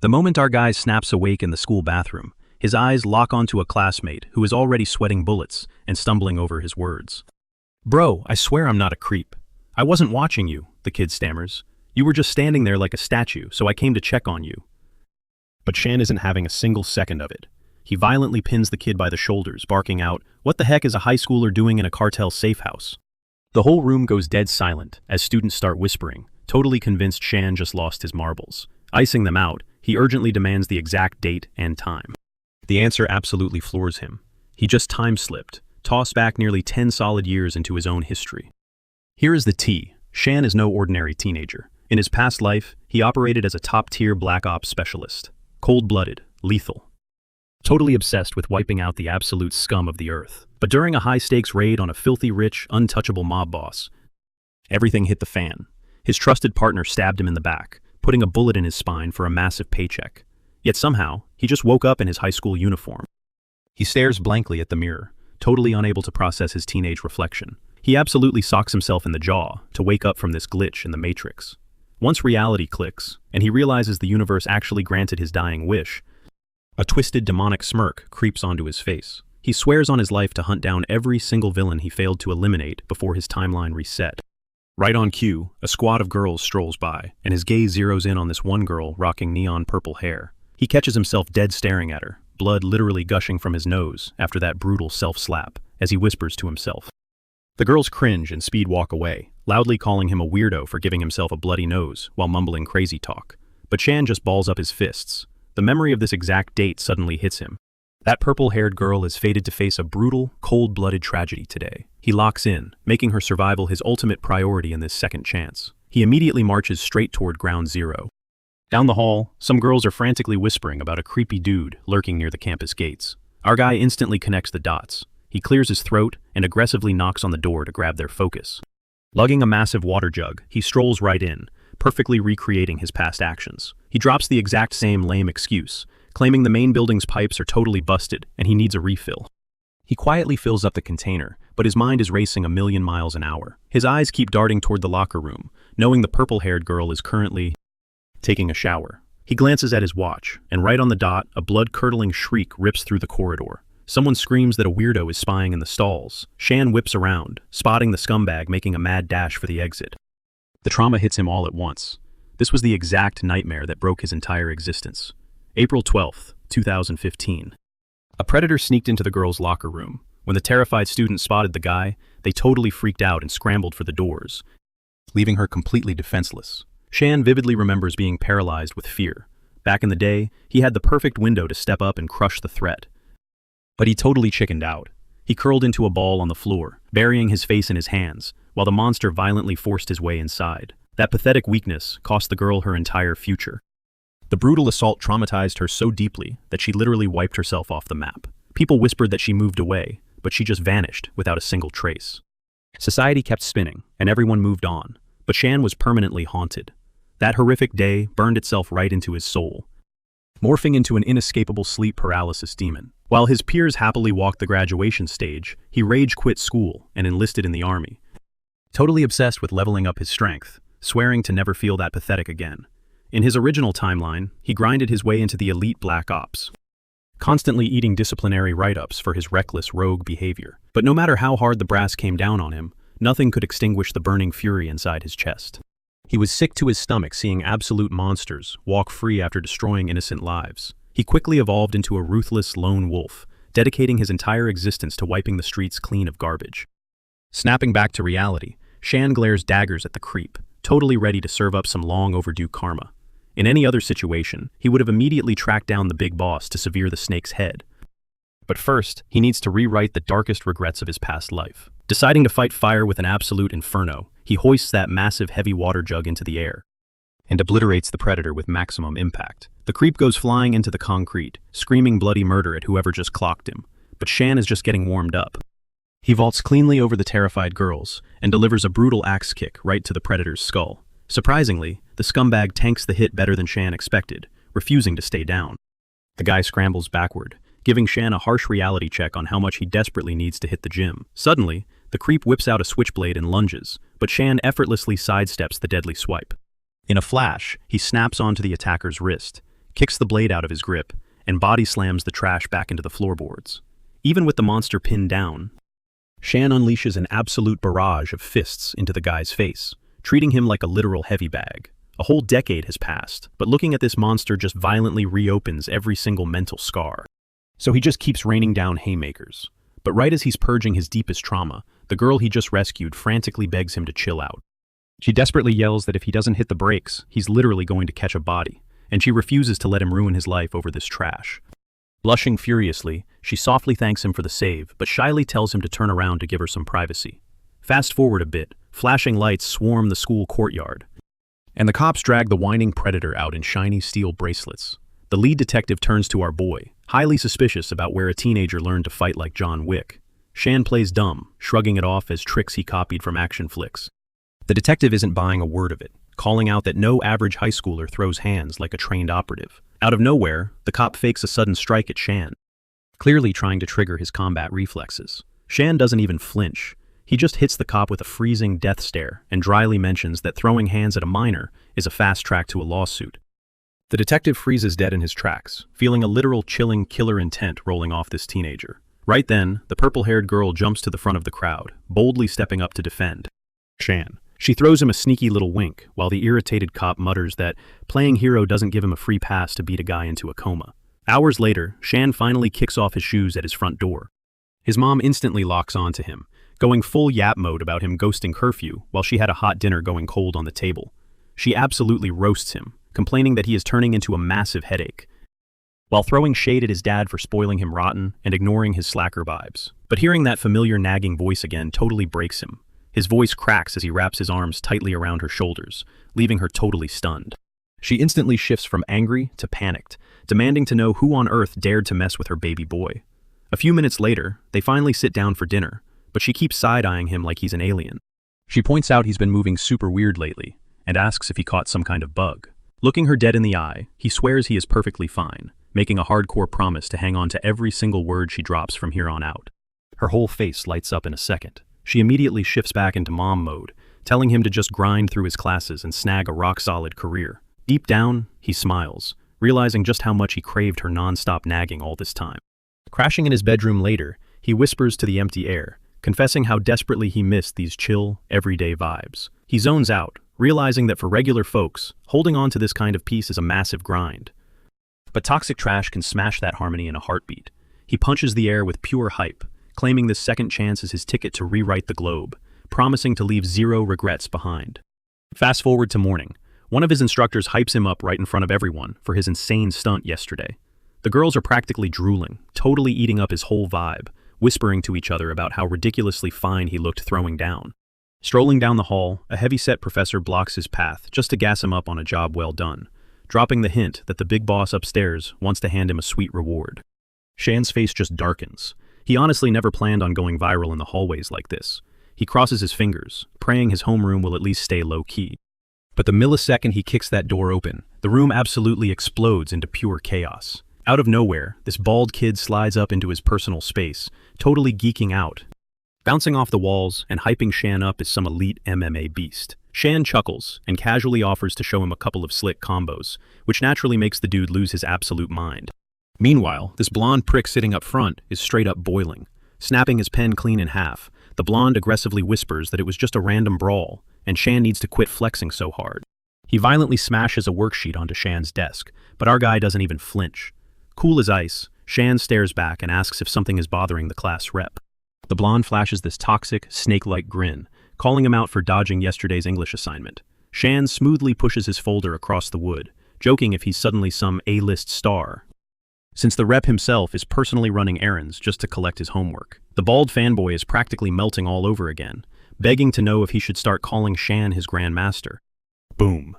The moment our guy snaps awake in the school bathroom, his eyes lock onto a classmate who is already sweating bullets and stumbling over his words. "Bro, I swear I'm not a creep. I wasn't watching you," the kid stammers. "You were just standing there like a statue, so I came to check on you." But Shan isn't having a single second of it. He violently pins the kid by the shoulders, barking out, "What the heck is a high schooler doing in a cartel safe house?" The whole room goes dead silent as students start whispering, totally convinced Shan just lost his marbles. Icing them out, he urgently demands the exact date and time. The answer absolutely floors him. He just time-slipped, tossed back nearly 10 solid years into his own history. Here is the tea. Shan is no ordinary teenager. In his past life, he operated as a top-tier black ops specialist. Cold-blooded, lethal. Totally obsessed with wiping out the absolute scum of the earth. But during a high-stakes raid on a filthy rich, untouchable mob boss, everything hit the fan. His trusted partner stabbed him in the back, putting a bullet in his spine for a massive paycheck. Yet somehow, he just woke up in his high school uniform. He stares blankly at the mirror, totally unable to process his teenage reflection. He absolutely socks himself in the jaw to wake up from this glitch in the Matrix. Once reality clicks, and he realizes the universe actually granted his dying wish, a twisted demonic smirk creeps onto his face. He swears on his life to hunt down every single villain he failed to eliminate before his timeline reset. Right on cue, a squad of girls strolls by, and his gaze zeroes in on this one girl rocking neon purple hair. He catches himself dead staring at her, blood literally gushing from his nose after that brutal self-slap, as he whispers to himself. The girls cringe and speed walk away, loudly calling him a weirdo for giving himself a bloody nose while mumbling crazy talk. But Shan just balls up his fists. The memory of this exact date suddenly hits him. That purple-haired girl is fated to face a brutal, cold-blooded tragedy today. He locks in, making her survival his ultimate priority in this second chance. He immediately marches straight toward ground zero. Down the hall, some girls are frantically whispering about a creepy dude lurking near the campus gates. Our guy instantly connects the dots. He clears his throat and aggressively knocks on the door to grab their focus. Lugging a massive water jug, he strolls right in, perfectly recreating his past actions. He drops the exact same lame excuse, claiming the main building's pipes are totally busted and he needs a refill. He quietly fills up the container, but his mind is racing 1,000,000 miles an hour. His eyes keep darting toward the locker room, knowing the purple-haired girl is currently taking a shower. He glances at his watch, and right on the dot, a blood-curdling shriek rips through the corridor. Someone screams that a weirdo is spying in the stalls. Shan whips around, spotting the scumbag making a mad dash for the exit. The trauma hits him all at once. This was the exact nightmare that broke his entire existence. April 12th, 2015. A predator sneaked into the girls' locker room. When the terrified students spotted the guy, they totally freaked out and scrambled for the doors, leaving her completely defenseless. Shan vividly remembers being paralyzed with fear. Back in the day, he had the perfect window to step up and crush the threat. But he totally chickened out. He curled into a ball on the floor, burying his face in his hands, while the monster violently forced his way inside. That pathetic weakness cost the girl her entire future. The brutal assault traumatized her so deeply that she literally wiped herself off the map. People whispered that she moved away, but she just vanished without a single trace. Society kept spinning, and everyone moved on, but Shan was permanently haunted. That horrific day burned itself right into his soul, morphing into an inescapable sleep paralysis demon. While his peers happily walked the graduation stage, he rage quit school and enlisted in the army, totally obsessed with leveling up his strength, swearing to never feel that pathetic again. In his original timeline, he grinded his way into the elite black ops, constantly eating disciplinary write-ups for his reckless rogue behavior. But no matter how hard the brass came down on him, nothing could extinguish the burning fury inside his chest. He was sick to his stomach seeing absolute monsters walk free after destroying innocent lives. He quickly evolved into a ruthless lone wolf, dedicating his entire existence to wiping the streets clean of garbage. Snapping back to reality, Shan glares daggers at the creep, totally ready to serve up some long overdue karma. In any other situation, he would have immediately tracked down the big boss to sever the snake's head. But first, he needs to rewrite the darkest regrets of his past life. Deciding to fight fire with an absolute inferno, he hoists that massive heavy water jug into the air and obliterates the predator with maximum impact. The creep goes flying into the concrete, screaming bloody murder at whoever just clocked him. But Shan is just getting warmed up. He vaults cleanly over the terrified girls and delivers a brutal axe kick right to the predator's skull. Surprisingly, the scumbag tanks the hit better than Shan expected, refusing to stay down. The guy scrambles backward, giving Shan a harsh reality check on how much he desperately needs to hit the gym. Suddenly, the creep whips out a switchblade and lunges, but Shan effortlessly sidesteps the deadly swipe. In a flash, he snaps onto the attacker's wrist, kicks the blade out of his grip, and body slams the trash back into the floorboards. Even with the monster pinned down, Shan unleashes an absolute barrage of fists into the guy's face, treating him like a literal heavy bag. A whole decade has passed, but looking at this monster just violently reopens every single mental scar. So he just keeps raining down haymakers. But right as he's purging his deepest trauma, the girl he just rescued frantically begs him to chill out. She desperately yells that if he doesn't hit the brakes, he's literally going to catch a body, and she refuses to let him ruin his life over this trash. Blushing furiously, she softly thanks him for the save, but shyly tells him to turn around to give her some privacy. Fast forward a bit, flashing lights swarm the school courtyard, and the cops drag the whining predator out in shiny steel bracelets. The lead detective turns to our boy, highly suspicious about where a teenager learned to fight like John Wick. Shan plays dumb, shrugging it off as tricks he copied from action flicks. The detective isn't buying a word of it, calling out that no average high schooler throws hands like a trained operative. Out of nowhere, the cop fakes a sudden strike at Shan, clearly trying to trigger his combat reflexes. Shan doesn't even flinch. He just hits the cop with a freezing death stare and dryly mentions that throwing hands at a minor is a fast track to a lawsuit. The detective freezes dead in his tracks, feeling a literal chilling killer intent rolling off this teenager. Right then, the purple-haired girl jumps to the front of the crowd, boldly stepping up to defend Shan. She throws him a sneaky little wink, while the irritated cop mutters that playing hero doesn't give him a free pass to beat a guy into a coma. Hours later, Shan finally kicks off his shoes at his front door. His mom instantly locks onto him, going full yap mode about him ghosting curfew while she had a hot dinner going cold on the table. She absolutely roasts him, complaining that he is turning into a massive headache, while throwing shade at his dad for spoiling him rotten and ignoring his slacker vibes. But hearing that familiar nagging voice again totally breaks him. His voice cracks as he wraps his arms tightly around her shoulders, leaving her totally stunned. She instantly shifts from angry to panicked, demanding to know who on earth dared to mess with her baby boy. A few minutes later, they finally sit down for dinner, but she keeps side-eyeing him like he's an alien. She points out he's been moving super weird lately, and asks if he caught some kind of bug. Looking her dead in the eye, he swears he is perfectly fine, making a hardcore promise to hang on to every single word she drops from here on out. Her whole face lights up in a second. She immediately shifts back into mom mode, telling him to just grind through his classes and snag a rock-solid career. Deep down, he smiles, realizing just how much he craved her non-stop nagging all this time. Crashing in his bedroom later, he whispers to the empty air, confessing how desperately he missed these chill, everyday vibes. He zones out, realizing that for regular folks, holding on to this kind of peace is a massive grind. But toxic trash can smash that harmony in a heartbeat. He punches the air with pure hype, claiming this second chance is his ticket to rewrite the globe, promising to leave zero regrets behind. Fast forward to morning. One of his instructors hypes him up right in front of everyone for his insane stunt yesterday. The girls are practically drooling, totally eating up his whole vibe, whispering to each other about how ridiculously fine he looked throwing down. Strolling down the hall, a heavy-set professor blocks his path just to gas him up on a job well done, dropping the hint that the big boss upstairs wants to hand him a sweet reward. Shan's face just darkens. He honestly never planned on going viral in the hallways like this. He crosses his fingers, praying his homeroom will at least stay low-key. But the millisecond he kicks that door open, the room absolutely explodes into pure chaos. Out of nowhere, this bald kid slides up into his personal space, totally geeking out, bouncing off the walls and hyping Shan up as some elite MMA beast. Shan chuckles and casually offers to show him a couple of slick combos, which naturally makes the dude lose his absolute mind. Meanwhile, this blonde prick sitting up front is straight up boiling. Snapping his pen clean in half, the blonde aggressively whispers that it was just a random brawl, and Shan needs to quit flexing so hard. He violently smashes a worksheet onto Shan's desk, but our guy doesn't even flinch. Cool as ice, Shan stares back and asks if something is bothering the class rep. The blonde flashes this toxic, snake-like grin, calling him out for dodging yesterday's English assignment. Shan smoothly pushes his folder across the wood, joking if he's suddenly some A-list star, since the rep himself is personally running errands just to collect his homework. The bald fanboy is practically melting all over again, begging to know if he should start calling Shan his grandmaster. Boom.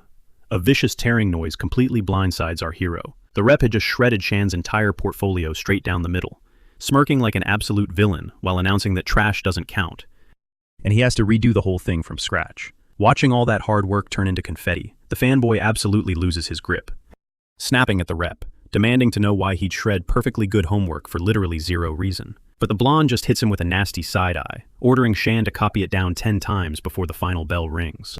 A vicious tearing noise completely blindsides our hero. The rep had just shredded Shan's entire portfolio straight down the middle, smirking like an absolute villain while announcing that trash doesn't count, and he has to redo the whole thing from scratch. Watching all that hard work turn into confetti, the fanboy absolutely loses his grip, snapping at the rep, demanding to know why he'd shred perfectly good homework for literally zero reason. But the blonde just hits him with a nasty side-eye, ordering Shan to copy it down 10 times before the final bell rings.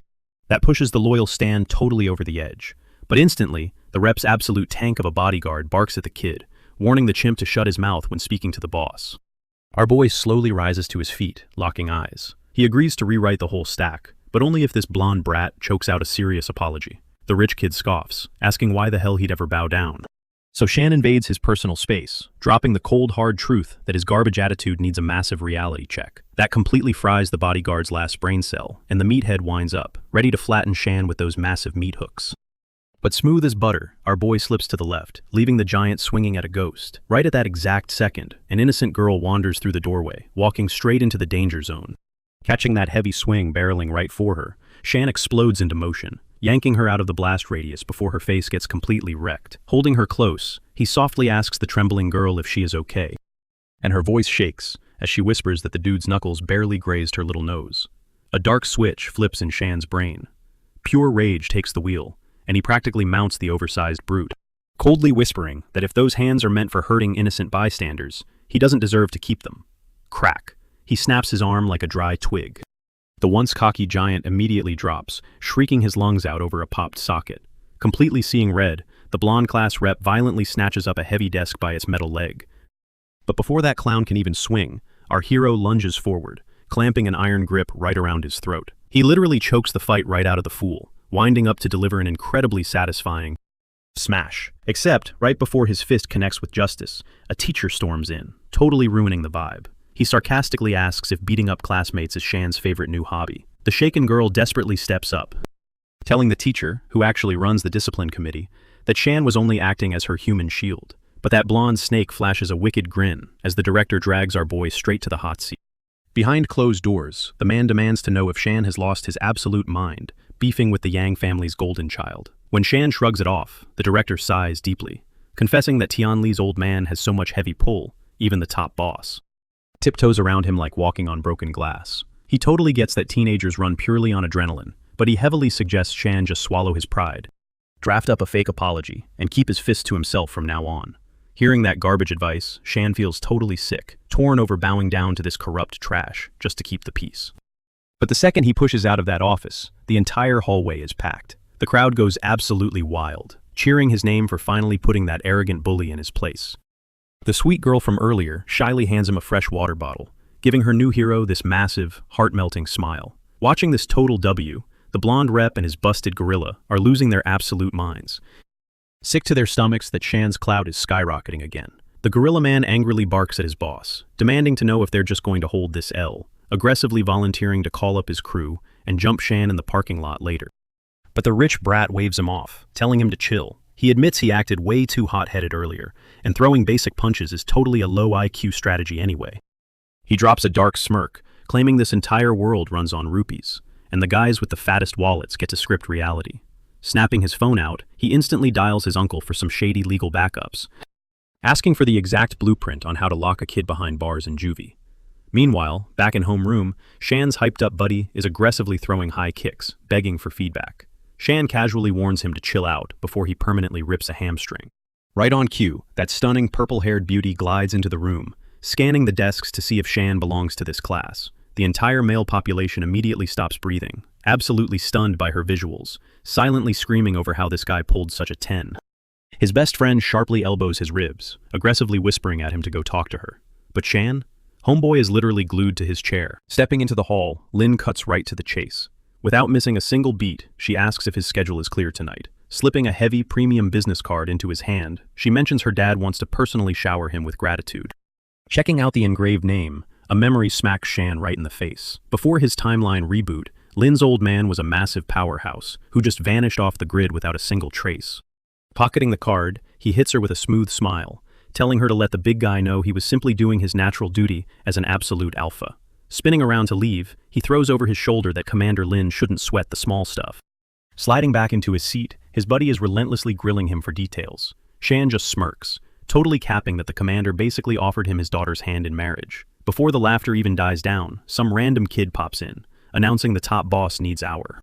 That pushes the loyal Stan totally over the edge, But instantly, the rep's absolute tank of a bodyguard barks at the kid, warning the chimp to shut his mouth when speaking to the boss. Our boy slowly rises to his feet, locking eyes. He agrees to rewrite the whole stack, but only if this blonde brat chokes out a serious apology. The rich kid scoffs, asking why the hell he'd ever bow down. So Shan invades his personal space, dropping the cold hard truth that his garbage attitude needs a massive reality check. That completely fries the bodyguard's last brain cell, and the meathead winds up, ready to flatten Shan with those massive meat hooks. But smooth as butter, our boy slips to the left, leaving the giant swinging at a ghost. Right at that exact second, an innocent girl wanders through the doorway, walking straight into the danger zone. Catching that heavy swing barreling right for her, Shan explodes into motion, yanking her out of the blast radius before her face gets completely wrecked. Holding her close, he softly asks the trembling girl if she is okay. And her voice shakes as she whispers that the dude's knuckles barely grazed her little nose. A dark switch flips in Shan's brain. Pure rage takes the wheel, and he practically mounts the oversized brute, coldly whispering that if those hands are meant for hurting innocent bystanders, he doesn't deserve to keep them. Crack. He snaps his arm like a dry twig. The once cocky giant immediately drops, shrieking his lungs out over a popped socket. Completely seeing red, the blonde class rep violently snatches up a heavy desk by its metal leg. But before that clown can even swing, our hero lunges forward, clamping an iron grip right around his throat. He literally chokes the fight right out of the fool, winding up to deliver an incredibly satisfying smash. Except, right before his fist connects with justice, a teacher storms in, totally ruining the vibe. He sarcastically asks if beating up classmates is Shan's favorite new hobby. The shaken girl desperately steps up, telling the teacher, who actually runs the discipline committee, that Shan was only acting as her human shield. But that blonde snake flashes a wicked grin as the director drags our boy straight to the hot seat. Behind closed doors, the man demands to know if Shan has lost his absolute mind, beefing with the Yang family's golden child. When Shan shrugs it off, the director sighs deeply, confessing that Tianli's old man has so much heavy pull, even the top boss tiptoes around him like walking on broken glass. He totally gets that teenagers run purely on adrenaline, but he heavily suggests Shan just swallow his pride, draft up a fake apology, and keep his fist to himself from now on. Hearing that garbage advice, Shan feels totally sick, torn over bowing down to this corrupt trash just to keep the peace. But the second he pushes out of that office, the entire hallway is packed. The crowd goes absolutely wild, cheering his name for finally putting that arrogant bully in his place. The sweet girl from earlier shyly hands him a fresh water bottle, giving her new hero this massive, heart-melting smile. Watching this total W, the blonde rep and his busted gorilla are losing their absolute minds, sick to their stomachs that Shan's clout is skyrocketing again. The gorilla man angrily barks at his boss, demanding to know if they're just going to hold this L, aggressively volunteering to call up his crew and jump Shan in the parking lot later. But the rich brat waves him off, telling him to chill. He admits he acted way too hot-headed earlier, and throwing basic punches is totally a low IQ strategy anyway. He drops a dark smirk, claiming this entire world runs on rupees, and the guys with the fattest wallets get to script reality. Snapping his phone out, he instantly dials his uncle for some shady legal backups, asking for the exact blueprint on how to lock a kid behind bars in juvie. Meanwhile, back in homeroom, Shan's hyped-up buddy is aggressively throwing high kicks, begging for feedback. Shan casually warns him to chill out before he permanently rips a hamstring. Right on cue, that stunning purple-haired beauty glides into the room, scanning the desks to see if Shan belongs to this class. The entire male population immediately stops breathing, absolutely stunned by her visuals, silently screaming over how this guy pulled such a 10. His best friend sharply elbows his ribs, aggressively whispering at him to go talk to her. But Shan? Homeboy is literally glued to his chair. Stepping into the hall, Lin cuts right to the chase. Without missing a single beat, she asks if his schedule is clear tonight. Slipping a heavy premium business card into his hand, she mentions her dad wants to personally shower him with gratitude. Checking out the engraved name, a memory smacks Shan right in the face. Before his timeline reboot, Lin's old man was a massive powerhouse who just vanished off the grid without a single trace. Pocketing the card, he hits her with a smooth smile, telling her to let the big guy know he was simply doing his natural duty as an absolute alpha. Spinning around to leave, he throws over his shoulder that Commander Lin shouldn't sweat the small stuff. Sliding back into his seat, his buddy is relentlessly grilling him for details. Shan just smirks, totally capping that the commander basically offered him his daughter's hand in marriage. Before the laughter even dies down, some random kid pops in, announcing the top boss needs our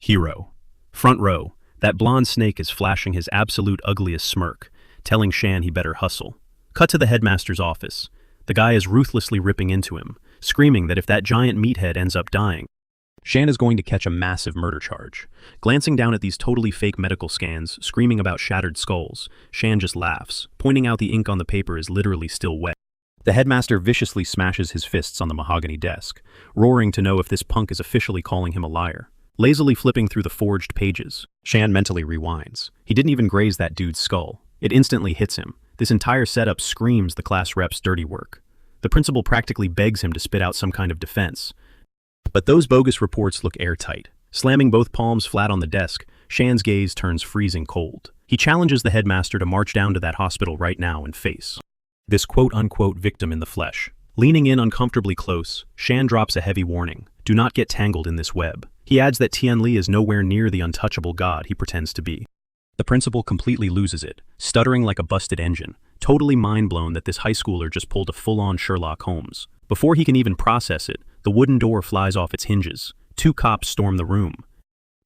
hero. Front row, that blonde snake is flashing his absolute ugliest smirk, telling Shan he better hustle. Cut to the headmaster's office. The guy is ruthlessly ripping into him, screaming that if that giant meathead ends up dying, Shan is going to catch a massive murder charge. Glancing down at these totally fake medical scans, screaming about shattered skulls, Shan just laughs, pointing out the ink on the paper is literally still wet. The headmaster viciously smashes his fists on the mahogany desk, roaring to know if this punk is officially calling him a liar. Lazily flipping through the forged pages, Shan mentally rewinds. He didn't even graze that dude's skull. It instantly hits him. This entire setup screams the class rep's dirty work. The principal practically begs him to spit out some kind of defense. But those bogus reports look airtight. Slamming both palms flat on the desk, Shan's gaze turns freezing cold. He challenges the headmaster to march down to that hospital right now and face this quote-unquote victim in the flesh. Leaning in uncomfortably close, Shan drops a heavy warning. Do not get tangled in this web. He adds that Tian Li is nowhere near the untouchable god he pretends to be. The principal completely loses it, stuttering like a busted engine, totally mind-blown that this high schooler just pulled a full-on Sherlock Holmes. Before he can even process it, the wooden door flies off its hinges. 2 cops storm the room,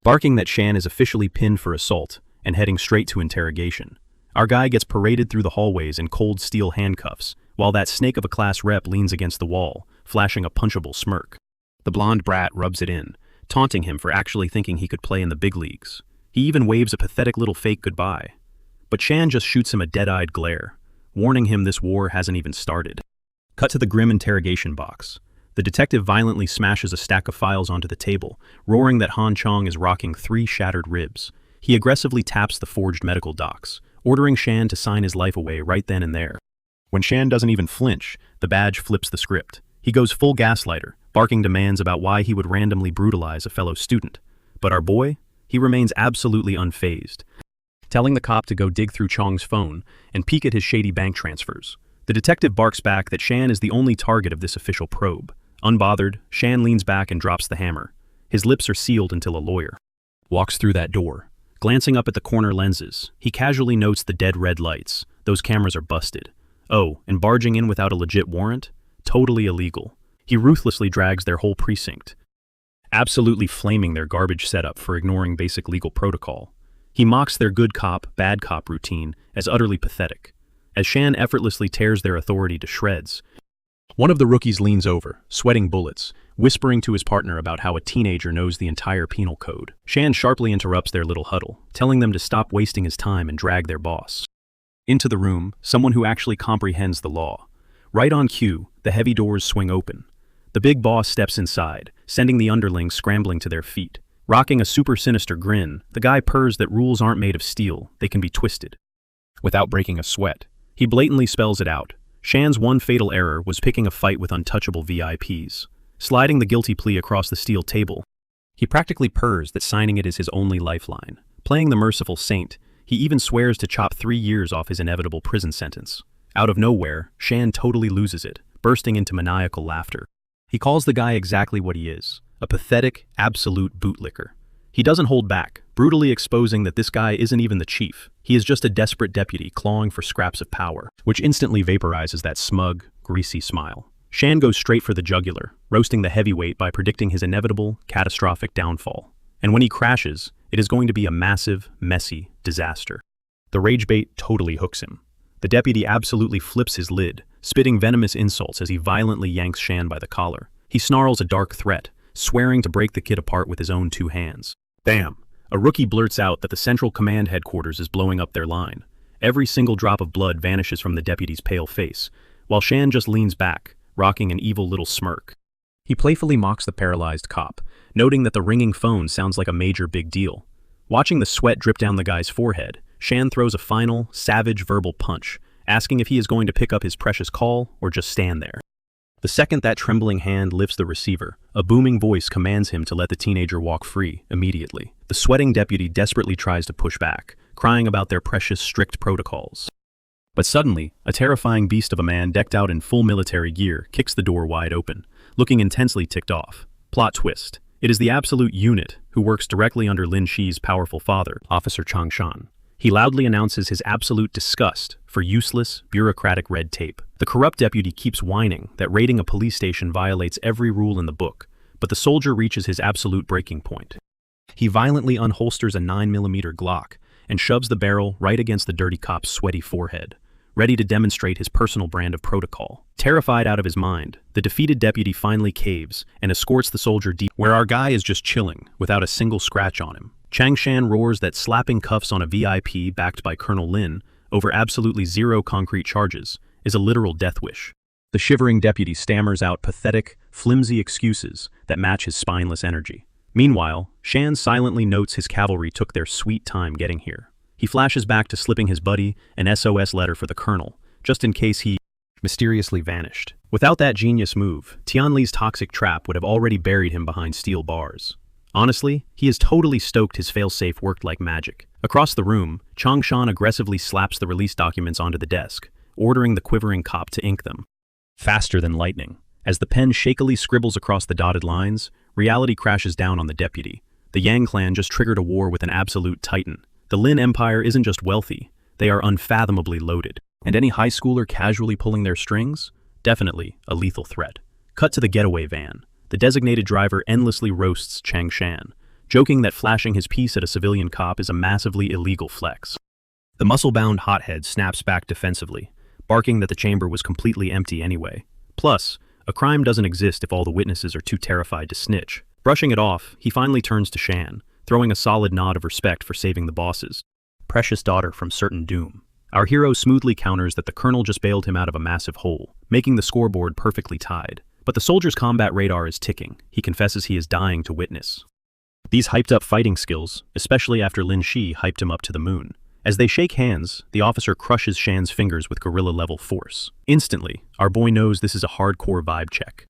barking that Shan is officially pinned for assault and heading straight to interrogation. Our guy gets paraded through the hallways in cold steel handcuffs, while that snake of a class rep leans against the wall, flashing a punchable smirk. The blonde brat rubs it in, taunting him for actually thinking he could play in the big leagues. He even waves a pathetic little fake goodbye. But Shan just shoots him a dead-eyed glare, warning him this war hasn't even started. Cut to the grim interrogation box. The detective violently smashes a stack of files onto the table, roaring that Han Chong is rocking 3 shattered ribs. He aggressively taps the forged medical docs, ordering Shan to sign his life away right then and there. When Shan doesn't even flinch, the badge flips the script. He goes full gaslighter, barking demands about why he would randomly brutalize a fellow student. But our boy? He remains absolutely unfazed, telling the cop to go dig through Chong's phone and peek at his shady bank transfers. The detective barks back that Shan is the only target of this official probe. Unbothered, Shan leans back and drops the hammer. His lips are sealed until a lawyer walks through that door. Glancing up at the corner lenses, he casually notes the dead red lights. Those cameras are busted. Oh, and barging in without a legit warrant? Totally illegal. He ruthlessly drags their whole precinct, absolutely flaming their garbage setup for ignoring basic legal protocol. He mocks their good cop, bad cop routine as utterly pathetic. As Shan effortlessly tears their authority to shreds, one of the rookies leans over, sweating bullets, whispering to his partner about how a teenager knows the entire penal code. Shan sharply interrupts their little huddle, telling them to stop wasting his time and drag their boss into the room, someone who actually comprehends the law. Right on cue, the heavy doors swing open. The big boss steps inside, sending the underlings scrambling to their feet. Rocking a super sinister grin, the guy purrs that rules aren't made of steel, they can be twisted. Without breaking a sweat, he blatantly spells it out. Shan's one fatal error was picking a fight with untouchable VIPs. Sliding the guilty plea across the steel table, he practically purrs that signing it is his only lifeline. Playing the merciful saint, he even swears to chop 3 years off his inevitable prison sentence. Out of nowhere, Shan totally loses it, bursting into maniacal laughter. He calls the guy exactly what he is, a pathetic, absolute bootlicker. He doesn't hold back, brutally exposing that this guy isn't even the chief. He is just a desperate deputy clawing for scraps of power, which instantly vaporizes that smug, greasy smile. Shan goes straight for the jugular, roasting the heavyweight by predicting his inevitable, catastrophic downfall. And when he crashes, it is going to be a massive, messy disaster. The rage bait totally hooks him. The deputy absolutely flips his lid, spitting venomous insults as he violently yanks Shan by the collar. He snarls a dark threat, swearing to break the kid apart with his own 2 hands. Bam! A rookie blurts out that the Central Command headquarters is blowing up their line. Every single drop of blood vanishes from the deputy's pale face, while Shan just leans back, rocking an evil little smirk. He playfully mocks the paralyzed cop, noting that the ringing phone sounds like a major big deal. Watching the sweat drip down the guy's forehead, Shan throws a final, savage verbal punch, asking if he is going to pick up his precious call or just stand there. The second that trembling hand lifts the receiver, a booming voice commands him to let the teenager walk free immediately. The sweating deputy desperately tries to push back, crying about their precious strict protocols. But suddenly, a terrifying beast of a man decked out in full military gear kicks the door wide open, looking intensely ticked off. Plot twist. It is the absolute unit who works directly under Lin Shi's powerful father, Officer Chang Shan. He loudly announces his absolute disgust for useless, bureaucratic red tape. The corrupt deputy keeps whining that raiding a police station violates every rule in the book, but the soldier reaches his absolute breaking point. He violently unholsters a 9mm Glock and shoves the barrel right against the dirty cop's sweaty forehead. ready to demonstrate his personal brand of protocol. Terrified out of his mind, the defeated deputy finally caves and escorts the soldier deep where our guy is just chilling, without a single scratch on him. Changshan roars that slapping cuffs on a VIP backed by Colonel Lin over absolutely zero concrete charges is a literal death wish. The shivering deputy stammers out pathetic, flimsy excuses that match his spineless energy. Meanwhile, Shan silently notes his cavalry took their sweet time getting here. He flashes back to slipping his buddy an SOS letter for the colonel, just in case he mysteriously vanished. Without that genius move, Tianli's toxic trap would have already buried him behind steel bars. Honestly, he is totally stoked his failsafe worked like magic. Across the room, Changshan aggressively slaps the release documents onto the desk, ordering the quivering cop to ink them. Faster than lightning. As the pen shakily scribbles across the dotted lines, reality crashes down on the deputy. The Yang clan just triggered a war with an absolute titan. The Lin Empire isn't just wealthy, they are unfathomably loaded. And any high schooler casually pulling their strings? Definitely a lethal threat. Cut to the getaway van. The designated driver endlessly roasts Changshan, joking that flashing his piece at a civilian cop is a massively illegal flex. The muscle-bound hothead snaps back defensively, barking that the chamber was completely empty anyway. Plus, a crime doesn't exist if all the witnesses are too terrified to snitch. Brushing it off, he finally turns to Shan, throwing a solid nod of respect for saving the boss's precious daughter from certain doom. Our hero smoothly counters that the colonel just bailed him out of a massive hole, making the scoreboard perfectly tied. But the soldier's combat radar is ticking. He confesses he is dying to witness these hyped-up fighting skills, especially after Lin Shi hyped him up to the moon. As they shake hands, the officer crushes Shan's fingers with gorilla-level force. Instantly, our boy knows this is a hardcore vibe check.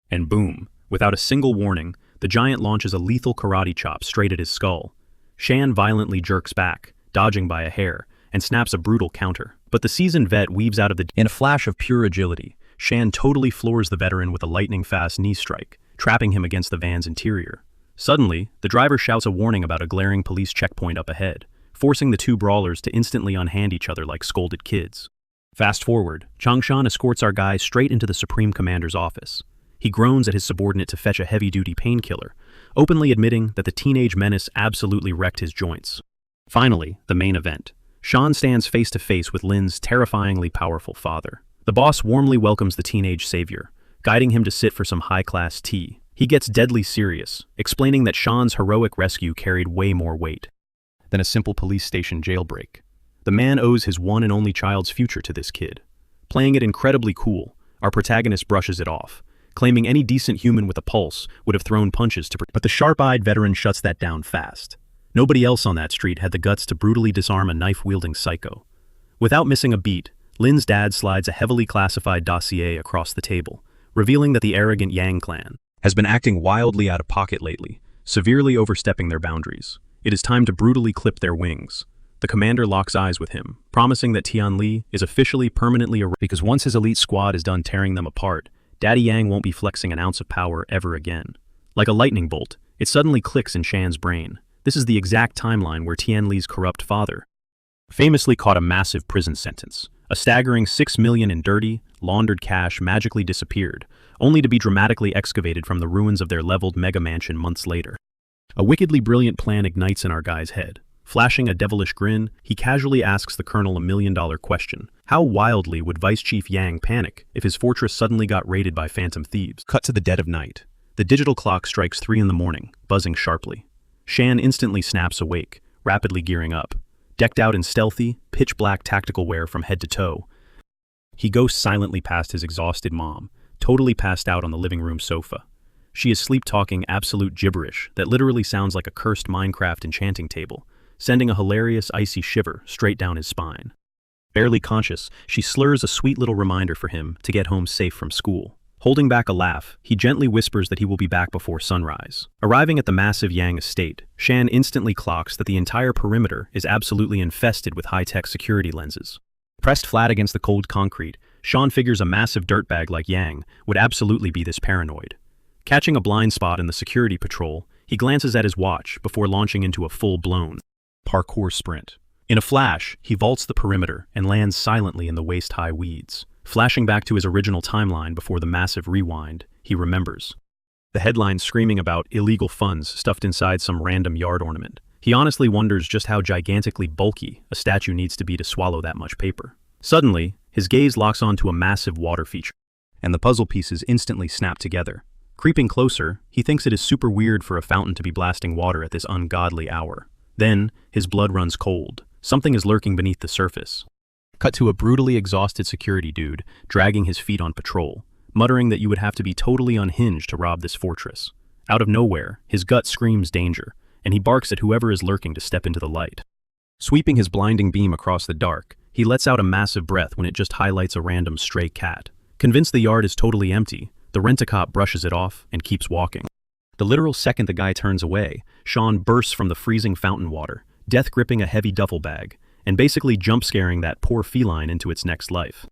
And boom, without a single warning, the giant launches a lethal karate chop straight at his skull. Shan violently jerks back, dodging by a hair, and snaps a brutal counter. But the seasoned vet weaves out of the in a flash of pure agility. Shan totally floors the veteran with a lightning-fast knee strike, trapping him against the van's interior. Suddenly, the driver shouts a warning about a glaring police checkpoint up ahead, forcing the two brawlers to instantly unhand each other like scolded kids. Fast forward, Changshan escorts our guy straight into the Supreme Commander's office. He groans at his subordinate to fetch a heavy-duty painkiller, openly admitting that the teenage menace absolutely wrecked his joints. Finally, the main event. Shan stands face-to-face with Lin's terrifyingly powerful father. The boss warmly welcomes the teenage savior, guiding him to sit for some high-class tea. He gets deadly serious, explaining that Shan's heroic rescue carried way more weight than a simple police station jailbreak. The man owes his one and only child's future to this kid. Playing it incredibly cool, our protagonist brushes it off, claiming any decent human with a pulse would have thrown punches to but the sharp-eyed veteran shuts that down fast. Nobody else on that street had the guts to brutally disarm a knife-wielding psycho. Without missing a beat, Lin's dad slides a heavily classified dossier across the table, revealing that the arrogant Yang clan has been acting wildly out of pocket lately, severely overstepping their boundaries. It is time to brutally clip their wings. The commander locks eyes with him, promising that Tianli is officially permanently erased because once his elite squad is done tearing them apart, Daddy Yang won't be flexing an ounce of power ever again. Like a lightning bolt, it suddenly clicks in Shan's brain. This is the exact timeline where Tianli's corrupt father famously caught a massive prison sentence. A staggering 6 million in dirty, laundered cash magically disappeared, only to be dramatically excavated from the ruins of their leveled mega mansion months later. A wickedly brilliant plan ignites in our guy's head. Flashing a devilish grin, he casually asks the colonel a million-dollar question. How wildly would Vice Chief Yang panic if his fortress suddenly got raided by phantom thieves? Cut to the dead of night. The digital clock strikes 3 in the morning, buzzing sharply. Shan instantly snaps awake, rapidly gearing up. Decked out in stealthy, pitch-black tactical wear from head to toe, he ghosts silently past his exhausted mom, totally passed out on the living room sofa. She is sleep-talking absolute gibberish that literally sounds like a cursed Minecraft enchanting table, sending a hilarious icy shiver straight down his spine. Barely conscious, she slurs a sweet little reminder for him to get home safe from school. Holding back a laugh, he gently whispers that he will be back before sunrise. Arriving at the massive Yang estate, Shan instantly clocks that the entire perimeter is absolutely infested with high-tech security lenses. Pressed flat against the cold concrete, Shan figures a massive dirtbag like Yang would absolutely be this paranoid. Catching a blind spot in the security patrol, he glances at his watch before launching into a full-blown parkour sprint. In a flash, he vaults the perimeter and lands silently in the waist-high weeds. Flashing back to his original timeline before the massive rewind, he remembers the headline screaming about illegal funds stuffed inside some random yard ornament. He honestly wonders just how gigantically bulky a statue needs to be to swallow that much paper. Suddenly, his gaze locks onto a massive water feature, and the puzzle pieces instantly snap together. Creeping closer, he thinks it is super weird for a fountain to be blasting water at this ungodly hour. Then, his blood runs cold. Something is lurking beneath the surface. Cut to a brutally exhausted security dude, dragging his feet on patrol, muttering that you would have to be totally unhinged to rob this fortress. Out of nowhere, his gut screams danger, and he barks at whoever is lurking to step into the light. Sweeping his blinding beam across the dark, he lets out a massive breath when it just highlights a random stray cat. Convinced the yard is totally empty, the rent-a-cop brushes it off and keeps walking. The literal second the guy turns away, Sean bursts from the freezing fountain water, death gripping a heavy duffel bag, and basically jump-scaring that poor feline into its next life.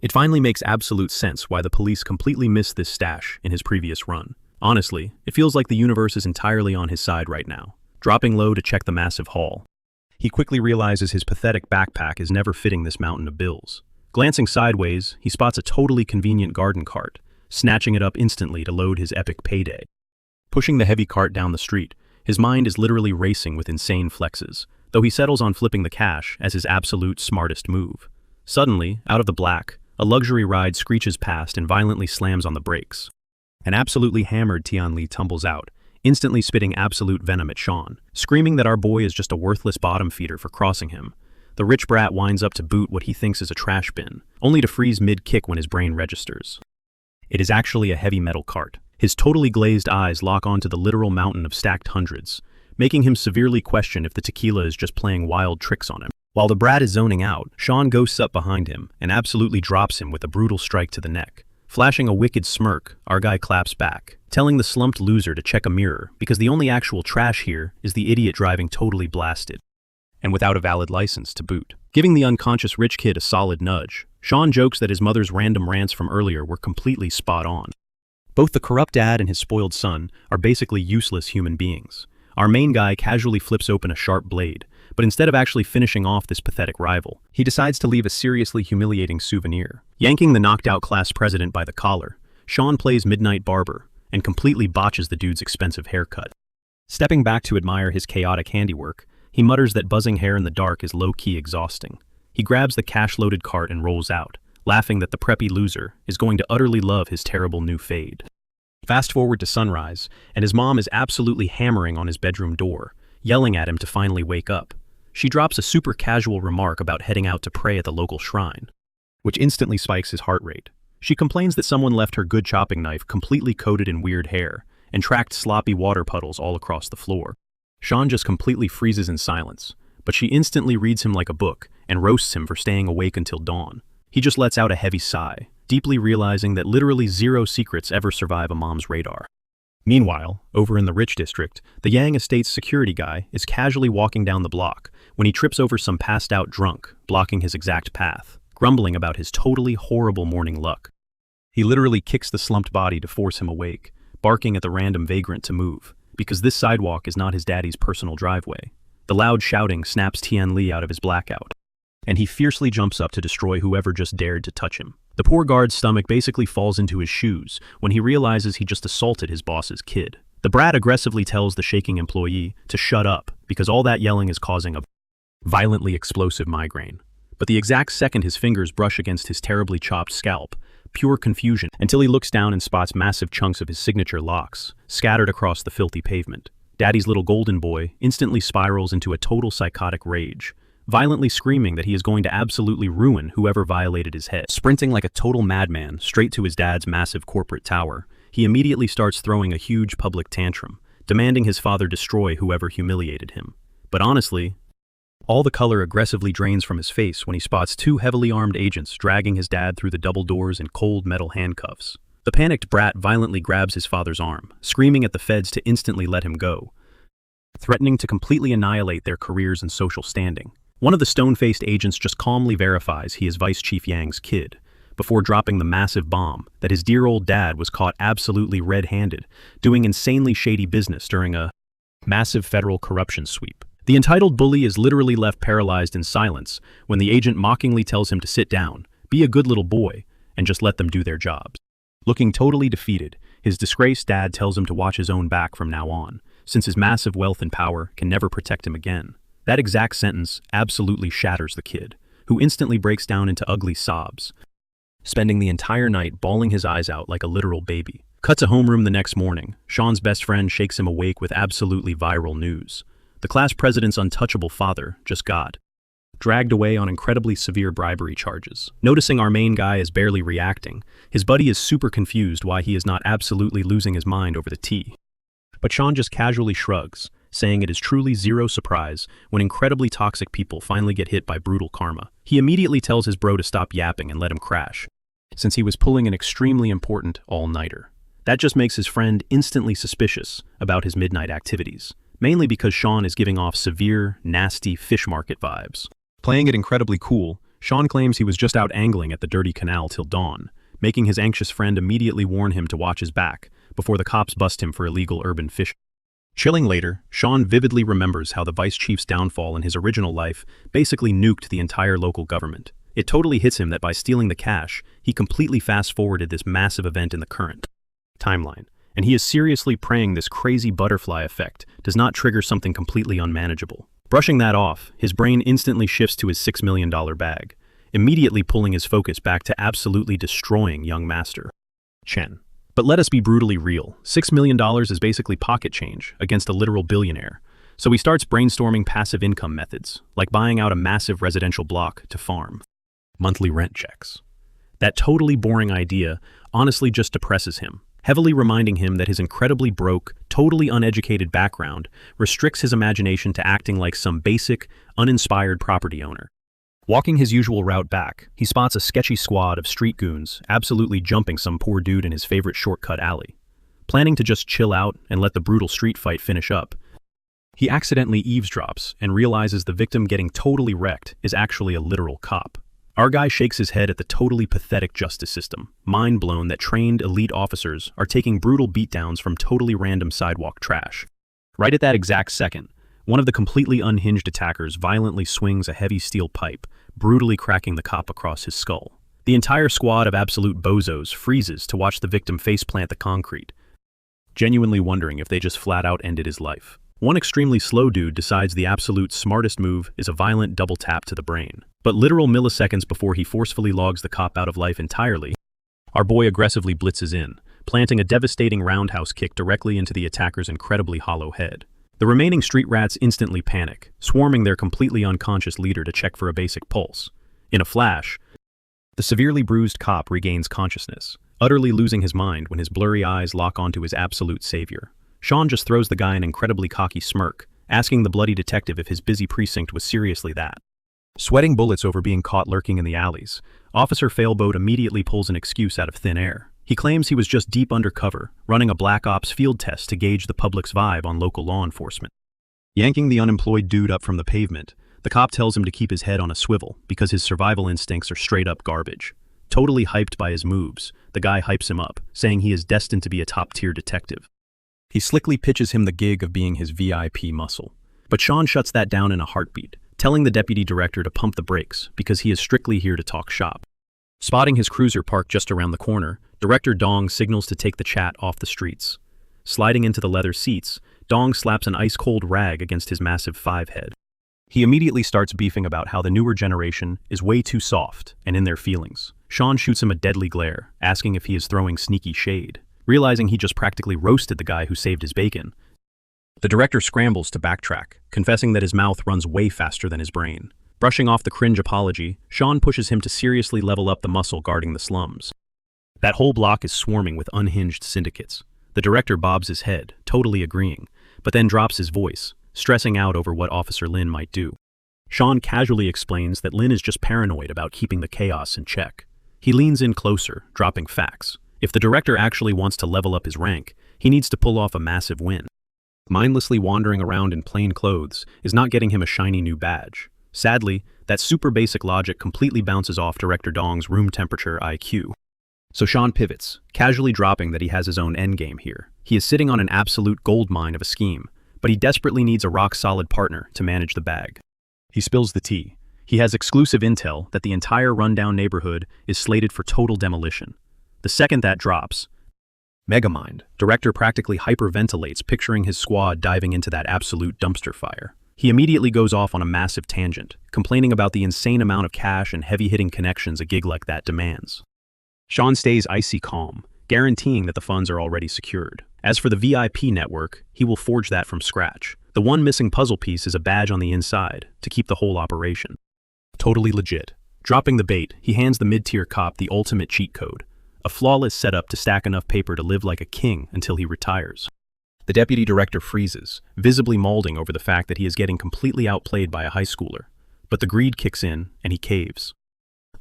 It finally makes absolute sense why the police completely missed this stash in his previous run. Honestly, it feels like the universe is entirely on his side right now. Dropping low to check the massive haul, he quickly realizes his pathetic backpack is never fitting this mountain of bills. Glancing sideways, he spots a totally convenient garden cart, snatching it up instantly to load his epic payday. Pushing the heavy cart down the street, his mind is literally racing with insane flexes, though he settles on flipping the cash as his absolute smartest move. Suddenly, out of the black, a luxury ride screeches past and violently slams on the brakes. An absolutely hammered Tianli tumbles out, instantly spitting absolute venom at Sean, screaming that our boy is just a worthless bottom feeder for crossing him. The rich brat winds up to boot what he thinks is a trash bin, only to freeze mid-kick when his brain registers. It is actually a heavy metal cart. His totally glazed eyes lock onto the literal mountain of stacked hundreds, making him severely question if the tequila is just playing wild tricks on him. While the brat is zoning out, Sean ghosts up behind him and absolutely drops him with a brutal strike to the neck. Flashing a wicked smirk, our guy claps back, telling the slumped loser to check a mirror because the only actual trash here is the idiot driving totally blasted, and without a valid license to boot. Giving the unconscious rich kid a solid nudge, Sean jokes that his mother's random rants from earlier were completely spot on. Both the corrupt dad and his spoiled son are basically useless human beings. Our main guy casually flips open a sharp blade, but instead of actually finishing off this pathetic rival, he decides to leave a seriously humiliating souvenir. Yanking the knocked-out class president by the collar, Sean plays Midnight Barber and completely botches the dude's expensive haircut. Stepping back to admire his chaotic handiwork, he mutters that buzzing hair in the dark is low-key exhausting. He grabs the cash-loaded cart and rolls out, laughing that the preppy loser is going to utterly love his terrible new fade. Fast forward to sunrise, and his mom is absolutely hammering on his bedroom door, yelling at him to finally wake up. She drops a super casual remark about heading out to pray at the local shrine, which instantly spikes his heart rate. She complains that someone left her good chopping knife completely coated in weird hair and tracked sloppy water puddles all across the floor. Sean just completely freezes in silence, but she instantly reads him like a book and roasts him for staying awake until dawn. He just lets out a heavy sigh, deeply realizing that literally zero secrets ever survive a mom's radar. Meanwhile, over in the rich district, the Yang Estate's security guy is casually walking down the block when he trips over some passed-out drunk, blocking his exact path, grumbling about his totally horrible morning luck. He literally kicks the slumped body to force him awake, barking at the random vagrant to move, because this sidewalk is not his daddy's personal driveway. The loud shouting snaps Tian Li out of his blackout, and he fiercely jumps up to destroy whoever just dared to touch him. The poor guard's stomach basically falls into his shoes when he realizes he just assaulted his boss's kid. The brat aggressively tells the shaking employee to shut up because all that yelling is causing a violently explosive migraine. But the exact second his fingers brush against his terribly chopped scalp, pure confusion until he looks down and spots massive chunks of his signature locks scattered across the filthy pavement. Daddy's little golden boy instantly spirals into a total psychotic rage, violently screaming that he is going to absolutely ruin whoever violated his head. Sprinting like a total madman straight to his dad's massive corporate tower, he immediately starts throwing a huge public tantrum, demanding his father destroy whoever humiliated him. But honestly, all the color aggressively drains from his face when he spots two heavily armed agents dragging his dad through the double doors in cold metal handcuffs. The panicked brat violently grabs his father's arm, screaming at the feds to instantly let him go, threatening to completely annihilate their careers and social standing. One of the stone-faced agents just calmly verifies he is Vice Chief Yang's kid, before dropping the massive bomb that his dear old dad was caught absolutely red-handed, doing insanely shady business during a massive federal corruption sweep. The entitled bully is literally left paralyzed in silence when the agent mockingly tells him to sit down, be a good little boy, and just let them do their jobs. Looking totally defeated, his disgraced dad tells him to watch his own back from now on, since his massive wealth and power can never protect him again. That exact sentence absolutely shatters the kid, who instantly breaks down into ugly sobs, spending the entire night bawling his eyes out like a literal baby. Cut to homeroom the next morning. Sean's best friend shakes him awake with absolutely viral news. The class president's untouchable father just got dragged away on incredibly severe bribery charges. Noticing our main guy is barely reacting, his buddy is super confused why he is not absolutely losing his mind over the tea. But Sean just casually shrugs, saying it is truly zero surprise when incredibly toxic people finally get hit by brutal karma. He immediately tells his bro to stop yapping and let him crash, since he was pulling an extremely important all-nighter. That just makes his friend instantly suspicious about his midnight activities, mainly because Sean is giving off severe, nasty fish market vibes. Playing it incredibly cool, Sean claims he was just out angling at the dirty canal till dawn, making his anxious friend immediately warn him to watch his back before the cops bust him for illegal urban fishing. Chilling later, Sean vividly remembers how the vice chief's downfall in his original life basically nuked the entire local government. It totally hits him that by stealing the cash, he completely fast-forwarded this massive event in the current timeline, and he is seriously praying this crazy butterfly effect does not trigger something completely unmanageable. Brushing that off, his brain instantly shifts to his $6 million bag, immediately pulling his focus back to absolutely destroying young Master Chen. But let us be brutally real, $6 million is basically pocket change against a literal billionaire. So he starts brainstorming passive income methods, like buying out a massive residential block to farm monthly rent checks. That totally boring idea honestly just depresses him, heavily reminding him that his incredibly broke, totally uneducated background restricts his imagination to acting like some basic, uninspired property owner. Walking his usual route back, he spots a sketchy squad of street goons absolutely jumping some poor dude in his favorite shortcut alley. Planning to just chill out and let the brutal street fight finish up, he accidentally eavesdrops and realizes the victim getting totally wrecked is actually a literal cop. Our guy shakes his head at the totally pathetic justice system, mind blown that trained elite officers are taking brutal beatdowns from totally random sidewalk trash. Right at that exact second, one of the completely unhinged attackers violently swings a heavy steel pipe, brutally cracking the cop across his skull. The entire squad of absolute bozos freezes to watch the victim faceplant the concrete, genuinely wondering if they just flat out ended his life. One extremely slow dude decides the absolute smartest move is a violent double tap to the brain. But literal milliseconds before he forcefully logs the cop out of life entirely, our boy aggressively blitzes in, planting a devastating roundhouse kick directly into the attacker's incredibly hollow head. The remaining street rats instantly panic, swarming their completely unconscious leader to check for a basic pulse. In a flash, the severely bruised cop regains consciousness, utterly losing his mind when his blurry eyes lock onto his absolute savior. Sean just throws the guy an incredibly cocky smirk, asking the bloody detective if his busy precinct was seriously that. Sweating bullets over being caught lurking in the alleys, Officer Failboat immediately pulls an excuse out of thin air. He claims he was just deep undercover, running a Black Ops field test to gauge the public's vibe on local law enforcement. Yanking the unemployed dude up from the pavement, the cop tells him to keep his head on a swivel because his survival instincts are straight up garbage. Totally hyped by his moves, the guy hypes him up, saying he is destined to be a top-tier detective. He slickly pitches him the gig of being his VIP muscle. But Sean shuts that down in a heartbeat, telling the deputy director to pump the brakes because he is strictly here to talk shop. Spotting his cruiser parked just around the corner, Director Dong signals to take the chat off the streets. Sliding into the leather seats, Dong slaps an ice-cold rag against his massive five-head. He immediately starts beefing about how the newer generation is way too soft and in their feelings. Sean shoots him a deadly glare, asking if he is throwing sneaky shade. Realizing he just practically roasted the guy who saved his bacon, the director scrambles to backtrack, confessing that his mouth runs way faster than his brain. Brushing off the cringe apology, Sean pushes him to seriously level up the muscle guarding the slums. That whole block is swarming with unhinged syndicates. The director bobs his head, totally agreeing, but then drops his voice, stressing out over what Officer Lin might do. Sean casually explains that Lin is just paranoid about keeping the chaos in check. He leans in closer, dropping facts. If the director actually wants to level up his rank, he needs to pull off a massive win. Mindlessly wandering around in plain clothes is not getting him a shiny new badge. Sadly, that super basic logic completely bounces off Director Dong's room temperature IQ. So Sean pivots, casually dropping that he has his own endgame here. He is sitting on an absolute goldmine of a scheme, but he desperately needs a rock-solid partner to manage the bag. He spills the tea. He has exclusive intel that the entire rundown neighborhood is slated for total demolition. The second that drops, Megamind, director practically hyperventilates picturing his squad diving into that absolute dumpster fire. He immediately goes off on a massive tangent, complaining about the insane amount of cash and heavy-hitting connections a gig like that demands. Sean stays icy calm, guaranteeing that the funds are already secured. As for the VIP network, he will forge that from scratch. The one missing puzzle piece is a badge on the inside to keep the whole operation. Totally legit. Dropping the bait, he hands the mid-tier cop the ultimate cheat code, a flawless setup to stack enough paper to live like a king until he retires. The deputy director freezes, visibly molding over the fact that he is getting completely outplayed by a high schooler. But the greed kicks in, and he caves.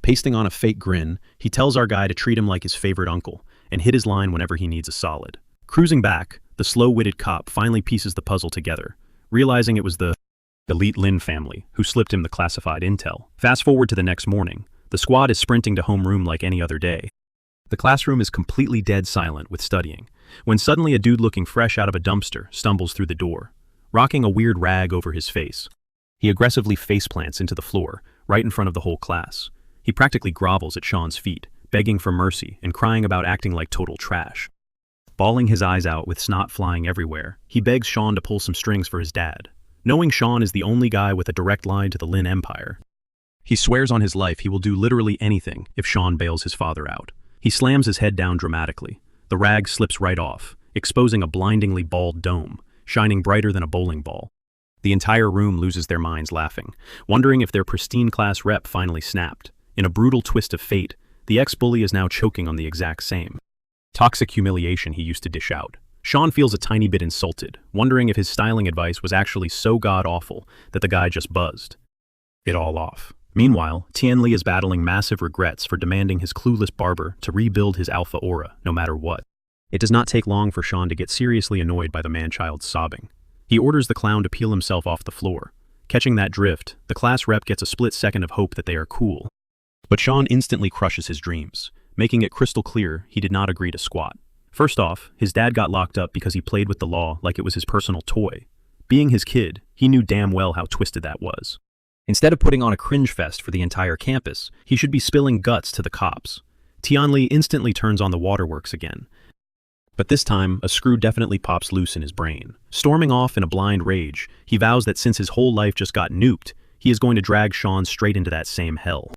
Pasting on a fake grin, he tells our guy to treat him like his favorite uncle, and hit his line whenever he needs a solid. Cruising back, the slow-witted cop finally pieces the puzzle together, realizing it was the elite Lin family who slipped him the classified intel. Fast forward to the next morning, the squad is sprinting to homeroom like any other day. The classroom is completely dead silent with studying, when suddenly a dude looking fresh out of a dumpster stumbles through the door, rocking a weird rag over his face. He aggressively faceplants into the floor, right in front of the whole class. He practically grovels at Sean's feet, begging for mercy and crying about acting like total trash. Bawling his eyes out with snot flying everywhere, he begs Sean to pull some strings for his dad. Knowing Sean is the only guy with a direct line to the Lin Empire, he swears on his life he will do literally anything if Sean bails his father out. He slams his head down dramatically. The rag slips right off, exposing a blindingly bald dome, shining brighter than a bowling ball. The entire room loses their minds laughing, wondering if their pristine class rep finally snapped. In a brutal twist of fate, the ex-bully is now choking on the exact same toxic humiliation he used to dish out. Sean feels a tiny bit insulted, wondering if his styling advice was actually so god-awful that the guy just buzzed it all off. Meanwhile, Tianli is battling massive regrets for demanding his clueless barber to rebuild his alpha aura no matter what. It does not take long for Sean to get seriously annoyed by the man-child sobbing. He orders the clown to peel himself off the floor. Catching that drift, the class rep gets a split second of hope that they are cool. But Sean instantly crushes his dreams, making it crystal clear he did not agree to squat. First off, his dad got locked up because he played with the law like it was his personal toy. Being his kid, he knew damn well how twisted that was. Instead of putting on a cringe fest for the entire campus, he should be spilling guts to the cops. Tianli instantly turns on the waterworks again. But this time, a screw definitely pops loose in his brain. Storming off in a blind rage, he vows that since his whole life just got nuked, he is going to drag Sean straight into that same hell.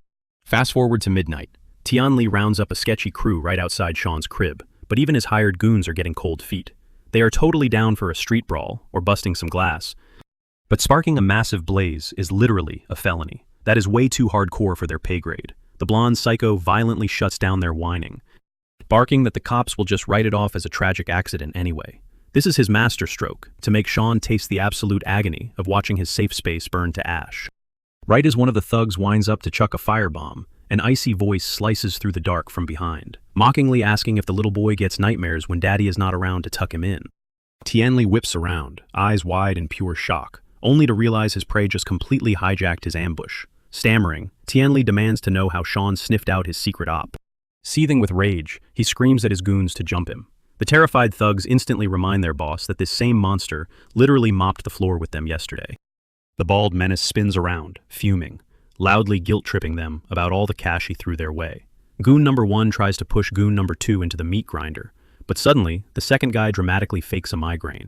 Fast forward to midnight. Tianli rounds up a sketchy crew right outside Sean's crib, but even his hired goons are getting cold feet. They are totally down for a street brawl, or busting some glass. But sparking a massive blaze is literally a felony. That is way too hardcore for their pay grade. The blonde psycho violently shuts down their whining, barking that the cops will just write it off as a tragic accident anyway. This is his masterstroke, to make Sean taste the absolute agony of watching his safe space burn to ash. Right as one of the thugs winds up to chuck a firebomb, an icy voice slices through the dark from behind, mockingly asking if the little boy gets nightmares when daddy is not around to tuck him in. Tianli whips around, eyes wide in pure shock, only to realize his prey just completely hijacked his ambush. Stammering, Tianli demands to know how Sean sniffed out his secret op. Seething with rage, he screams at his goons to jump him. The terrified thugs instantly remind their boss that this same monster literally mopped the floor with them yesterday. The bald menace spins around, fuming, loudly guilt-tripping them about all the cash he threw their way. Goon number 1 tries to push goon number 2 into the meat grinder, but suddenly, the second guy dramatically fakes a migraine.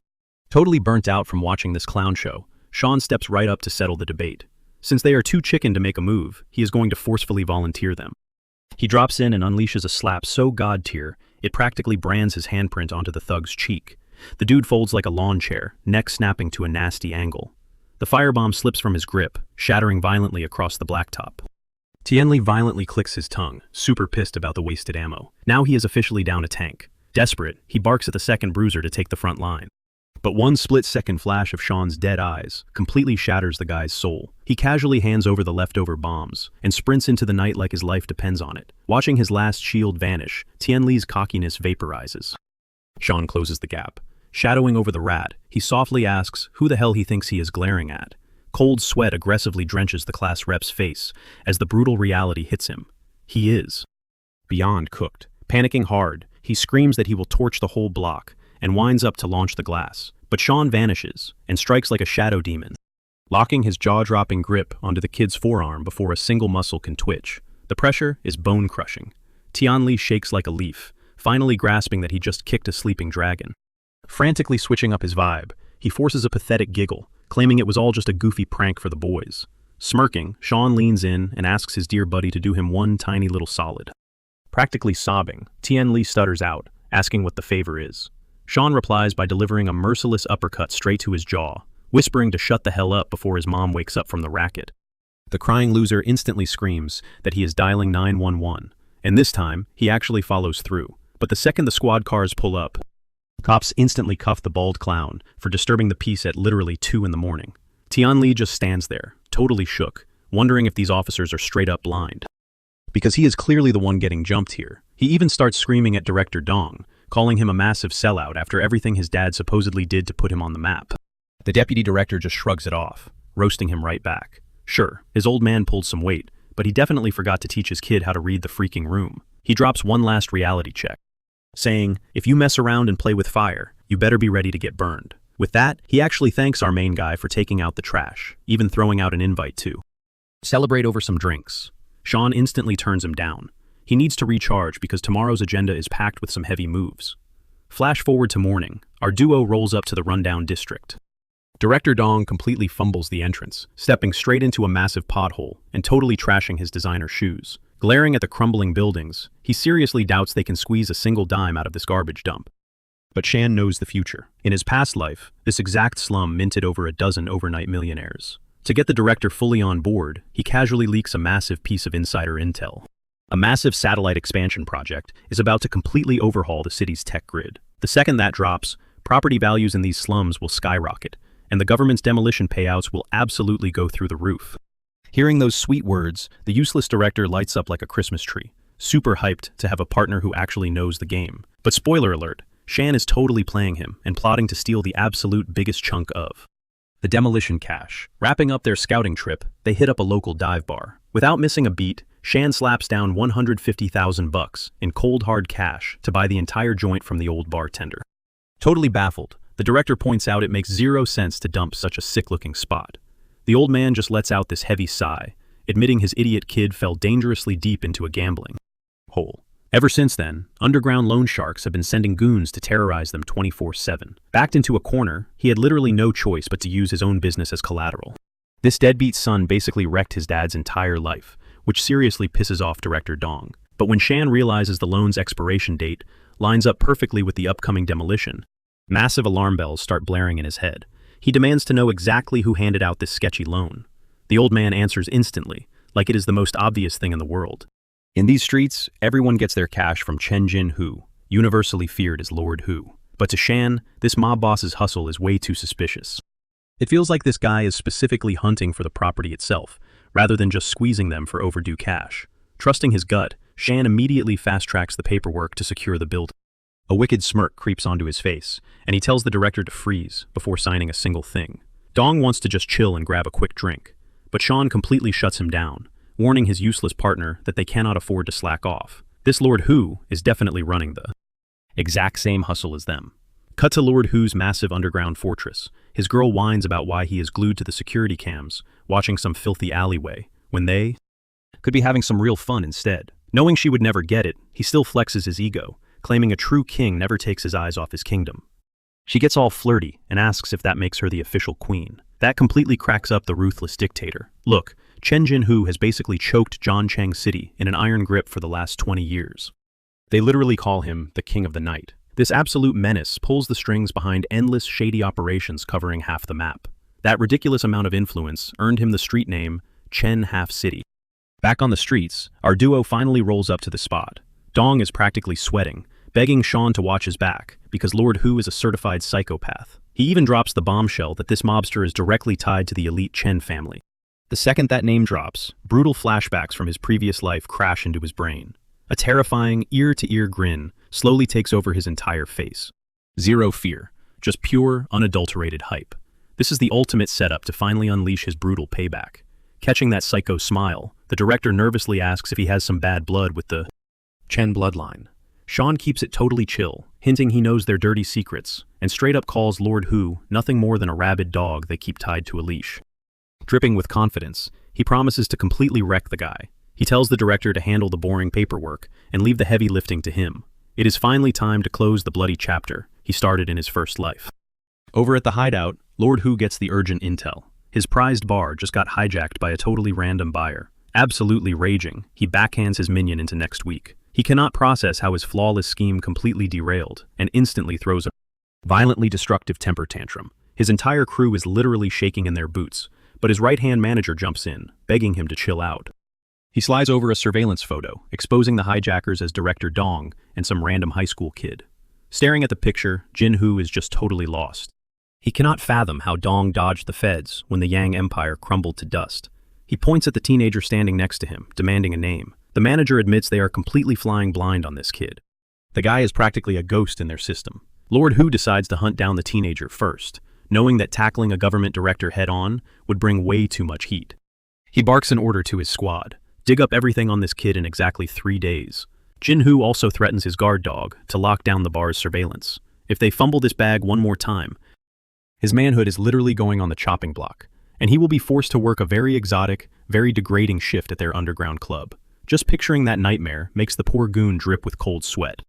Totally burnt out from watching this clown show, Sean steps right up to settle the debate. Since they are too chicken to make a move, he is going to forcefully volunteer them. He drops in and unleashes a slap so god-tier, it practically brands his handprint onto the thug's cheek. The dude folds like a lawn chair, neck snapping to a nasty angle. The firebomb slips from his grip, shattering violently across the blacktop. Tianli violently clicks his tongue, super pissed about the wasted ammo. Now he is officially down a tank. Desperate, he barks at the second bruiser to take the front line. But one split-second flash of Sean's dead eyes completely shatters the guy's soul. He casually hands over the leftover bombs and sprints into the night like his life depends on it. Watching his last shield vanish, Tianli's cockiness vaporizes. Sean closes the gap. Shadowing over the rat, he softly asks who the hell he thinks he is glaring at. Cold sweat aggressively drenches the class rep's face as the brutal reality hits him. He is beyond cooked. Panicking hard, he screams that he will torch the whole block and winds up to launch the glass. But Sean vanishes and strikes like a shadow demon, locking his jaw-dropping grip onto the kid's forearm before a single muscle can twitch. The pressure is bone-crushing. Tianli shakes like a leaf, finally grasping that he just kicked a sleeping dragon. Frantically switching up his vibe, he forces a pathetic giggle, claiming it was all just a goofy prank for the boys. Smirking, Sean leans in and asks his dear buddy to do him one tiny little solid. Practically sobbing, Tien Li stutters out, asking what the favor is. Sean replies by delivering a merciless uppercut straight to his jaw, whispering to shut the hell up before his mom wakes up from the racket. The crying loser instantly screams that he is dialing 911, and this time, he actually follows through. But the second the squad cars pull up, cops instantly cuff the bald clown for disturbing the peace at literally 2 in the morning. Tien Li just stands there, totally shook, wondering if these officers are straight up blind. Because he is clearly the one getting jumped here. He even starts screaming at Director Dong, calling him a massive sellout after everything his dad supposedly did to put him on the map. The deputy director just shrugs it off, roasting him right back. Sure, his old man pulled some weight, but he definitely forgot to teach his kid how to read the freaking room. He drops one last reality check, saying, if you mess around and play with fire, you better be ready to get burned. With that, he actually thanks our main guy for taking out the trash, even throwing out an invite to celebrate over some drinks. Sean instantly turns him down. He needs to recharge because tomorrow's agenda is packed with some heavy moves. Flash forward to morning, our duo rolls up to the rundown district. Director Dong completely fumbles the entrance, stepping straight into a massive pothole and totally trashing his designer shoes. Glaring at the crumbling buildings, he seriously doubts they can squeeze a single dime out of this garbage dump. But Shan knows the future. In his past life, this exact slum minted over a dozen overnight millionaires. To get the director fully on board, he casually leaks a massive piece of insider intel. A massive satellite expansion project is about to completely overhaul the city's tech grid. The second that drops, property values in these slums will skyrocket, and the government's demolition payouts will absolutely go through the roof. Hearing those sweet words, the useless director lights up like a Christmas tree, super hyped to have a partner who actually knows the game. But spoiler alert, Shan is totally playing him and plotting to steal the absolute biggest chunk of the demolition cash. Wrapping up their scouting trip, they hit up a local dive bar. Without missing a beat, Shan slaps down $150,000 in cold hard cash to buy the entire joint from the old bartender. Totally baffled, the director points out it makes 0 sense to dump such a sick-looking spot. The old man just lets out this heavy sigh, admitting his idiot kid fell dangerously deep into a gambling hole. Ever since then, underground loan sharks have been sending goons to terrorize them 24/7. Backed into a corner, he had literally no choice but to use his own business as collateral. This deadbeat son basically wrecked his dad's entire life, which seriously pisses off Director Dong. But when Shan realizes the loan's expiration date lines up perfectly with the upcoming demolition, massive alarm bells start blaring in his head. He demands to know exactly who handed out this sketchy loan. The old man answers instantly, like it is the most obvious thing in the world. In these streets, everyone gets their cash from Chen Jin-Hu, universally feared as Lord Hu. But to Shan, this mob boss's hustle is way too suspicious. It feels like this guy is specifically hunting for the property itself, rather than just squeezing them for overdue cash. Trusting his gut, Shan immediately fast-tracks the paperwork to secure the building. A wicked smirk creeps onto his face, and he tells the director to freeze before signing a single thing. Dong wants to just chill and grab a quick drink, but Sean completely shuts him down, warning his useless partner that they cannot afford to slack off. This Lord Hu is definitely running the exact same hustle as them. Cut to Lord Hu's massive underground fortress. His girl whines about why he is glued to the security cams, watching some filthy alleyway, when they could be having some real fun instead. Knowing she would never get it, he still flexes his ego, claiming a true king never takes his eyes off his kingdom. She gets all flirty and asks if that makes her the official queen. That completely cracks up the ruthless dictator. Look, Chen Jin-Hu has basically choked Zhongcheng City in an iron grip for the last 20 years. They literally call him the King of the Night. This absolute menace pulls the strings behind endless shady operations covering half the map. That ridiculous amount of influence earned him the street name Chen Half City. Back on the streets, our duo finally rolls up to the spot. Dong is practically sweating, begging Sean to watch his back because Lord Hu is a certified psychopath. He even drops the bombshell that this mobster is directly tied to the elite Chen family. The second that name drops, brutal flashbacks from his previous life crash into his brain. A terrifying, ear-to-ear grin slowly takes over his entire face. Zero fear, just pure, unadulterated hype. This is the ultimate setup to finally unleash his brutal payback. Catching that psycho smile, the director nervously asks if he has some bad blood with the Chen bloodline. Sean keeps it totally chill, hinting he knows their dirty secrets, and straight up calls Lord Hu nothing more than a rabid dog they keep tied to a leash. Dripping with confidence, he promises to completely wreck the guy. He tells the director to handle the boring paperwork and leave the heavy lifting to him. It is finally time to close the bloody chapter he started in his first life. Over at the hideout, Lord Hu gets the urgent intel. His prized bar just got hijacked by a totally random buyer. Absolutely raging, he backhands his minion into next week. He cannot process how his flawless scheme completely derailed and instantly throws a violently destructive temper tantrum. His entire crew is literally shaking in their boots, but his right-hand manager jumps in, begging him to chill out. He slides over a surveillance photo, exposing the hijackers as Director Dong and some random high school kid. Staring at the picture, Jin Hu is just totally lost. He cannot fathom how Dong dodged the feds when the Yang Empire crumbled to dust. He points at the teenager standing next to him, demanding a name. The manager admits they are completely flying blind on this kid. The guy is practically a ghost in their system. Lord Hu decides to hunt down the teenager first, knowing that tackling a government director head-on would bring way too much heat. He barks an order to his squad: dig up everything on this kid in exactly 3 days. Jin Hu also threatens his guard dog to lock down the bar's surveillance. If they fumble this bag one more time, his manhood is literally going on the chopping block, and he will be forced to work a very exotic, very degrading shift at their underground club. Just picturing that nightmare makes the poor goon drip with cold sweat.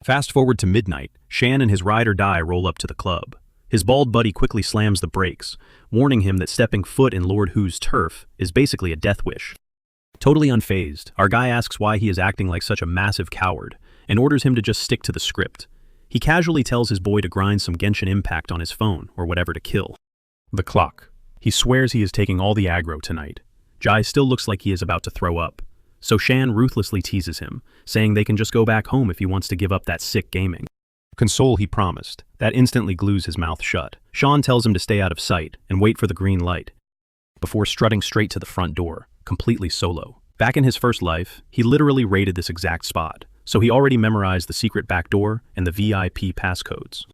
Fast forward to midnight, Shan and his ride or die roll up to the club. His bald buddy quickly slams the brakes, warning him that stepping foot in Lord Hu's turf is basically a death wish. Totally unfazed, our guy asks why he is acting like such a massive coward, and orders him to just stick to the script. He casually tells his boy to grind some Genshin Impact on his phone or whatever to kill. The clock. He swears he is taking all the aggro tonight. Jai still looks like he is about to throw up, so Shan ruthlessly teases him, saying they can just go back home if he wants to give up that sick gaming. Console he promised. That instantly glues his mouth shut. Sean tells him to stay out of sight and wait for the green light, before strutting straight to the front door, completely solo. Back in his first life, he literally raided this exact spot, so he already memorized the secret back door and the VIP passcodes.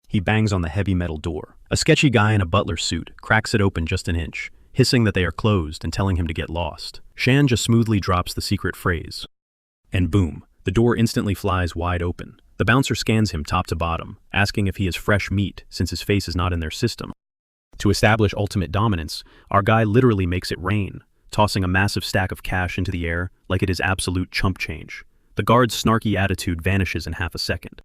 He bangs on the heavy metal door. A sketchy guy in a butler suit cracks it open just an inch, hissing that they are closed and telling him to get lost. Shan just smoothly drops the secret phrase. And boom, the door instantly flies wide open. The bouncer scans him top to bottom, asking if he is fresh meat since his face is not in their system. To establish ultimate dominance, our guy literally makes it rain, tossing a massive stack of cash into the air like it is absolute chump change. The guard's snarky attitude vanishes in half a second.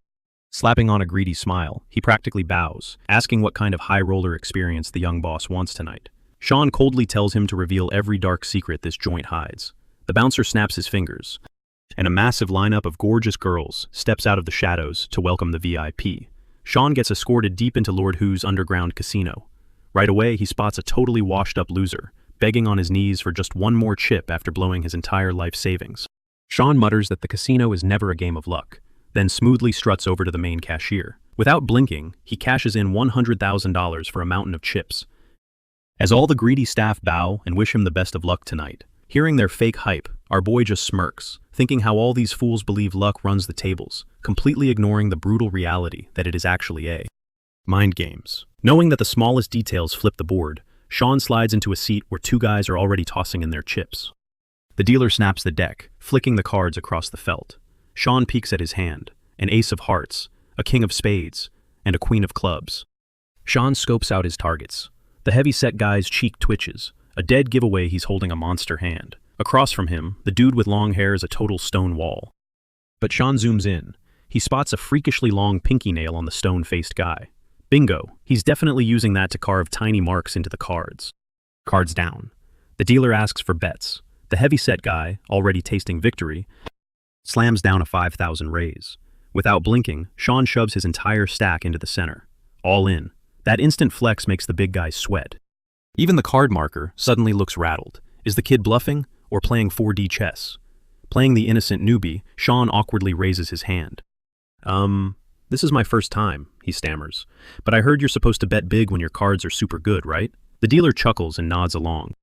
Slapping on a greedy smile, he practically bows, asking what kind of high roller experience the young boss wants tonight. Sean coldly tells him to reveal every dark secret this joint hides. The bouncer snaps his fingers, and a massive lineup of gorgeous girls steps out of the shadows to welcome the VIP. Sean gets escorted deep into Lord Hu's underground casino. Right away, he spots a totally washed-up loser, begging on his knees for just one more chip after blowing his entire life savings. Sean mutters that the casino is never a game of luck, then smoothly struts over to the main cashier. Without blinking, he cashes in $100,000 for a mountain of chips. As all the greedy staff bow and wish him the best of luck tonight, hearing their fake hype, our boy just smirks, thinking how all these fools believe luck runs the tables, completely ignoring the brutal reality that it is actually a mind games. Knowing that the smallest details flip the board, Sean slides into a seat where 2 guys are already tossing in their chips. The dealer snaps the deck, flicking the cards across the felt. Sean peeks at his hand, an ace of hearts, a king of spades, and a queen of clubs. Sean scopes out his targets. The heavy-set guy's cheek twitches, a dead giveaway he's holding a monster hand. Across from him, the dude with long hair is a total stone wall. But Sean zooms in. He spots a freakishly long pinky nail on the stone-faced guy. Bingo, he's definitely using that to carve tiny marks into the cards. Cards down. The dealer asks for bets. The heavy-set guy, already tasting victory, slams down a 5,000 raise. Without blinking, Sean shoves his entire stack into the center. All in. That instant flex makes the big guy sweat. Even the card marker suddenly looks rattled. Is the kid bluffing or playing 4D chess? Playing the innocent newbie, Sean awkwardly raises his hand. This is my first time, he stammers. But I heard you're supposed to bet big when your cards are super good, right? The dealer chuckles and nods along.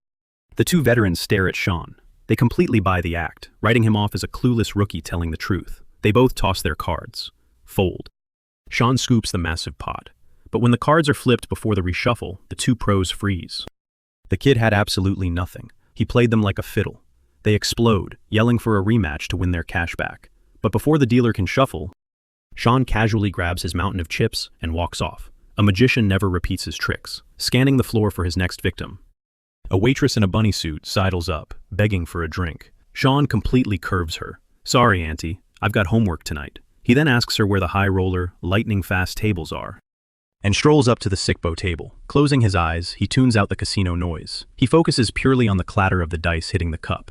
The 2 veterans stare at Sean. They completely buy the act, writing him off as a clueless rookie telling the truth. They both toss their cards. Fold. Sean scoops the massive pot. But when the cards are flipped before the reshuffle, the 2 pros freeze. The kid had absolutely nothing. He played them like a fiddle. They explode, yelling for a rematch to win their cash back. But before the dealer can shuffle, Sean casually grabs his mountain of chips and walks off. A magician never repeats his tricks, scanning the floor for his next victim. A waitress in a bunny suit sidles up, begging for a drink. Sean completely curves her. Sorry, auntie, I've got homework tonight. He then asks her where the high roller, lightning-fast tables are. and strolls up to the sickbo table. Closing his eyes, he tunes out the casino noise. He focuses purely on the clatter of the dice hitting the cup.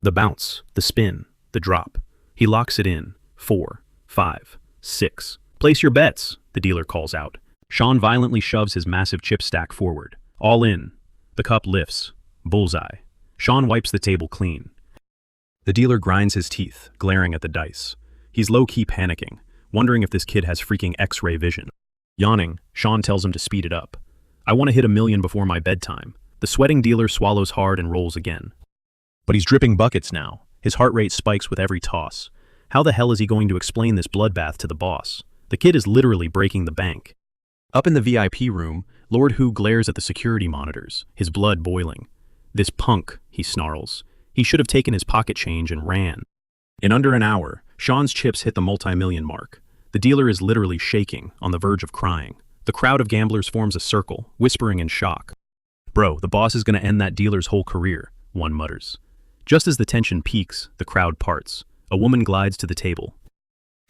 The bounce, the spin, the drop. He locks it in. 4, 5, 6. Place your bets, the dealer calls out. Sean violently shoves his massive chip stack forward. All in. The cup lifts. Bullseye. Sean wipes the table clean. The dealer grinds his teeth, glaring at the dice. He's low-key panicking, wondering if this kid has freaking X-ray vision. Yawning, Sean tells him to speed it up. I want to hit $1 million before my bedtime. The sweating dealer swallows hard and rolls again. But he's dripping buckets now. His heart rate spikes with every toss. How the hell is he going to explain this bloodbath to the boss? The kid is literally breaking the bank. Up in the VIP room, Lord Hu glares at the security monitors, his blood boiling. This punk, he snarls. He should have taken his pocket change and ran. In under an hour, Sean's chips hit the multi-million mark. The dealer is literally shaking, on the verge of crying. The crowd of gamblers forms a circle, whispering in shock. Bro, the boss is gonna end that dealer's whole career, one mutters. Just as the tension peaks, the crowd parts. A woman glides to the table.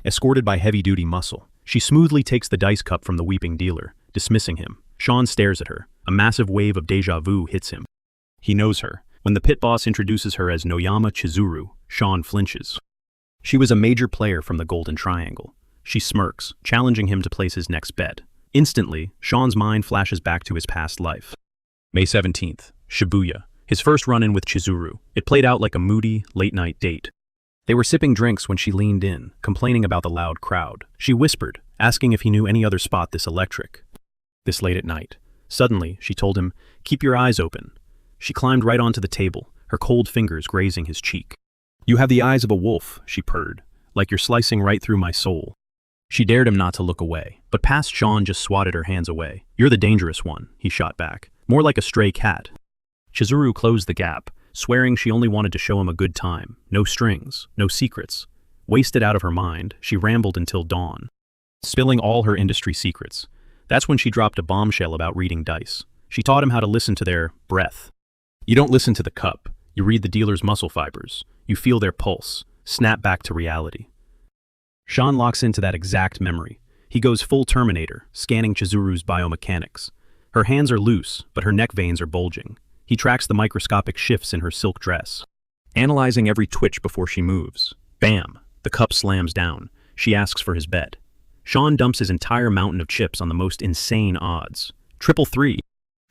Escorted by heavy-duty muscle, she smoothly takes the dice cup from the weeping dealer, dismissing him. Sean stares at her. A massive wave of déjà vu hits him. He knows her. When the pit boss introduces her as Noyama Chizuru, Sean flinches. She was a major player from the Golden Triangle. She smirks, challenging him to place his next bet. Instantly, Sean's mind flashes back to his past life. May 17th, Shibuya. His first run-in with Chizuru. It played out like a moody, late-night date. They were sipping drinks when she leaned in, complaining about the loud crowd. She whispered, asking if he knew any other spot this electric. This late at night. Suddenly, she told him, "Keep your eyes open." She climbed right onto the table, her cold fingers grazing his cheek. "You have the eyes of a wolf," she purred, "like you're slicing right through my soul." She dared him not to look away, but past Sean just swatted her hands away. "You're the dangerous one," he shot back, more like a stray cat. Chizuru closed the gap, swearing she only wanted to show him a good time. No strings, no secrets. Wasted out of her mind, she rambled until dawn, spilling all her industry secrets. That's when she dropped a bombshell about reading dice. She taught him how to listen to their breath. You don't listen to the cup. You read the dealer's muscle fibers. You feel their pulse. Snap back to reality. Sean locks into that exact memory. He goes full Terminator, scanning Chizuru's biomechanics. Her hands are loose, but her neck veins are bulging. He tracks the microscopic shifts in her silk dress, analyzing every twitch before she moves. Bam! The cup slams down. She asks for his bet. Sean dumps his entire mountain of chips on the most insane odds. 333.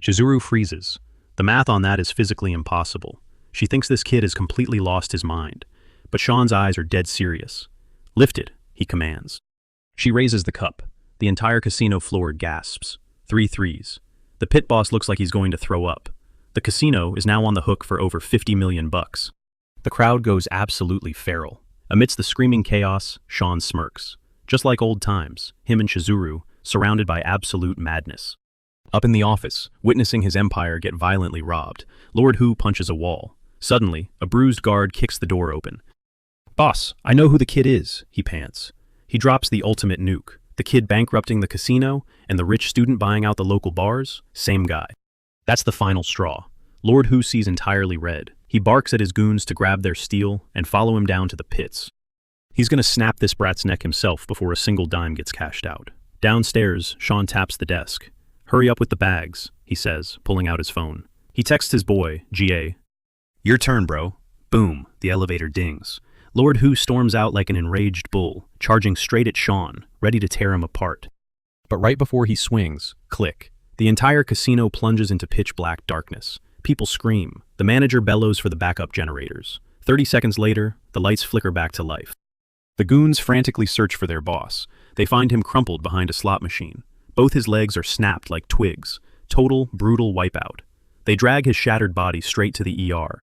Chizuru freezes. The math on that is physically impossible. She thinks this kid has completely lost his mind. But Sean's eyes are dead serious. "Lift it," he commands. She raises the cup. The entire casino floor gasps. 3 threes. The pit boss looks like he's going to throw up. The casino is now on the hook for over $50 million. The crowd goes absolutely feral. Amidst the screaming chaos, Sean smirks. Just like old times, him and Chizuru, surrounded by absolute madness. Up in the office, witnessing his empire get violently robbed, Lord Hu punches a wall. Suddenly, a bruised guard kicks the door open. "Boss, I know who the kid is," he pants. He drops the ultimate nuke. The kid bankrupting the casino and the rich student buying out the local bars, same guy. That's the final straw. Lord Hu sees entirely red. He barks at his goons to grab their steel and follow him down to the pits. He's gonna snap this brat's neck himself before a single dime gets cashed out. Downstairs, Sean taps the desk. "Hurry up with the bags," he says, pulling out his phone. He texts his boy, GA. "Your turn, bro." Boom, the elevator dings. Lord Hu storms out like an enraged bull, charging straight at Sean, ready to tear him apart. But right before he swings, click. The entire casino plunges into pitch-black darkness. People scream. The manager bellows for the backup generators. 30 seconds later, the lights flicker back to life. The goons frantically search for their boss. They find him crumpled behind a slot machine. Both his legs are snapped like twigs. Total, brutal wipeout. They drag his shattered body straight to the ER.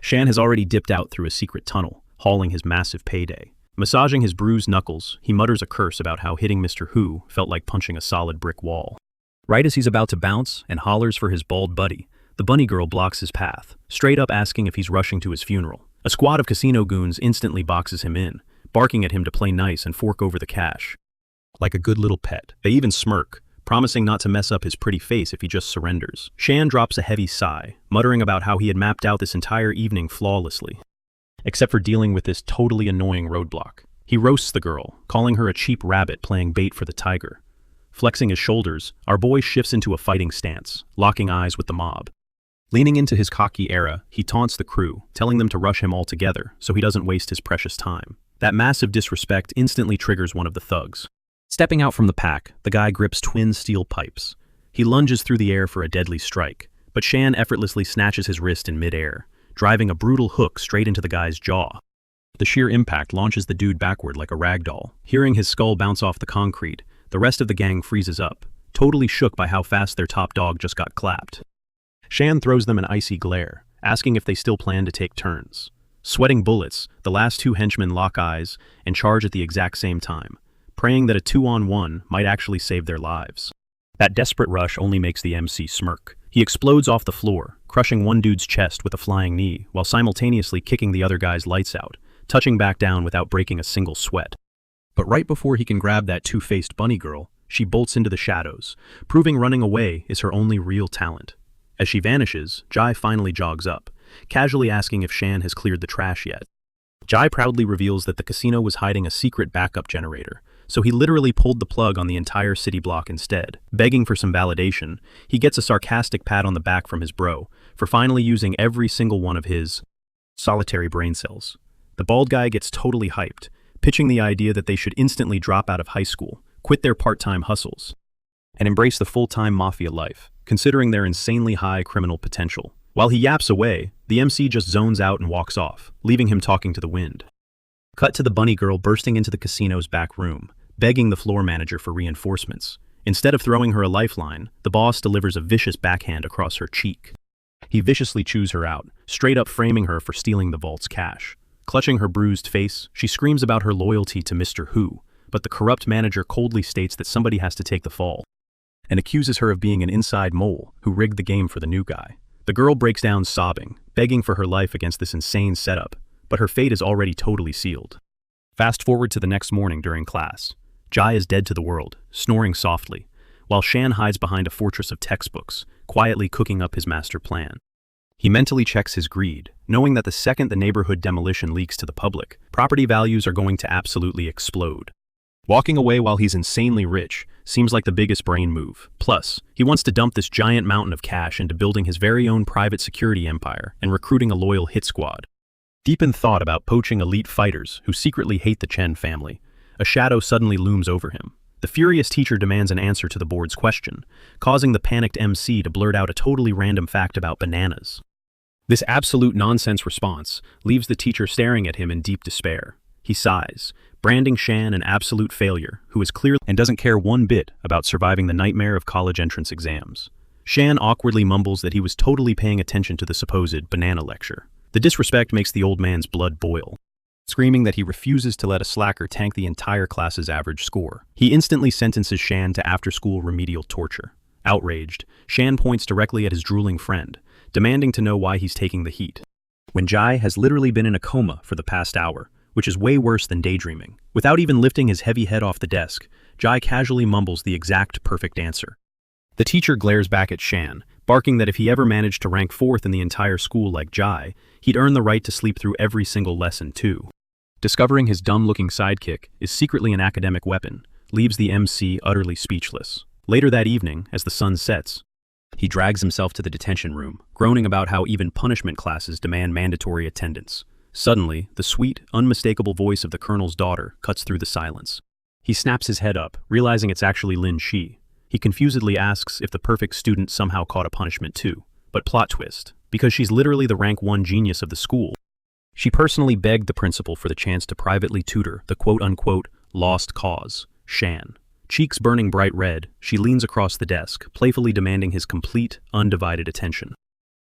Shan has already dipped out through a secret tunnel, hauling his massive payday. Massaging his bruised knuckles, he mutters a curse about how hitting Mr. Hu felt like punching a solid brick wall. Right as he's about to bounce and hollers for his bald buddy, the bunny girl blocks his path, straight up asking if he's rushing to his funeral. A squad of casino goons instantly boxes him in, barking at him to play nice and fork over the cash. Like a good little pet. They even smirk, promising not to mess up his pretty face if he just surrenders. Shan drops a heavy sigh, muttering about how he had mapped out this entire evening flawlessly, except for dealing with this totally annoying roadblock. He roasts the girl, calling her a cheap rabbit playing bait for the tiger. Flexing his shoulders, our boy shifts into a fighting stance, locking eyes with the mob. Leaning into his cocky era, he taunts the crew, telling them to rush him all together so he doesn't waste his precious time. That massive disrespect instantly triggers one of the thugs. Stepping out from the pack, the guy grips twin steel pipes. He lunges through the air for a deadly strike, but Shan effortlessly snatches his wrist in midair, driving a brutal hook straight into the guy's jaw. The sheer impact launches the dude backward like a ragdoll. Hearing his skull bounce off the concrete, the rest of the gang freezes up, totally shook by how fast their top dog just got clapped. Shan throws them an icy glare, asking if they still plan to take turns. Sweating bullets, the last two henchmen lock eyes and charge at the exact same time, praying that a 2-on-1 might actually save their lives. That desperate rush only makes the MC smirk. He explodes off the floor, crushing one dude's chest with a flying knee, while simultaneously kicking the other guy's lights out, touching back down without breaking a single sweat. But right before he can grab that two-faced bunny girl, she bolts into the shadows, proving running away is her only real talent. As she vanishes, Jai finally jogs up, casually asking if Shan has cleared the trash yet. Jai proudly reveals that the casino was hiding a secret backup generator, so he literally pulled the plug on the entire city block instead. Begging for some validation, he gets a sarcastic pat on the back from his bro for finally using every single one of his solitary brain cells. The bald guy gets totally hyped, pitching the idea that they should instantly drop out of high school, quit their part-time hustles, and embrace the full-time mafia life, considering their insanely high criminal potential. While he yaps away, the MC just zones out and walks off, leaving him talking to the wind. Cut to the bunny girl bursting into the casino's back room, begging the floor manager for reinforcements. Instead of throwing her a lifeline, the boss delivers a vicious backhand across her cheek. He viciously chews her out, straight up framing her for stealing the vault's cash. Clutching her bruised face, she screams about her loyalty to Mr. Who, but the corrupt manager coldly states that somebody has to take the fall, and accuses her of being an inside mole who rigged the game for the new guy. The girl breaks down sobbing, begging for her life against this insane setup, but her fate is already totally sealed. Fast forward to the next morning during class. Jai is dead to the world, snoring softly, while Shan hides behind a fortress of textbooks, quietly cooking up his master plan. He mentally checks his greed, knowing that the second the neighborhood demolition leaks to the public, property values are going to absolutely explode. Walking away while he's insanely rich seems like the biggest brain move. Plus, he wants to dump this giant mountain of cash into building his very own private security empire and recruiting a loyal hit squad. Deep in thought about poaching elite fighters who secretly hate the Chen family, a shadow suddenly looms over him. The furious teacher demands an answer to the board's question, causing the panicked MC to blurt out a totally random fact about bananas. This absolute nonsense response leaves the teacher staring at him in deep despair. He sighs, branding Shan an absolute failure who is clear and doesn't care one bit about surviving the nightmare of college entrance exams. Shan awkwardly mumbles that he was totally paying attention to the supposed banana lecture. The disrespect makes the old man's blood boil, screaming that he refuses to let a slacker tank the entire class's average score. He instantly sentences Shan to after-school remedial torture. Outraged, Shan points directly at his drooling friend, demanding to know why he's taking the heat, when Jai has literally been in a coma for the past hour, which is way worse than daydreaming. Without even lifting his heavy head off the desk, Jai casually mumbles the exact perfect answer. The teacher glares back at Shan, barking that if he ever managed to rank 4th in the entire school like Jai, he'd earn the right to sleep through every single lesson too. Discovering his dumb-looking sidekick is secretly an academic weapon leaves the MC utterly speechless. Later that evening, as the sun sets, he drags himself to the detention room, groaning about how even punishment classes demand mandatory attendance. Suddenly, the sweet, unmistakable voice of the colonel's daughter cuts through the silence. He snaps his head up, realizing it's actually Lin Shi. He confusedly asks if the perfect student somehow caught a punishment too. But plot twist, because she's literally the rank 1 genius of the school, she personally begged the principal for the chance to privately tutor the quote-unquote lost cause, Shan. Cheeks burning bright red, she leans across the desk, playfully demanding his complete, undivided attention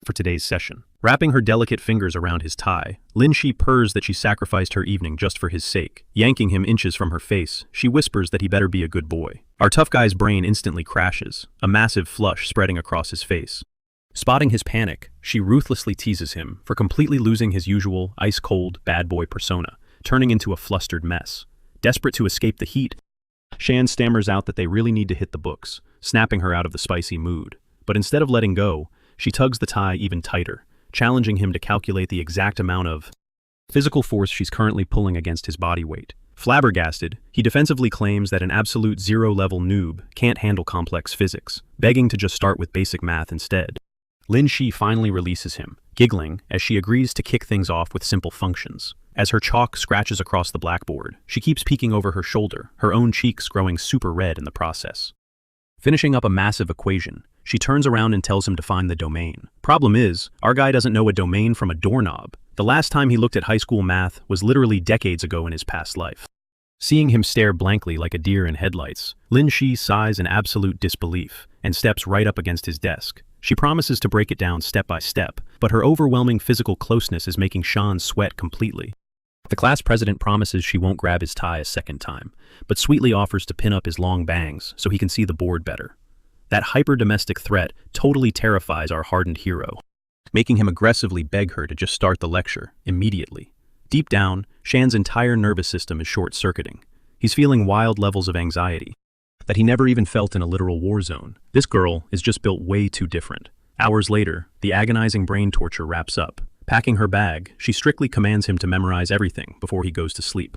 for today's session. Wrapping her delicate fingers around his tie, Lin Shi purrs that she sacrificed her evening just for his sake. Yanking him inches from her face, she whispers that he better be a good boy. Our tough guy's brain instantly crashes, a massive flush spreading across his face. Spotting his panic, she ruthlessly teases him for completely losing his usual ice-cold, bad boy persona, turning into a flustered mess. Desperate to escape the heat, Shan stammers out that they really need to hit the books, snapping her out of the spicy mood. But instead of letting go, she tugs the tie even tighter, challenging him to calculate the exact amount of physical force she's currently pulling against his body weight. Flabbergasted, he defensively claims that an absolute zero-level noob can't handle complex physics, begging to just start with basic math instead. Lin Shi finally releases him, giggling as she agrees to kick things off with simple functions. As her chalk scratches across the blackboard, she keeps peeking over her shoulder, her own cheeks growing super red in the process. Finishing up a massive equation, she turns around and tells him to find the domain. Problem is, our guy doesn't know a domain from a doorknob. The last time he looked at high school math was literally decades ago in his past life. Seeing him stare blankly like a deer in headlights, Lin Shi sighs in absolute disbelief and steps right up against his desk. She promises to break it down step by step, but her overwhelming physical closeness is making Sean sweat completely. The class president promises she won't grab his tie a second time, but sweetly offers to pin up his long bangs so he can see the board better. That hyper-domestic threat totally terrifies our hardened hero, making him aggressively beg her to just start the lecture immediately. Deep down, Shan's entire nervous system is short-circuiting. He's feeling wild levels of anxiety that he never even felt in a literal war zone. This girl is just built way too different. Hours later, the agonizing brain torture wraps up. Packing her bag, she strictly commands him to memorize everything before he goes to sleep.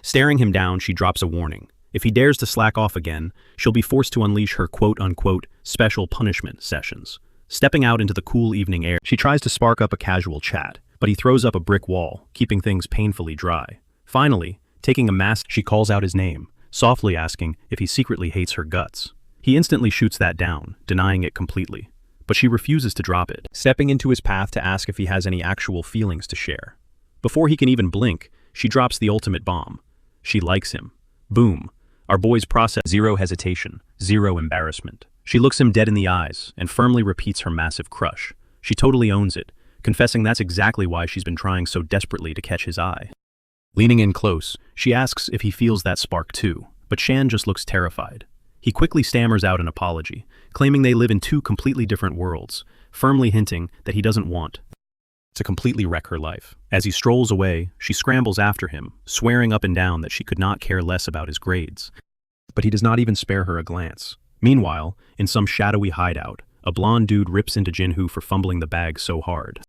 Staring him down, she drops a warning. If he dares to slack off again, she'll be forced to unleash her quote-unquote special punishment sessions. Stepping out into the cool evening air, she tries to spark up a casual chat, but he throws up a brick wall, keeping things painfully dry. Finally, taking a mask, she calls out his name, softly asking if he secretly hates her guts. He instantly shoots that down, denying it completely. But she refuses to drop it, stepping into his path to ask if he has any actual feelings to share. Before he can even blink, she drops the ultimate bomb. She likes him. Boom. Our boys process zero hesitation, zero embarrassment. She looks him dead in the eyes and firmly repeats her massive crush. She totally owns it, confessing that's exactly why she's been trying so desperately to catch his eye. Leaning in close, she asks if he feels that spark too, but Shan just looks terrified. He quickly stammers out an apology, claiming they live in two completely different worlds, firmly hinting that he doesn't want to completely wreck her life. As he strolls away, she scrambles after him, swearing up and down that she could not care less about his grades. But he does not even spare her a glance. Meanwhile, in some shadowy hideout, a blonde dude rips into Jinhoo for fumbling the bag so hard.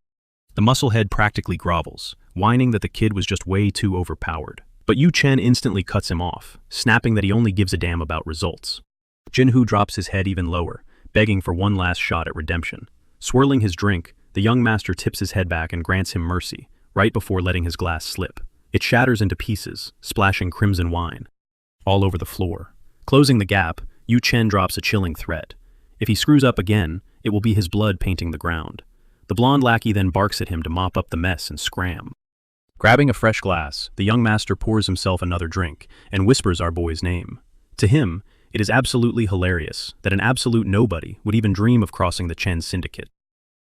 The musclehead practically grovels, whining that the kid was just way too overpowered. But Yu Chen instantly cuts him off, snapping that he only gives a damn about results. Jinhoo drops his head even lower, begging for one last shot at redemption. Swirling his drink, the young master tips his head back and grants him mercy, right before letting his glass slip. It shatters into pieces, splashing crimson wine all over the floor. Closing the gap, Yu Chen drops a chilling threat. If he screws up again, it will be his blood painting the ground. The blonde lackey then barks at him to mop up the mess and scram. Grabbing a fresh glass, the young master pours himself another drink and whispers our boy's name. To him, it is absolutely hilarious that an absolute nobody would even dream of crossing the Chen syndicate.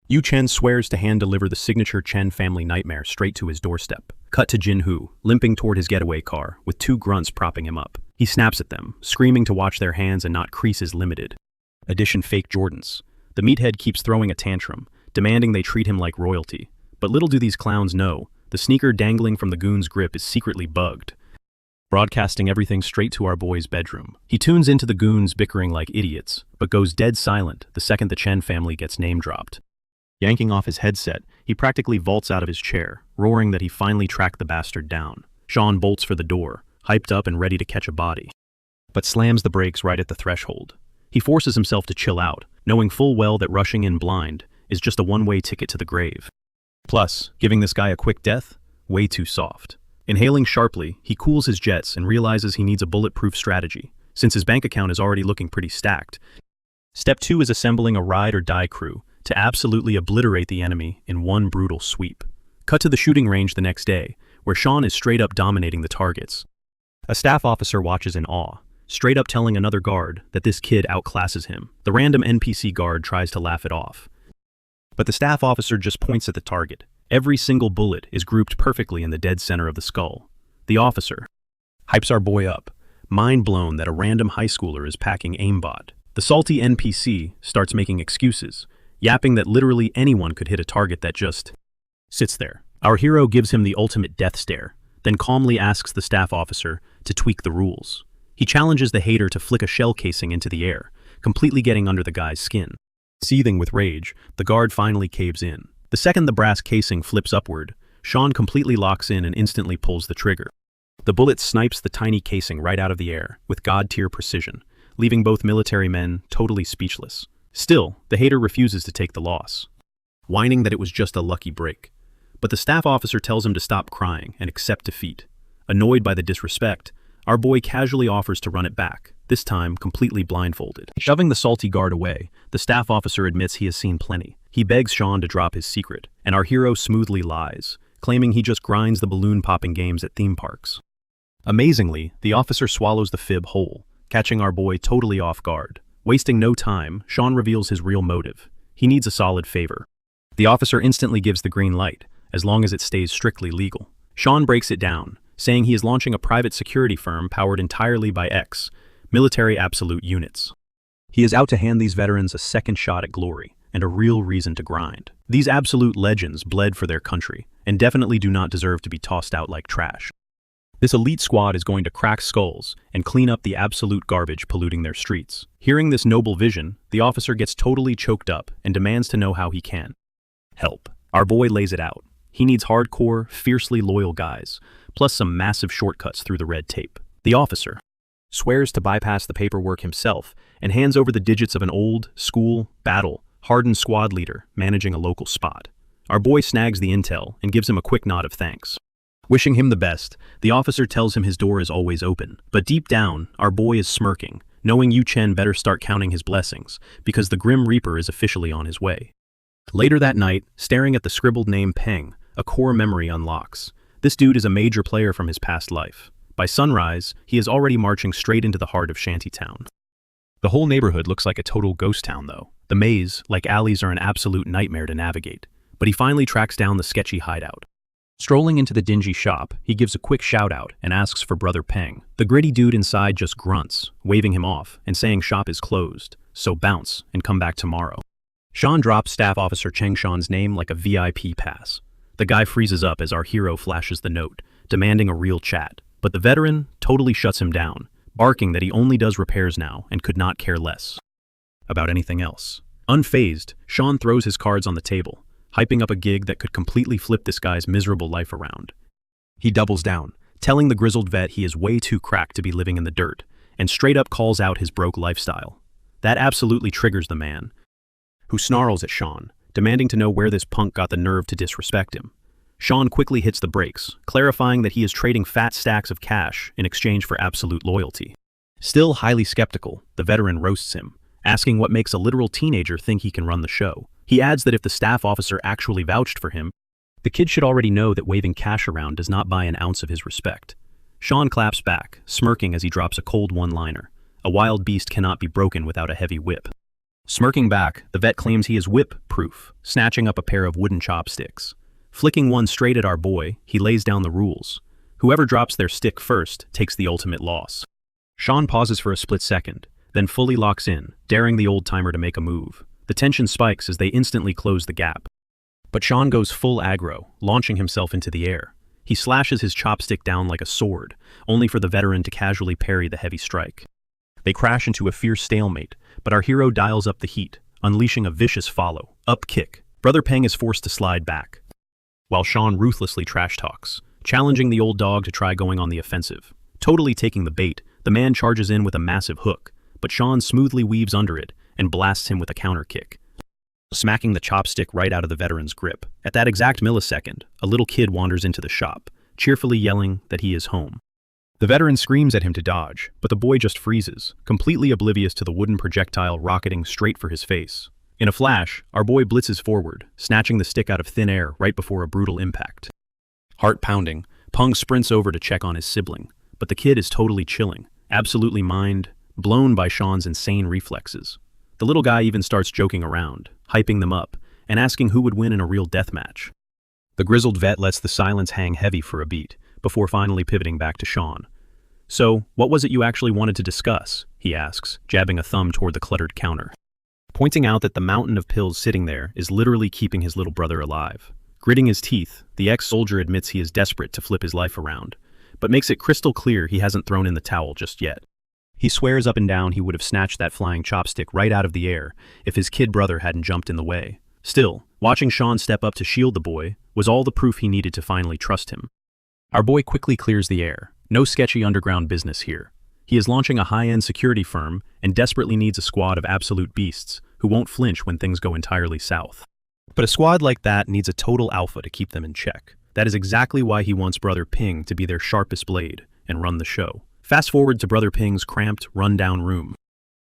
Yu Chen swears to hand-deliver the signature Chen family nightmare straight to his doorstep. Cut to Jinhoo, limping toward his getaway car, with two grunts propping him up. He snaps at them, screaming to watch their hands and not creases limited. Edition fake Jordans. The meathead keeps throwing a tantrum, demanding they treat him like royalty. But little do these clowns know, the sneaker dangling from the goon's grip is secretly bugged, broadcasting everything straight to our boy's bedroom. He tunes into the goons bickering like idiots, but goes dead silent the second the Chen family gets name-dropped. Yanking off his headset, he practically vaults out of his chair, roaring that he finally tracked the bastard down. Sean bolts for the door, hyped up and ready to catch a body, but slams the brakes right at the threshold. He forces himself to chill out, knowing full well that rushing in blind is just a one-way ticket to the grave. Plus, giving this guy a quick death? Way too soft. Inhaling sharply, he cools his jets and realizes he needs a bulletproof strategy, since his bank account is already looking pretty stacked. Step 2 is assembling a ride-or-die crew to absolutely obliterate the enemy in one brutal sweep. Cut to the shooting range the next day, where Sean is straight up dominating the targets. A staff officer watches in awe, straight up telling another guard that this kid outclasses him. The random NPC guard tries to laugh it off, but the staff officer just points at the target. Every single bullet is grouped perfectly in the dead center of the skull. The officer hypes our boy up, mind blown that a random high schooler is packing aimbot. The salty NPC starts making excuses, yapping that literally anyone could hit a target that just sits there. Our hero gives him the ultimate death stare, then calmly asks the staff officer to tweak the rules. He challenges the hater to flick a shell casing into the air, completely getting under the guy's skin. Seething with rage, the guard finally caves in. The second the brass casing flips upward, Sean completely locks in and instantly pulls the trigger. The bullet snipes the tiny casing right out of the air, with god-tier precision, leaving both military men totally speechless. Still, the hater refuses to take the loss, whining that it was just a lucky break. But the staff officer tells him to stop crying and accept defeat. Annoyed by the disrespect, our boy casually offers to run it back, this time completely blindfolded. Shoving the salty guard away, the staff officer admits he has seen plenty. He begs Sean to drop his secret, and our hero smoothly lies, claiming he just grinds the balloon-popping games at theme parks. Amazingly, the officer swallows the fib whole, catching our boy totally off guard. Wasting no time, Sean reveals his real motive. He needs a solid favor. The officer instantly gives the green light, as long as it stays strictly legal. Sean breaks it down, saying he is launching a private security firm powered entirely by military absolute units. He is out to hand these veterans a second shot at glory, and a real reason to grind. These absolute legends bled for their country, and definitely do not deserve to be tossed out like trash. This elite squad is going to crack skulls and clean up the absolute garbage polluting their streets. Hearing this noble vision, the officer gets totally choked up and demands to know how he can help. Our boy lays it out. He needs hardcore, fiercely loyal guys, plus some massive shortcuts through the red tape. The officer swears to bypass the paperwork himself and hands over the digits of an old, school, hardened squad leader managing a local spot. Our boy snags the intel and gives him a quick nod of thanks. Wishing him the best, the officer tells him his door is always open. But deep down, our boy is smirking, knowing Yu Chen better start counting his blessings, because the Grim Reaper is officially on his way. Later that night, staring at the scribbled name Peng, a core memory unlocks. This dude is a major player from his past life. By sunrise, he is already marching straight into the heart of Shantytown. The whole neighborhood looks like a total ghost town though. The maze, like alleys, are an absolute nightmare to navigate. But he finally tracks down the sketchy hideout. Strolling into the dingy shop, he gives a quick shout-out and asks for Brother Peng. The gritty dude inside just grunts, waving him off and saying shop is closed, so bounce and come back tomorrow. Sean drops Staff Officer Cheng Shan's name like a VIP pass. The guy freezes up as our hero flashes the note, demanding a real chat. But the veteran totally shuts him down, barking that he only does repairs now and could not care less about anything else. Unfazed, Sean throws his cards on the table, hyping up a gig that could completely flip this guy's miserable life around. He doubles down, telling the grizzled vet he is way too cracked to be living in the dirt, and straight up calls out his broke lifestyle. That absolutely triggers the man, who snarls at Sean, demanding to know where this punk got the nerve to disrespect him. Sean quickly hits the brakes, clarifying that he is trading fat stacks of cash in exchange for absolute loyalty. Still highly skeptical, the veteran roasts him, asking what makes a literal teenager think he can run the show. He adds that if the staff officer actually vouched for him, the kid should already know that waving cash around does not buy an ounce of his respect. Sean claps back, smirking as he drops a cold one-liner. A wild beast cannot be broken without a heavy whip. Smirking back, the vet claims he is whip-proof, snatching up a pair of wooden chopsticks. Flicking one straight at our boy, he lays down the rules. Whoever drops their stick first takes the ultimate loss. Sean pauses for a split second, then fully locks in, daring the old-timer to make a move. The tension spikes as they instantly close the gap. But Sean goes full aggro, launching himself into the air. He slashes his chopstick down like a sword, only for the veteran to casually parry the heavy strike. They crash into a fierce stalemate, but our hero dials up the heat, unleashing a vicious follow-up kick. Brother Peng is forced to slide back, while Sean ruthlessly trash-talks, challenging the old dog to try going on the offensive. Totally taking the bait, the man charges in with a massive hook, but Sean smoothly weaves under it and blasts him with a counter kick, smacking the chopstick right out of the veteran's grip. At that exact millisecond, a little kid wanders into the shop, cheerfully yelling that he is home. The veteran screams at him to dodge, but the boy just freezes, completely oblivious to the wooden projectile rocketing straight for his face. In a flash, our boy blitzes forward, snatching the stick out of thin air right before a brutal impact. Heart pounding, Peng sprints over to check on his sibling, but the kid is totally chilling, absolutely blown by Sean's insane reflexes. The little guy even starts joking around, hyping them up, and asking who would win in a real deathmatch. The grizzled vet lets the silence hang heavy for a beat, before finally pivoting back to Sean. "So, what was it you actually wanted to discuss?" he asks, jabbing a thumb toward the cluttered counter, pointing out that the mountain of pills sitting there is literally keeping his little brother alive. Gritting his teeth, the ex-soldier admits he is desperate to flip his life around, but makes it crystal clear he hasn't thrown in the towel just yet. He swears up and down he would have snatched that flying chopstick right out of the air if his kid brother hadn't jumped in the way. Still, watching Sean step up to shield the boy was all the proof he needed to finally trust him. Our boy quickly clears the air, No sketchy underground business here. He is launching a high-end security firm and desperately needs a squad of absolute beasts who won't flinch when things go entirely south. But a squad like that needs a total alpha to keep them in check. That is exactly why he wants Brother Ping to be their sharpest blade and run the show. Fast forward to Brother Ping's cramped, run-down room.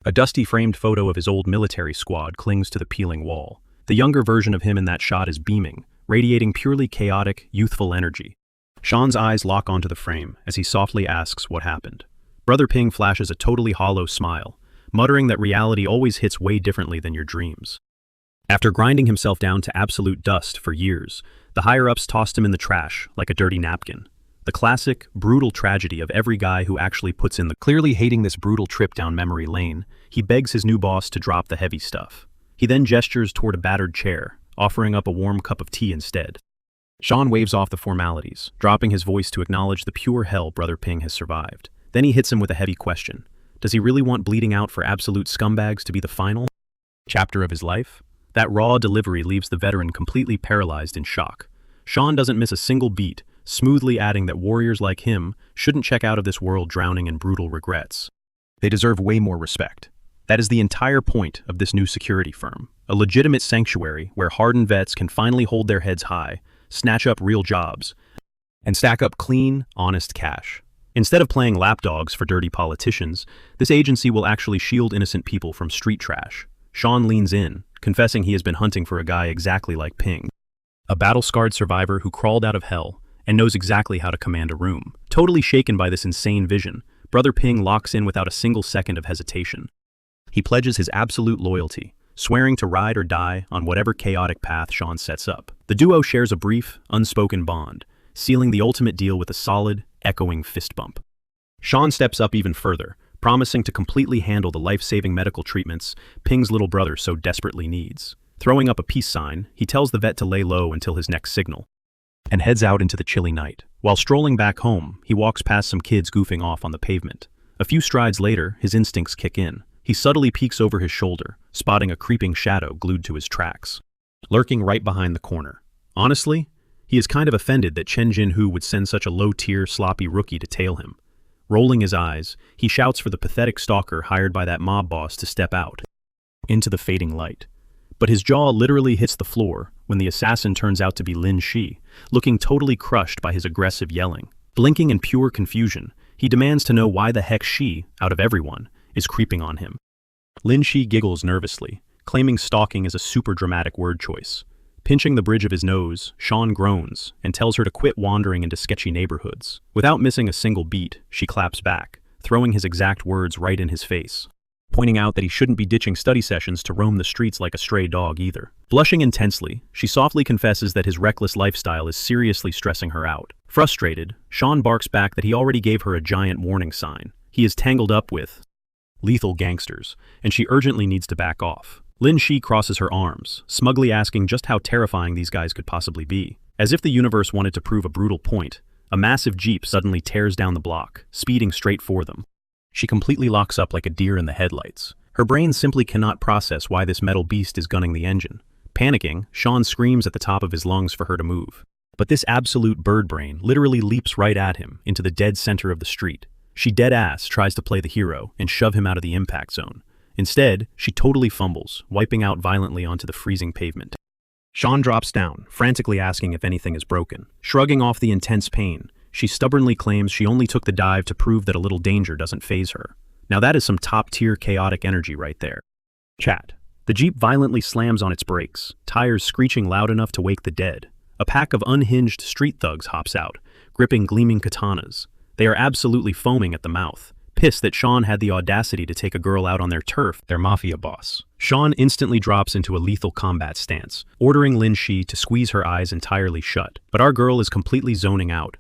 A dusty framed photo of his old military squad clings to the peeling wall. The younger version of him in that shot is beaming, radiating purely chaotic, youthful energy. Sean's eyes lock onto the frame as he softly asks what happened. Brother Ping flashes a totally hollow smile, muttering that reality always hits way differently than your dreams. After grinding himself down to absolute dust for years, the higher-ups tossed him in the trash like a dirty napkin. The classic, brutal tragedy of every guy who actually puts in the clearly hating this brutal trip down memory lane, he begs his new boss to drop the heavy stuff. He then gestures toward a battered chair, offering up a warm cup of tea instead. Sean waves off the formalities, dropping his voice to acknowledge the pure hell Brother Ping has survived. Then he hits him with a heavy question. Does he really want bleeding out for absolute scumbags to be the final chapter of his life? That raw delivery leaves the veteran completely paralyzed in shock. Sean doesn't miss a single beat, smoothly adding that warriors like him shouldn't check out of this world drowning in brutal regrets. They deserve way more respect. That is the entire point of this new security firm, a legitimate sanctuary where hardened vets can finally hold their heads high, snatch up real jobs, and stack up clean, honest cash. Instead of playing lapdogs for dirty politicians, this agency will actually shield innocent people from street trash. Sean leans in, confessing he has been hunting for a guy exactly like Ping. A battle-scarred survivor who crawled out of hell and knows exactly how to command a room. Totally shaken by this insane vision, Brother Ping locks in without a single second of hesitation. He pledges his absolute loyalty, swearing to ride or die on whatever chaotic path Sean sets up. The duo shares a brief, unspoken bond, sealing the ultimate deal with a solid, echoing fist bump. Sean steps up even further, promising to completely handle the life-saving medical treatments Ping's little brother so desperately needs. Throwing up a peace sign, he tells the vet to lay low until his next signal, and heads out into the chilly night. While strolling back home, he walks past some kids goofing off on the pavement. A few strides later, his instincts kick in. He subtly peeks over his shoulder, spotting a creeping shadow glued to his tracks, lurking right behind the corner. Honestly, he is kind of offended that Chen Jinhu would send such a low-tier, sloppy rookie to tail him. Rolling his eyes, he shouts for the pathetic stalker hired by that mob boss to step out into the fading light. But his jaw literally hits the floor when the assassin turns out to be Lin Shi, looking totally crushed by his aggressive yelling. Blinking in pure confusion, he demands to know why the heck Shi, out of everyone, is creeping on him. Lin Shi giggles nervously, claiming stalking is a super dramatic word choice. Pinching the bridge of his nose, Sean groans and tells her to quit wandering into sketchy neighborhoods. Without missing a single beat, she claps back, throwing his exact words right in his face, pointing out that he shouldn't be ditching study sessions to roam the streets like a stray dog either. Blushing intensely, she softly confesses that his reckless lifestyle is seriously stressing her out. Frustrated, Sean barks back that he already gave her a giant warning sign. He is tangled up with lethal gangsters, and she urgently needs to back off. Lin Shi crosses her arms, smugly asking just how terrifying these guys could possibly be. As if the universe wanted to prove a brutal point, a massive jeep suddenly tears down the block, speeding straight for them. She completely locks up like a deer in the headlights. Her brain simply cannot process why this metal beast is gunning the engine. Panicking, Sean screams at the top of his lungs for her to move. But this absolute bird brain literally leaps right at him into the dead center of the street. She dead-ass tries to play the hero and shove him out of the impact zone. Instead, she totally fumbles, wiping out violently onto the freezing pavement. Sean drops down, frantically asking if anything is broken. Shrugging off the intense pain, she stubbornly claims she only took the dive to prove that a little danger doesn't faze her. Now that is some top-tier chaotic energy right there. Chat. The Jeep violently slams on its brakes, tires screeching loud enough to wake the dead. A pack of unhinged street thugs hops out, gripping gleaming katanas. They are absolutely foaming at the mouth, pissed that Sean had the audacity to take a girl out on their turf, their mafia boss. Sean instantly drops into a lethal combat stance, ordering Lin Shi to squeeze her eyes entirely shut. But our girl is completely zoning out,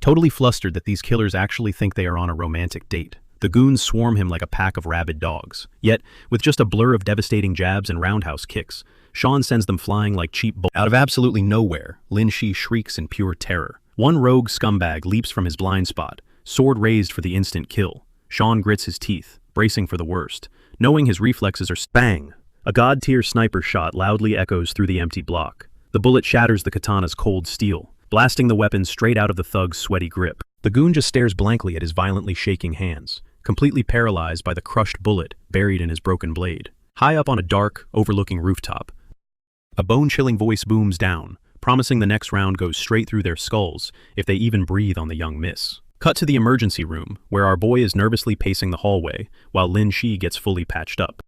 totally flustered that these killers actually think they are on a romantic date. The goons swarm him like a pack of rabid dogs. Yet, with just a blur of devastating jabs and roundhouse kicks, Sean sends them flying like cheap bullets. Out of absolutely nowhere, Lin Shi shrieks in pure terror. One rogue scumbag leaps from his blind spot, sword raised for the instant kill. Sean grits his teeth, bracing for the worst, knowing his reflexes are bang. A god-tier sniper shot loudly echoes through the empty block. The bullet shatters the katana's cold steel, blasting the weapon straight out of the thug's sweaty grip. The goon just stares blankly at his violently shaking hands, completely paralyzed by the crushed bullet buried in his broken blade. High up on a dark, overlooking rooftop, a bone-chilling voice booms down, promising the next round goes straight through their skulls if they even breathe on the young miss. Cut to the emergency room, where our boy is nervously pacing the hallway, while Lin Shi gets fully patched up.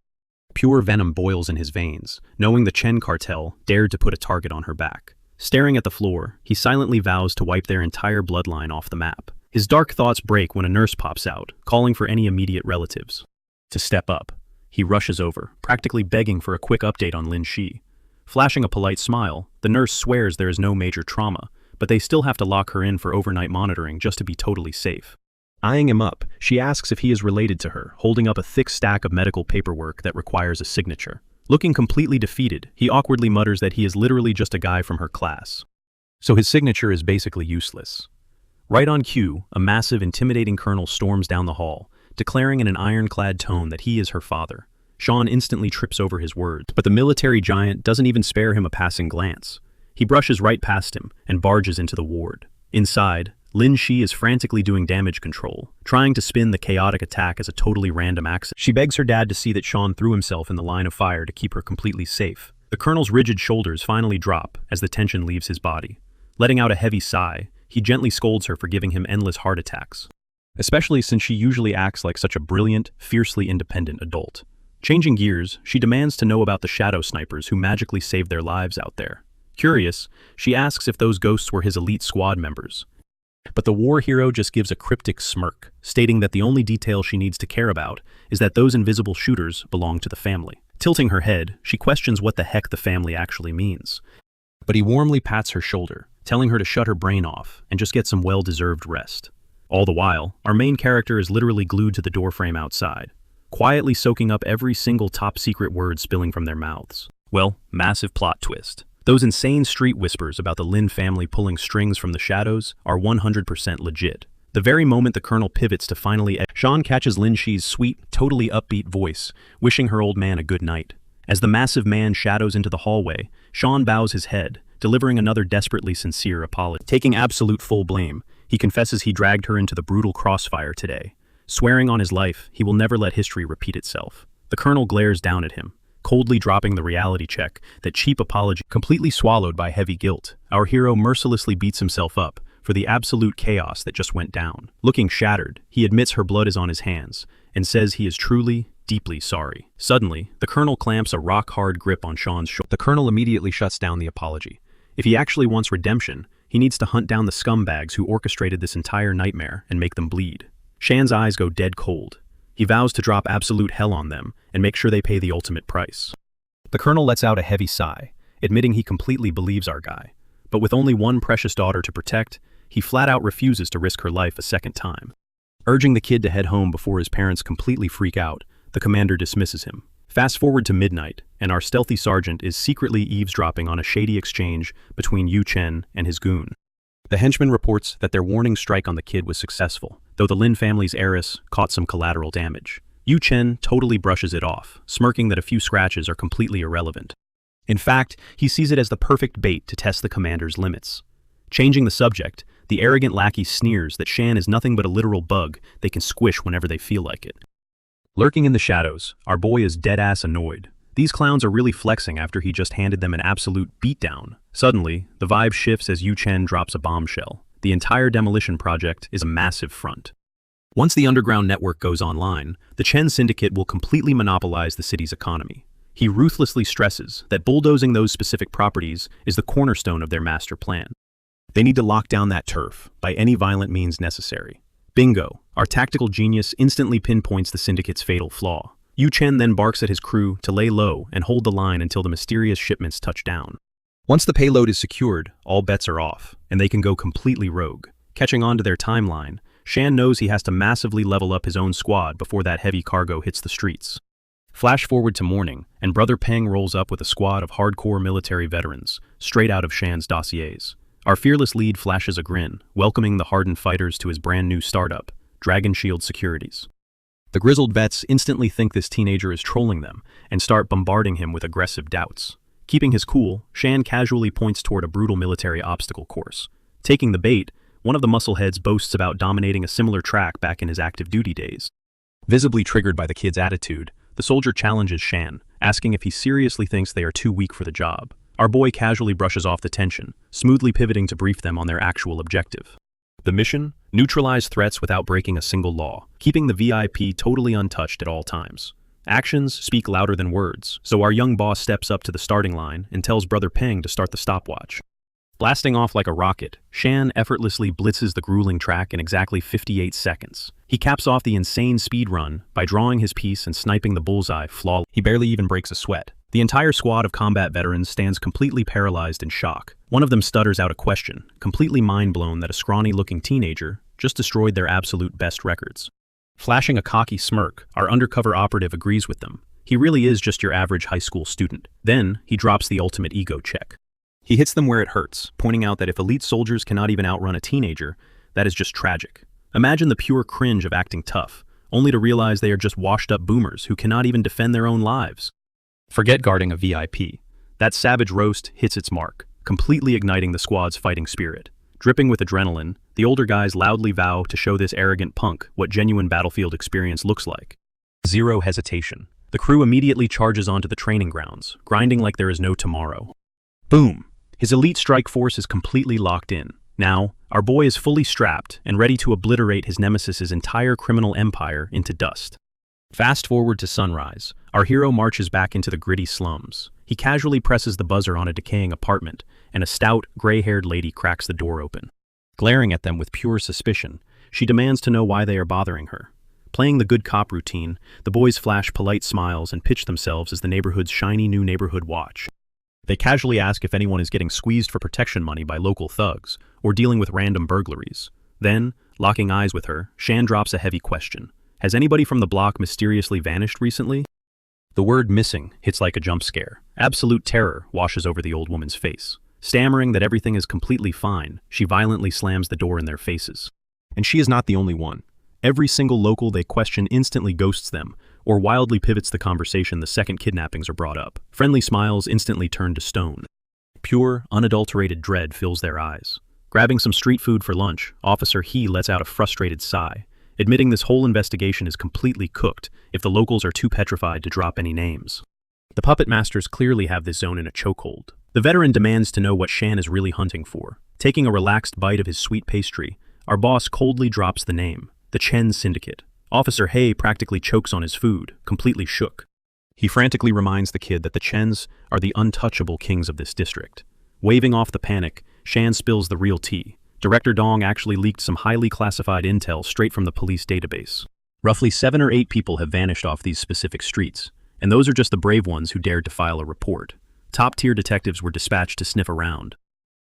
Pure venom boils in his veins, knowing the Chen cartel dared to put a target on her back. Staring at the floor, he silently vows to wipe their entire bloodline off the map. His dark thoughts break when a nurse pops out, calling for any immediate relatives to step up. He rushes over, practically begging for a quick update on Lin Shi. Flashing a polite smile, the nurse swears there is no major trauma, but they still have to lock her in for overnight monitoring just to be totally safe. Eyeing him up, she asks if he is related to her, holding up a thick stack of medical paperwork that requires a signature. Looking completely defeated, he awkwardly mutters that he is literally just a guy from her class. So his signature is basically useless. Right on cue, a massive, intimidating colonel storms down the hall, declaring in an ironclad tone that he is her father. Sean instantly trips over his words, but the military giant doesn't even spare him a passing glance. He brushes right past him and barges into the ward. Inside, Lin Shi is frantically doing damage control, trying to spin the chaotic attack as a totally random accident. She begs her dad to see that Sean threw himself in the line of fire to keep her completely safe. The colonel's rigid shoulders finally drop as the tension leaves his body. Letting out a heavy sigh, he gently scolds her for giving him endless heart attacks, especially since she usually acts like such a brilliant, fiercely independent adult. Changing gears, she demands to know about the shadow snipers who magically saved their lives out there. Curious, she asks if those ghosts were his elite squad members. But the war hero just gives a cryptic smirk, stating that the only detail she needs to care about is that those invisible shooters belong to the family. Tilting her head, she questions what the heck the family actually means. But he warmly pats her shoulder, telling her to shut her brain off and just get some well-deserved rest. All the while, our main character is literally glued to the doorframe outside, quietly soaking up every single top-secret word spilling from their mouths. Well, massive plot twist. Those insane street whispers about the Lin family pulling strings from the shadows are 100% legit. The very moment the colonel pivots to finally Sean catches Lin Shi's sweet, totally upbeat voice, wishing her old man a good night. As the massive man shadows into the hallway, Sean bows his head, delivering another desperately sincere apology. Taking absolute full blame, he confesses he dragged her into the brutal crossfire today. Swearing on his life, he will never let history repeat itself. The colonel glares down at him, coldly dropping the reality check, that cheap apology. Completely swallowed by heavy guilt, our hero mercilessly beats himself up for the absolute chaos that just went down. Looking shattered, he admits her blood is on his hands and says he is truly, deeply sorry. Suddenly, the colonel clamps a rock-hard grip on Sean's shoulder. The colonel immediately shuts down the apology. If he actually wants redemption, he needs to hunt down the scumbags who orchestrated this entire nightmare and make them bleed. Shan's eyes go dead cold. He vows to drop absolute hell on them and make sure they pay the ultimate price. The colonel lets out a heavy sigh, admitting he completely believes our guy. But with only one precious daughter to protect, he flat out refuses to risk her life a second time. Urging the kid to head home before his parents completely freak out, the commander dismisses him. Fast forward to midnight, and our stealthy sergeant is secretly eavesdropping on a shady exchange between Yu Chen and his goon. The henchman reports that their warning strike on the kid was successful, though the Lin family's heiress caught some collateral damage. Yu Chen totally brushes it off, smirking that a few scratches are completely irrelevant. In fact, he sees it as the perfect bait to test the commander's limits. Changing the subject, the arrogant lackey sneers that Shan is nothing but a literal bug they can squish whenever they feel like it. Lurking in the shadows, our boy is dead-ass annoyed. These clowns are really flexing after he just handed them an absolute beatdown. Suddenly, the vibe shifts as Yu Chen drops a bombshell. The entire demolition project is a massive front. Once the underground network goes online, the Chen Syndicate will completely monopolize the city's economy. He ruthlessly stresses that bulldozing those specific properties is the cornerstone of their master plan. They need to lock down that turf by any violent means necessary. Bingo! Our tactical genius instantly pinpoints the Syndicate's fatal flaw. Yu Chen then barks at his crew to lay low and hold the line until the mysterious shipments touch down. Once the payload is secured, all bets are off, and they can go completely rogue. Catching on to their timeline, Shan knows he has to massively level up his own squad before that heavy cargo hits the streets. Flash forward to morning, and Brother Peng rolls up with a squad of hardcore military veterans, straight out of Shan's dossiers. Our fearless lead flashes a grin, welcoming the hardened fighters to his brand new startup, Dragon Shield Securities. The grizzled vets instantly think this teenager is trolling them and start bombarding him with aggressive doubts. Keeping his cool, Shan casually points toward a brutal military obstacle course. Taking the bait, one of the muscleheads boasts about dominating a similar track back in his active duty days. Visibly triggered by the kid's attitude, the soldier challenges Shan, asking if he seriously thinks they are too weak for the job. Our boy casually brushes off the tension, smoothly pivoting to brief them on their actual objective. The mission? Neutralize threats without breaking a single law, keeping the VIP totally untouched at all times. Actions speak louder than words, so our young boss steps up to the starting line and tells Brother Peng to start the stopwatch. Blasting off like a rocket, Shan effortlessly blitzes the grueling track in exactly 58 seconds. He caps off the insane speed run by drawing his piece and sniping the bullseye flawlessly. He barely even breaks a sweat. The entire squad of combat veterans stands completely paralyzed in shock. One of them stutters out a question, completely mind-blown that a scrawny-looking teenager just destroyed their absolute best records. Flashing a cocky smirk, our undercover operative agrees with them. He really is just your average high school student. Then, he drops the ultimate ego check. He hits them where it hurts, pointing out that if elite soldiers cannot even outrun a teenager, that is just tragic. Imagine the pure cringe of acting tough, only to realize they are just washed-up boomers who cannot even defend their own lives. Forget guarding a VIP. That savage roast hits its mark, completely igniting the squad's fighting spirit. Dripping with adrenaline, the older guys loudly vow to show this arrogant punk what genuine battlefield experience looks like. Zero hesitation. The crew immediately charges onto the training grounds, grinding like there is no tomorrow. Boom! His elite strike force is completely locked in. Now, our boy is fully strapped and ready to obliterate his nemesis's entire criminal empire into dust. Fast forward to sunrise, our hero marches back into the gritty slums. He casually presses the buzzer on a decaying apartment, and a stout, gray-haired lady cracks the door open. Glaring at them with pure suspicion, she demands to know why they are bothering her. Playing the good cop routine, the boys flash polite smiles and pitch themselves as the neighborhood's shiny new neighborhood watch. They casually ask if anyone is getting squeezed for protection money by local thugs, or dealing with random burglaries. Then, locking eyes with her, Shan drops a heavy question. Has anybody from the block mysteriously vanished recently? The word missing hits like a jump scare. Absolute terror washes over the old woman's face. Stammering that everything is completely fine, she violently slams the door in their faces. And she is not the only one. Every single local they question instantly ghosts them, or wildly pivots the conversation the second kidnappings are brought up. Friendly smiles instantly turn to stone. Pure, unadulterated dread fills their eyes. Grabbing some street food for lunch, Officer He lets out a frustrated sigh, admitting this whole investigation is completely cooked if the locals are too petrified to drop any names. The puppet masters clearly have this zone in a chokehold. The veteran demands to know what Shan is really hunting for. Taking a relaxed bite of his sweet pastry, our boss coldly drops the name, the Chen Syndicate. Officer Hay practically chokes on his food, completely shook. He frantically reminds the kid that the Chens are the untouchable kings of this district. Waving off the panic, Shan spills the real tea. Director Dong actually leaked some highly classified intel straight from the police database. Roughly 7 or 8 people have vanished off these specific streets, and those are just the brave ones who dared to file a report. Top-tier detectives were dispatched to sniff around.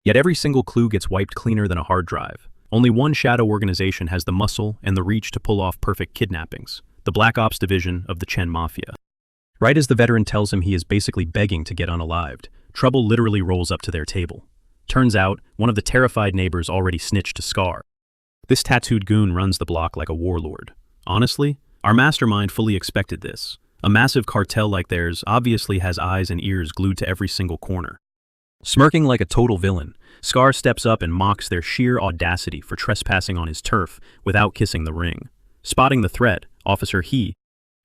Yet every single clue gets wiped cleaner than a hard drive. Only one shadow organization has the muscle and the reach to pull off perfect kidnappings, the Black Ops division of the Chen Mafia. Right as the veteran tells him he is basically begging to get unalived, trouble literally rolls up to their table. Turns out, one of the terrified neighbors already snitched to Scar. This tattooed goon runs the block like a warlord. Honestly, our mastermind fully expected this. A massive cartel like theirs obviously has eyes and ears glued to every single corner. Smirking like a total villain, Scar steps up and mocks their sheer audacity for trespassing on his turf without kissing the ring. Spotting the threat, Officer He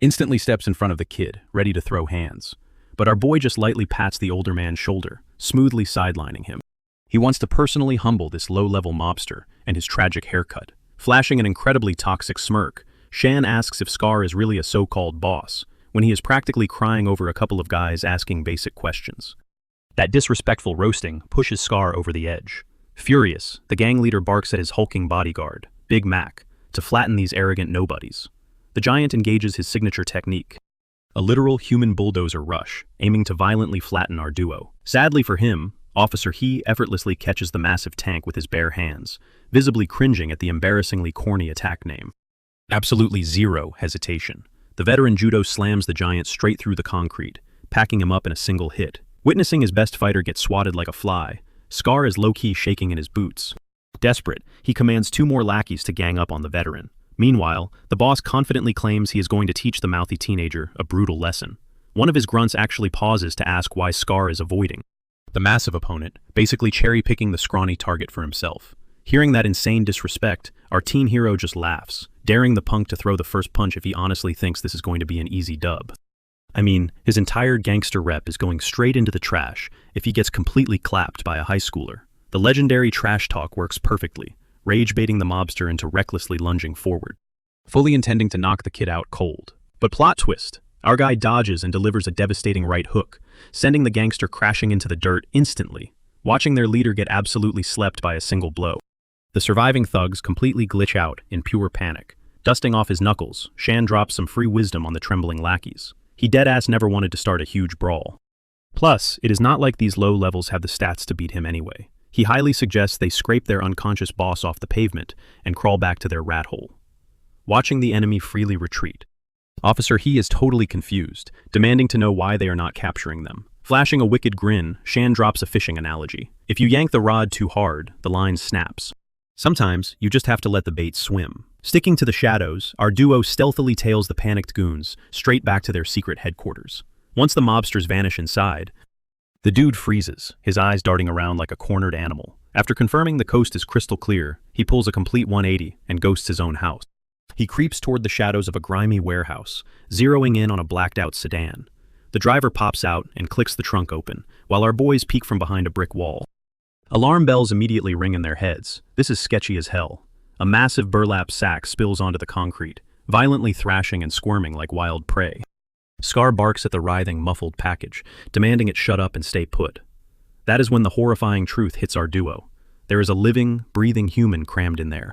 instantly steps in front of the kid, ready to throw hands. But our boy just lightly pats the older man's shoulder, smoothly sidelining him. He wants to personally humble this low-level mobster and his tragic haircut. Flashing an incredibly toxic smirk, Shan asks if Scar is really a so-called boss, when he is practically crying over a couple of guys asking basic questions. That disrespectful roasting pushes Scar over the edge. Furious, the gang leader barks at his hulking bodyguard, Big Mac, to flatten these arrogant nobodies. The giant engages his signature technique, a literal human bulldozer rush, aiming to violently flatten our duo. Sadly for him, Officer He effortlessly catches the massive tank with his bare hands, visibly cringing at the embarrassingly corny attack name. Absolutely zero hesitation. The veteran judo slams the giant straight through the concrete, packing him up in a single hit. Witnessing his best fighter get swatted like a fly, Scar is low-key shaking in his boots. Desperate, he commands 2 more lackeys to gang up on the veteran. Meanwhile, the boss confidently claims he is going to teach the mouthy teenager a brutal lesson. One of his grunts actually pauses to ask why Scar is avoiding the massive opponent, basically cherry-picking the scrawny target for himself. Hearing that insane disrespect, our teen hero just laughs, daring the punk to throw the first punch if he honestly thinks this is going to be an easy dub. I mean, his entire gangster rep is going straight into the trash if he gets completely clapped by a high schooler. The legendary trash talk works perfectly, rage-baiting the mobster into recklessly lunging forward, fully intending to knock the kid out cold. But plot twist, our guy dodges and delivers a devastating right hook, sending the gangster crashing into the dirt instantly, watching their leader get absolutely slept by a single blow. The surviving thugs completely glitch out in pure panic. Dusting off his knuckles, Shan drops some free wisdom on the trembling lackeys. He deadass never wanted to start a huge brawl. Plus, it is not like these low levels have the stats to beat him anyway. He highly suggests they scrape their unconscious boss off the pavement and crawl back to their rat hole, watching the enemy freely retreat. Officer He is totally confused, demanding to know why they are not capturing them. Flashing a wicked grin, Shan drops a fishing analogy. If you yank the rod too hard, the line snaps. Sometimes, you just have to let the bait swim. Sticking to the shadows, our duo stealthily tails the panicked goons straight back to their secret headquarters. Once the mobsters vanish inside, the dude freezes, his eyes darting around like a cornered animal. After confirming the coast is crystal clear, he pulls a complete 180 and ghosts his own house. He creeps toward the shadows of a grimy warehouse, zeroing in on a blacked-out sedan. The driver pops out and clicks the trunk open, while our boys peek from behind a brick wall. Alarm bells immediately ring in their heads. This is sketchy as hell. A massive burlap sack spills onto the concrete, violently thrashing and squirming like wild prey. Scar barks at the writhing, muffled package, demanding it shut up and stay put. That is when the horrifying truth hits our duo. There is a living, breathing human crammed in there.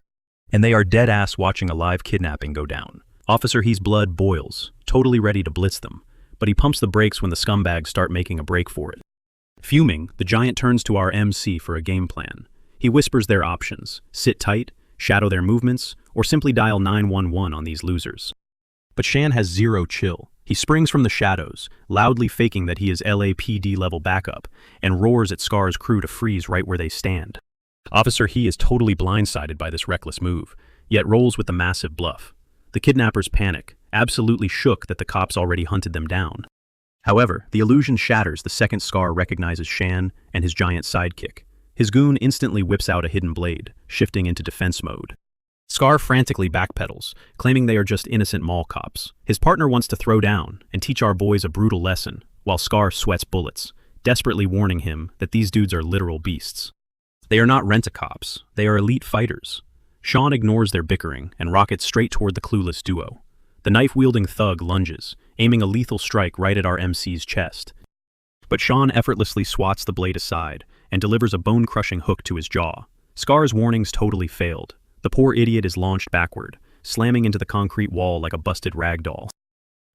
And they are dead-ass watching a live kidnapping go down. Officer He's blood boils, totally ready to blitz them, but he pumps the brakes when the scumbags start making a break for it. Fuming, the giant turns to our MC for a game plan. He whispers their options: sit tight, shadow their movements, or simply dial 911 on these losers. But Shan has zero chill. He springs from the shadows, loudly faking that he is LAPD-level backup, and roars at Scar's crew to freeze right where they stand. Officer He is totally blindsided by this reckless move, yet rolls with the massive bluff. The kidnappers panic, absolutely shook that the cops already hunted them down. However, the illusion shatters the second Scar recognizes Shan and his giant sidekick. His goon instantly whips out a hidden blade, shifting into defense mode. Scar frantically backpedals, claiming they are just innocent mall cops. His partner wants to throw down and teach our boys a brutal lesson, while Scar sweats bullets, desperately warning him that these dudes are literal beasts. They are not rent-a-cops, they are elite fighters. Sean ignores their bickering and rockets straight toward the clueless duo. The knife-wielding thug lunges, aiming a lethal strike right at our MC's chest. But Sean effortlessly swats the blade aside and delivers a bone-crushing hook to his jaw. Scar's warnings totally failed. The poor idiot is launched backward, slamming into the concrete wall like a busted rag doll.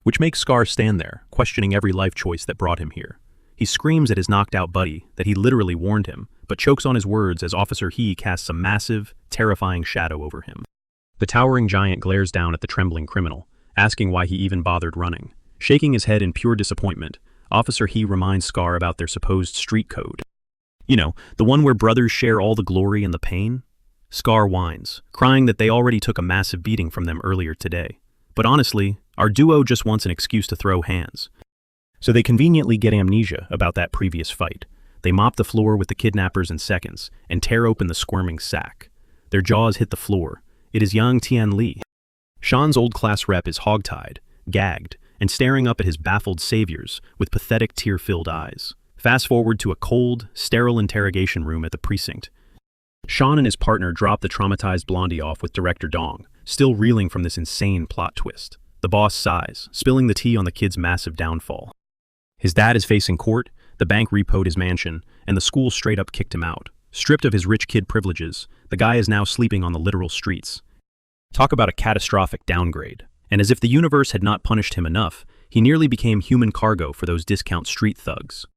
Which makes Scar stand there, questioning every life choice that brought him here. He screams at his knocked-out buddy that he literally warned him, but chokes on his words as Officer He casts a massive, terrifying shadow over him. The towering giant glares down at the trembling criminal, asking why he even bothered running. Shaking his head in pure disappointment, Officer He reminds Scar about their supposed street code. You know, the one where brothers share all the glory and the pain? Scar whines, crying that they already took a massive beating from them earlier today. But honestly, our duo just wants an excuse to throw hands. So they conveniently get amnesia about that previous fight. They mop the floor with the kidnappers in seconds and tear open the squirming sack. Their jaws hit the floor. It is Yang Tian Li. Sean's old class rep is hogtied, gagged, and staring up at his baffled saviors with pathetic tear-filled eyes. Fast forward to a cold, sterile interrogation room at the precinct. Sean and his partner drop the traumatized blondie off with Director Dong, still reeling from this insane plot twist. The boss sighs, spilling the tea on the kid's massive downfall. His dad is facing court, the bank repoed his mansion, and the school straight up kicked him out. Stripped of his rich kid privileges, the guy is now sleeping on the literal streets. Talk about a catastrophic downgrade. And as if the universe had not punished him enough, he nearly became human cargo for those discount street thugs.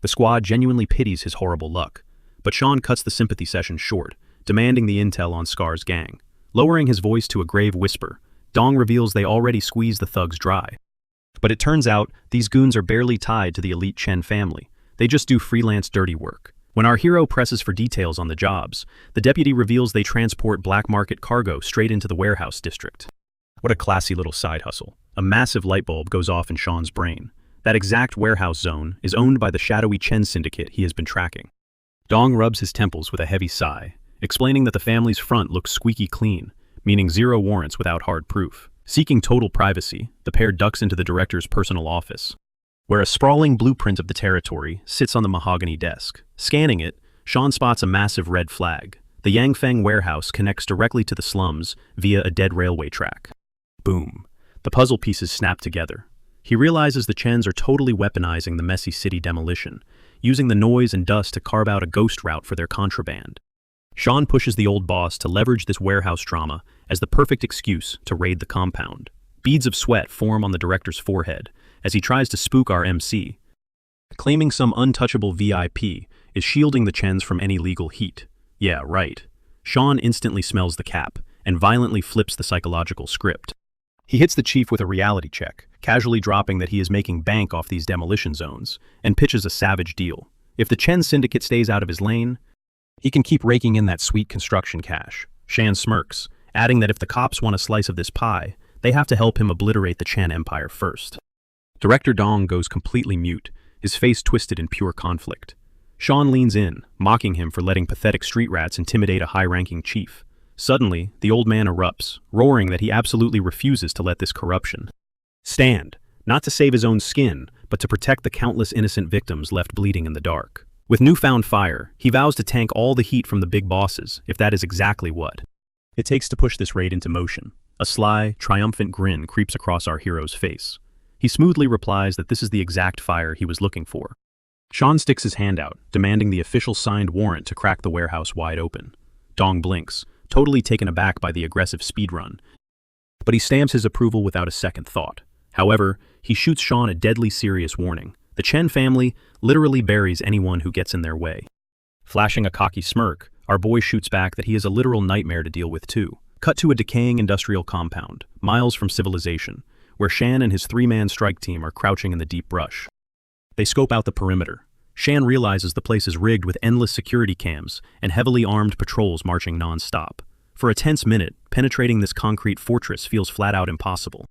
The squad genuinely pities his horrible luck, but Sean cuts the sympathy session short, demanding the intel on Scar's gang. Lowering his voice to a grave whisper, Dong reveals they already squeezed the thugs dry. But it turns out, these goons are barely tied to the elite Chen family. They just do freelance dirty work. When our hero presses for details on the jobs, the deputy reveals they transport black market cargo straight into the warehouse district. What a classy little side hustle. A massive light bulb goes off in Sean's brain. That exact warehouse zone is owned by the shadowy Chen syndicate he has been tracking. Dong rubs his temples with a heavy sigh. explaining that the family's front looks squeaky clean, meaning zero warrants without hard proof. Seeking total privacy, the pair ducks into the director's personal office, where a sprawling blueprint of the territory sits on the mahogany desk. Scanning it, Sean spots a massive red flag. The Yangfeng warehouse connects directly to the slums via a dead railway track. Boom. The puzzle pieces snap together. He realizes the Chens are totally weaponizing the messy city demolition, using the noise and dust to carve out a ghost route for their contraband. Sean pushes the old boss to leverage this warehouse drama as the perfect excuse to raid the compound. Beads of sweat form on the director's forehead as he tries to spook our MC. Claiming some untouchable VIP is shielding the Chens from any legal heat. Yeah, right. Sean instantly smells the cap and violently flips the psychological script. He hits the chief with a reality check, casually dropping that he is making bank off these demolition zones, and pitches a savage deal. If the Chen syndicate stays out of his lane, he can keep raking in that sweet construction cash. Shan smirks, adding that if the cops want a slice of this pie, they have to help him obliterate the Chen Empire first. Director Dong goes completely mute, his face twisted in pure conflict. Sean leans in, mocking him for letting pathetic street rats intimidate a high-ranking chief. Suddenly, the old man erupts, roaring that he absolutely refuses to let this corruption stand, not to save his own skin, but to protect the countless innocent victims left bleeding in the dark. With newfound fire, he vows to tank all the heat from the big bosses, if that is exactly what it takes to push this raid into motion. A sly, triumphant grin creeps across our hero's face. He smoothly replies that this is the exact fire he was looking for. Sean sticks his hand out, demanding the official signed warrant to crack the warehouse wide open. Dong blinks, totally taken aback by the aggressive speedrun, but he stamps his approval without a second thought. However, he shoots Sean a deadly serious warning. The Chen family literally buries anyone who gets in their way. Flashing a cocky smirk, our boy shoots back that he is a literal nightmare to deal with too. Cut to a decaying industrial compound, miles from civilization, where Shan and his three-man strike team are crouching in the deep brush. They scope out the perimeter. Shan realizes the place is rigged with endless security cams and heavily armed patrols marching non-stop. For a tense minute, penetrating this concrete fortress feels flat-out impossible.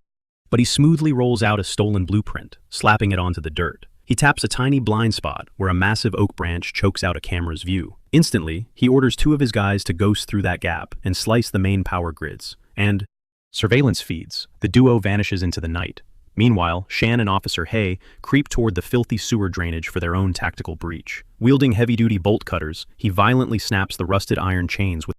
But he smoothly rolls out a stolen blueprint, slapping it onto the dirt. He taps a tiny blind spot where a massive oak branch chokes out a camera's view. Instantly, he orders two of his guys to ghost through that gap and slice the main power grids. And surveillance feeds. The duo vanishes into the night. Meanwhile, Shan and Officer Hay creep toward the filthy sewer drainage for their own tactical breach. Wielding heavy-duty bolt cutters, he violently snaps the rusted iron chains with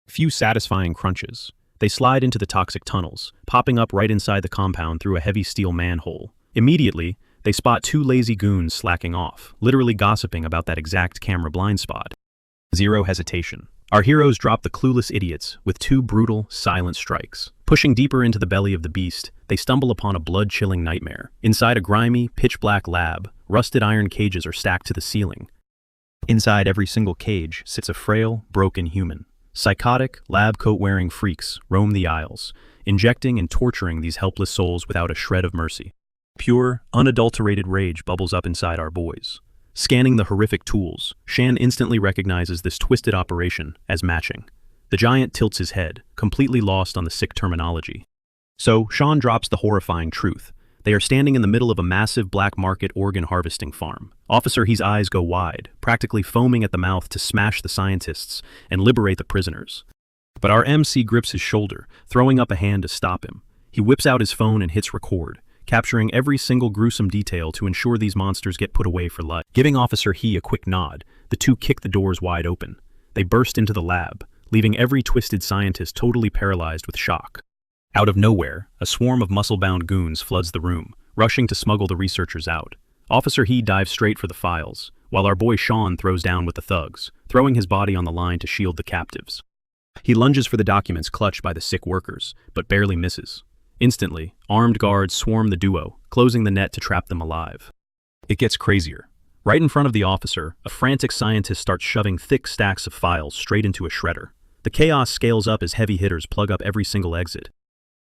few satisfying crunches. They slide into the toxic tunnels, popping up right inside the compound through a heavy steel manhole. Immediately, they spot two lazy goons slacking off, literally gossiping about that exact camera blind spot. Zero hesitation. Our heroes drop the clueless idiots with two brutal, silent strikes. Pushing deeper into the belly of the beast, they stumble upon a blood-chilling nightmare. Inside a grimy, pitch-black lab, rusted iron cages are stacked to the ceiling. Inside every single cage sits a frail, broken human. Psychotic, lab coat-wearing freaks roam the aisles, injecting and torturing these helpless souls without a shred of mercy. Pure, unadulterated rage bubbles up inside our boys. Scanning the horrific tools, Shan instantly recognizes this twisted operation as matching. The giant tilts his head, completely lost on the sick terminology. So, Sean drops the horrifying truth. They are standing in the middle of a massive black market organ harvesting farm. Officer He's eyes go wide, practically foaming at the mouth to smash the scientists and liberate the prisoners. But our MC grips his shoulder, throwing up a hand to stop him. He whips out his phone and hits record, capturing every single gruesome detail to ensure these monsters get put away for life. Giving Officer He a quick nod, the two kick the doors wide open. They burst into the lab, leaving every twisted scientist totally paralyzed with shock. Out of nowhere, a swarm of muscle-bound goons floods the room, rushing to smuggle the researchers out. Officer He dives straight for the files, while our boy Sean throws down with the thugs, throwing his body on the line to shield the captives. He lunges for the documents clutched by the sick workers, but barely misses. Instantly, armed guards swarm the duo, closing the net to trap them alive. It gets crazier. Right in front of the officer, a frantic scientist starts shoving thick stacks of files straight into a shredder. The chaos scales up as heavy hitters plug up every single exit,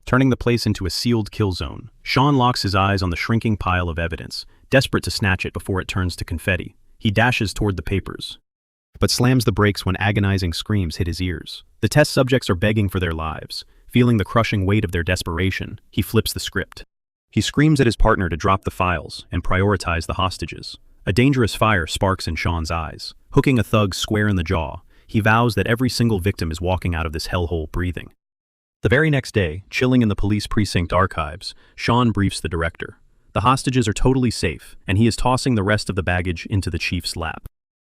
turning the place into a sealed kill zone. Sean locks his eyes on the shrinking pile of evidence, desperate to snatch it before it turns to confetti. He dashes toward the papers, but slams the brakes when agonizing screams hit his ears. The test subjects are begging for their lives. Feeling the crushing weight of their desperation, he flips the script. He screams at his partner to drop the files and prioritize the hostages. A dangerous fire sparks in Sean's eyes. Hooking a thug square in the jaw, he vows that every single victim is walking out of this hellhole breathing. The very next day, chilling in the police precinct archives, Sean briefs the director. The hostages are totally safe, and he is tossing the rest of the baggage into the chief's lap.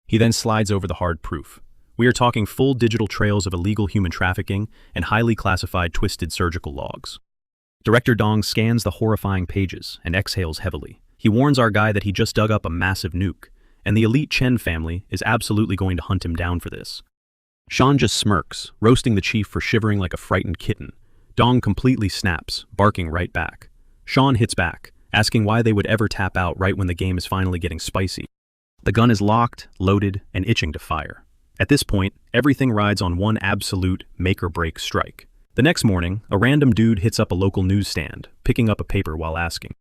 He then slides over the hard proof. We are talking full digital trails of illegal human trafficking and highly classified twisted surgical logs. Director Dong scans the horrifying pages and exhales heavily. He warns our guy that he just dug up a massive nuke, and the elite Chen family is absolutely going to hunt him down for this. Sean just smirks, roasting the chief for shivering like a frightened kitten. Dong completely snaps, barking right back. Sean hits back, asking why they would ever tap out right when the game is finally getting spicy. The gun is locked, loaded, and itching to fire. At this point, everything rides on one absolute make-or-break strike. The next morning, a random dude hits up a local newsstand, picking up a paper while asking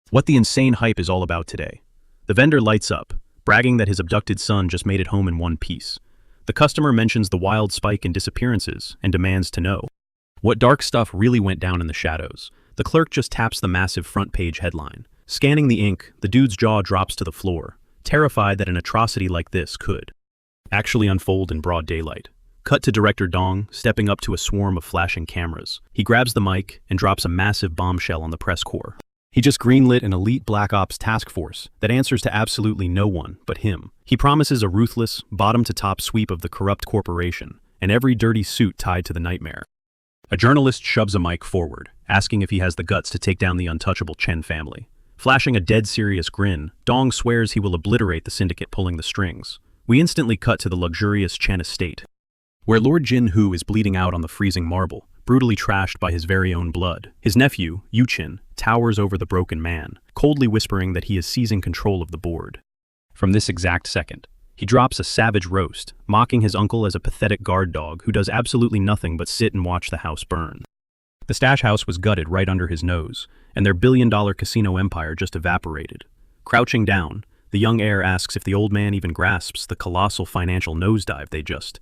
what the insane hype is all about today. The vendor lights up, bragging that his abducted son just made it home in one piece. The customer mentions the wild spike in disappearances and demands to know what dark stuff really went down in the shadows. The clerk just taps the massive front page headline. Scanning the ink, the dude's jaw drops to the floor, terrified that an atrocity like this could actually unfold in broad daylight. Cut to Director Dong, stepping up to a swarm of flashing cameras. He grabs the mic and drops a massive bombshell on the press corps. He just greenlit an elite Black Ops task force that answers to absolutely no one but him. He promises a ruthless, bottom-to-top sweep of the corrupt corporation, and every dirty suit tied to the nightmare. A journalist shoves a mic forward, asking if he has the guts to take down the untouchable Chen family. Flashing a dead-serious grin, Dong swears he will obliterate the syndicate pulling the strings. We instantly cut to the luxurious Chen estate, where Lord Jin-Hu is bleeding out on the freezing marble, brutally trashed by his very own blood. His nephew, Yu-Chin, towers over the broken man, coldly whispering that he is seizing control of the board. From this exact second, he drops a savage roast, mocking his uncle as a pathetic guard dog who does absolutely nothing but sit and watch the house burn. The stash house was gutted right under his nose, and their billion-dollar casino empire just evaporated. Crouching down, the young heir asks if the old man even grasps the colossal financial nosedive they just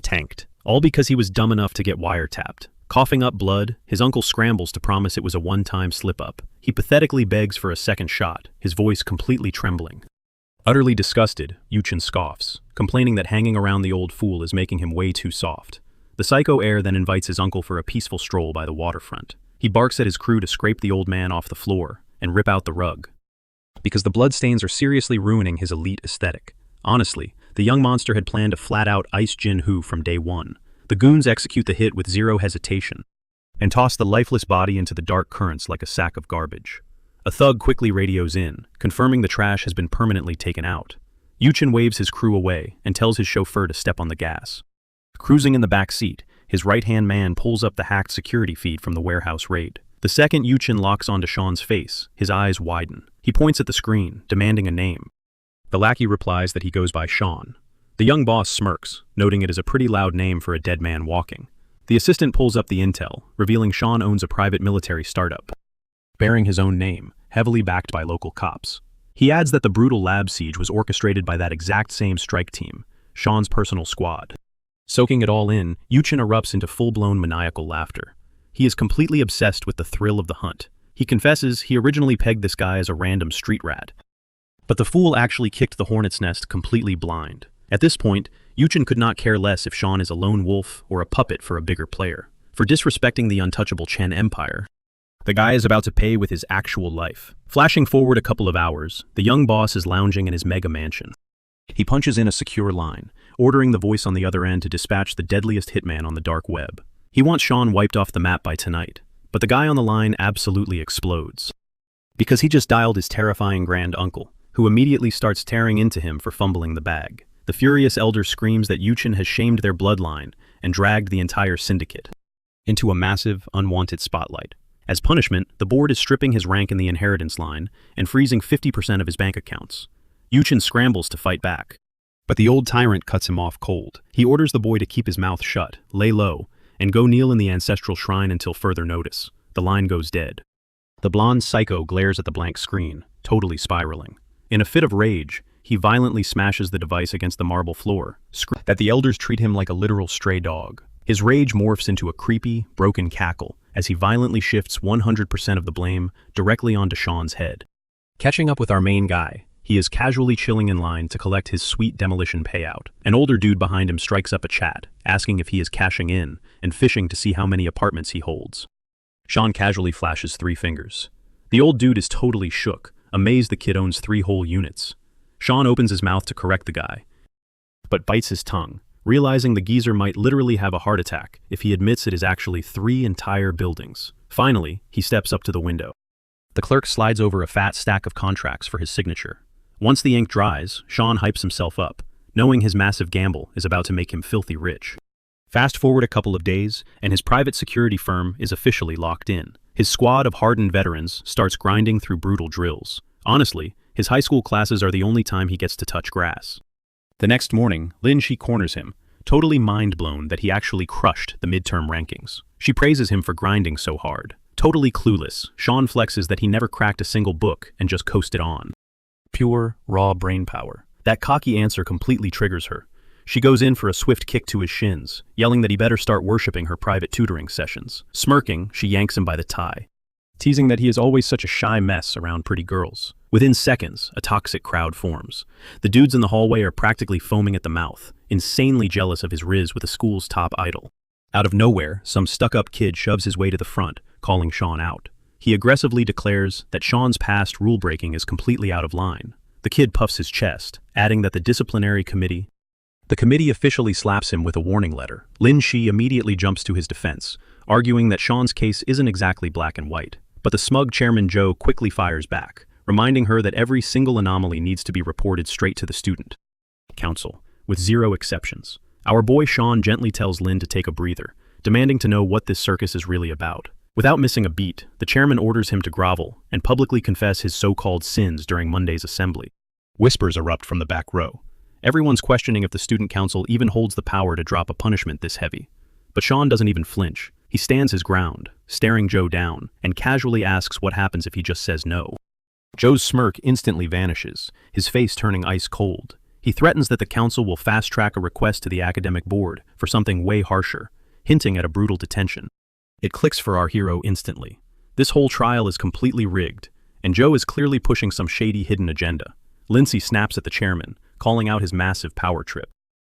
tanked, all because he was dumb enough to get wiretapped. Coughing up blood, his uncle scrambles to promise it was a one-time slip-up. He pathetically begs for a second shot, his voice completely trembling. Utterly disgusted, Yu-Chin scoffs, complaining that hanging around the old fool is making him way too soft. The psycho heir then invites his uncle for a peaceful stroll by the waterfront. He barks at his crew to scrape the old man off the floor and rip out the rug, because the bloodstains are seriously ruining his elite aesthetic. Honestly, the young monster had planned to flat-out ice Jin-Hu from day one. The goons execute the hit with zero hesitation and toss the lifeless body into the dark currents like a sack of garbage. A thug quickly radios in, confirming the trash has been permanently taken out. Yu-Chin waves his crew away and tells his chauffeur to step on the gas. Cruising in the back seat, his right-hand man pulls up the hacked security feed from the warehouse raid. The second Yu-Chin locks onto Sean's face, his eyes widen. He points at the screen, demanding a name. The lackey replies that he goes by Sean. The young boss smirks, noting it is a pretty loud name for a dead man walking. The assistant pulls up the intel, revealing Sean owns a private military startup, bearing his own name, heavily backed by local cops. He adds that the brutal lab siege was orchestrated by that exact same strike team, Sean's personal squad. Soaking it all in, Yu-Chin erupts into full-blown maniacal laughter. He is completely obsessed with the thrill of the hunt. He confesses he originally pegged this guy as a random street rat, but the fool actually kicked the hornet's nest completely blind. At this point, Yu-Chin could not care less if Sean is a lone wolf or a puppet for a bigger player. For disrespecting the untouchable Chen Empire, the guy is about to pay with his actual life. Flashing forward a couple of hours, the young boss is lounging in his mega mansion. He punches in a secure line, ordering the voice on the other end to dispatch the deadliest hitman on the dark web. He wants Sean wiped off the map by tonight, but the guy on the line absolutely explodes, because he just dialed his terrifying grand uncle, who immediately starts tearing into him for fumbling the bag. The furious elder screams that Yu-Chin has shamed their bloodline and dragged the entire syndicate into a massive, unwanted spotlight. As punishment, the board is stripping his rank in the inheritance line and freezing 50% of his bank accounts. Yu-Chin scrambles to fight back, but the old tyrant cuts him off cold. He orders the boy to keep his mouth shut, lay low, and go kneel in the ancestral shrine until further notice. The line goes dead. The blonde psycho glares at the blank screen, totally spiraling. In a fit of rage, he violently smashes the device against the marble floor, screaming that the elders treat him like a literal stray dog. His rage morphs into a creepy, broken cackle as he violently shifts 100% of the blame directly onto Sean's head. Catching up with our main guy, He is casually chilling in line to collect his sweet demolition payout. An older dude behind him strikes up a chat, asking if he is cashing in and fishing to see how many apartments he holds. Sean casually flashes 3 fingers. The old dude is totally shook, amazed the kid owns 3 whole units. Sean opens his mouth to correct the guy, but bites his tongue, realizing the geezer might literally have a heart attack if he admits it is actually 3 entire buildings. Finally, he steps up to the window. The clerk slides over a fat stack of contracts for his signature. Once the ink dries, Sean hypes himself up, knowing his massive gamble is about to make him filthy rich. Fast forward a couple of days, and his private security firm is officially locked in. His squad of hardened veterans starts grinding through brutal drills. Honestly, his high school classes are the only time he gets to touch grass. The next morning, Lin Shi corners him, totally mind-blown that he actually crushed the midterm rankings. She praises him for grinding so hard. Totally clueless, Sean flexes that he never cracked a single book and just coasted on. Pure, raw brain power. That cocky answer completely triggers her. She goes in for a swift kick to his shins, yelling that he better start worshipping her private tutoring sessions. Smirking, she yanks him by the tie, teasing that he is always such a shy mess around pretty girls. Within seconds, a toxic crowd forms. The dudes in the hallway are practically foaming at the mouth, insanely jealous of his riz with the school's top idol. Out of nowhere, some stuck-up kid shoves his way to the front, calling Sean out. He aggressively declares that Sean's past rule-breaking is completely out of line. The kid puffs his chest, adding that the disciplinary committee officially slaps him with a warning letter. Lin Shi immediately jumps to his defense, arguing that Sean's case isn't exactly black and white. But the smug Chairman Joe quickly fires back, reminding her that every single anomaly needs to be reported straight to the student council, with 0 exceptions. Our boy Sean gently tells Lin to take a breather, demanding to know what this circus is really about. Without missing a beat, the chairman orders him to grovel and publicly confess his so-called sins during Monday's assembly. Whispers erupt from the back row. Everyone's questioning if the student council even holds the power to drop a punishment this heavy. But Sean doesn't even flinch. He stands his ground, staring Joe down, and casually asks what happens if he just says no. Joe's smirk instantly vanishes, his face turning ice cold. He threatens that the council will fast-track a request to the academic board for something way harsher, hinting at a brutal detention. It clicks for our hero instantly. This whole trial is completely rigged, and Joe is clearly pushing some shady hidden agenda. Lindsay snaps at the chairman, calling out his massive power trip.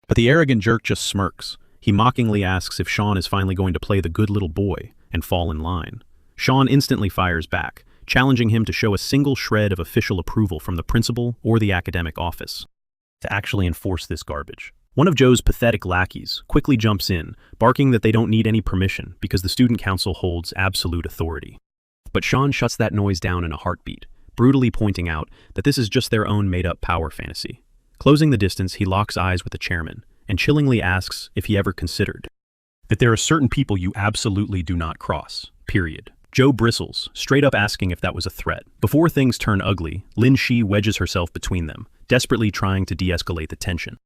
But the arrogant jerk just smirks. He mockingly asks if Sean is finally going to play the good little boy and fall in line. Sean instantly fires back, challenging him to show a single shred of official approval from the principal or the academic office to actually enforce this garbage. One of Joe's pathetic lackeys quickly jumps in, barking that they don't need any permission because the student council holds absolute authority. But Sean shuts that noise down in a heartbeat, brutally pointing out that this is just their own made-up power fantasy. Closing the distance, he locks eyes with the chairman and chillingly asks if he ever considered that there are certain people you absolutely do not cross, period. Joe bristles, straight up asking if that was a threat. Before things turn ugly, Lin Shi wedges herself between them, desperately trying to de-escalate the tension.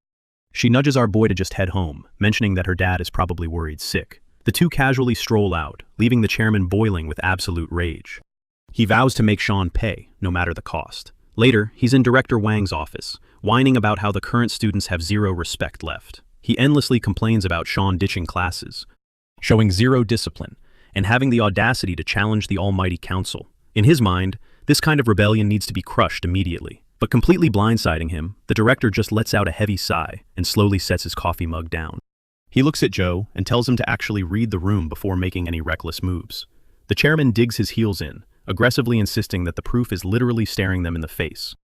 She nudges our boy to just head home, mentioning that her dad is probably worried sick. The two casually stroll out, leaving the chairman boiling with absolute rage. He vows to make Sean pay, no matter the cost. Later, he's in Director Wang's office, whining about how the current students have 0 respect left. He endlessly complains about Sean ditching classes, showing 0 discipline, and having the audacity to challenge the almighty council. In his mind, this kind of rebellion needs to be crushed immediately. But completely blindsiding him, the director just lets out a heavy sigh and slowly sets his coffee mug down. He looks at Joe and tells him to actually read the room before making any reckless moves. The chairman digs his heels in, aggressively insisting that the proof is literally staring them in the face.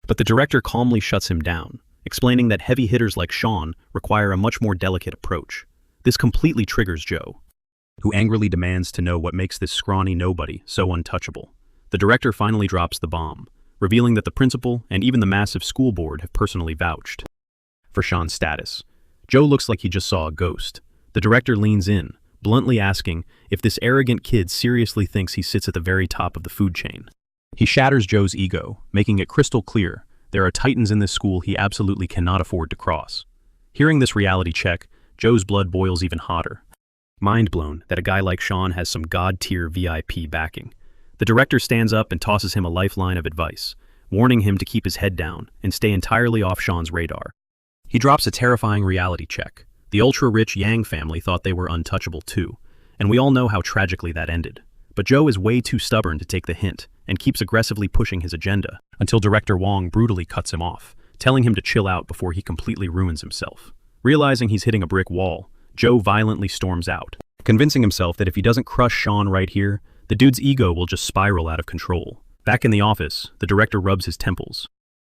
But the director calmly shuts him down, explaining that heavy hitters like Sean require a much more delicate approach. This completely triggers Joe, who angrily demands to know what makes this scrawny nobody so untouchable. The director finally drops the bomb, revealing that the principal and even the massive school board have personally vouched for Sean's status. Joe looks like he just saw a ghost. The director leans in, bluntly asking if this arrogant kid seriously thinks he sits at the very top of the food chain. He shatters Joe's ego, making it crystal clear there are titans in this school he absolutely cannot afford to cross. Hearing this reality check, Joe's blood boils even hotter. Mind blown that a guy like Sean has some god-tier VIP backing. The director stands up and tosses him a lifeline of advice, warning him to keep his head down and stay entirely off Sean's radar. He drops a terrifying reality check. The ultra-rich Yang family thought they were untouchable too, and we all know how tragically that ended. But Joe is way too stubborn to take the hint and keeps aggressively pushing his agenda, until Director Wong brutally cuts him off, telling him to chill out before he completely ruins himself. Realizing he's hitting a brick wall, Joe violently storms out, convincing himself that if he doesn't crush Sean right here, the dude's ego will just spiral out of control. Back in the office, the director rubs his temples,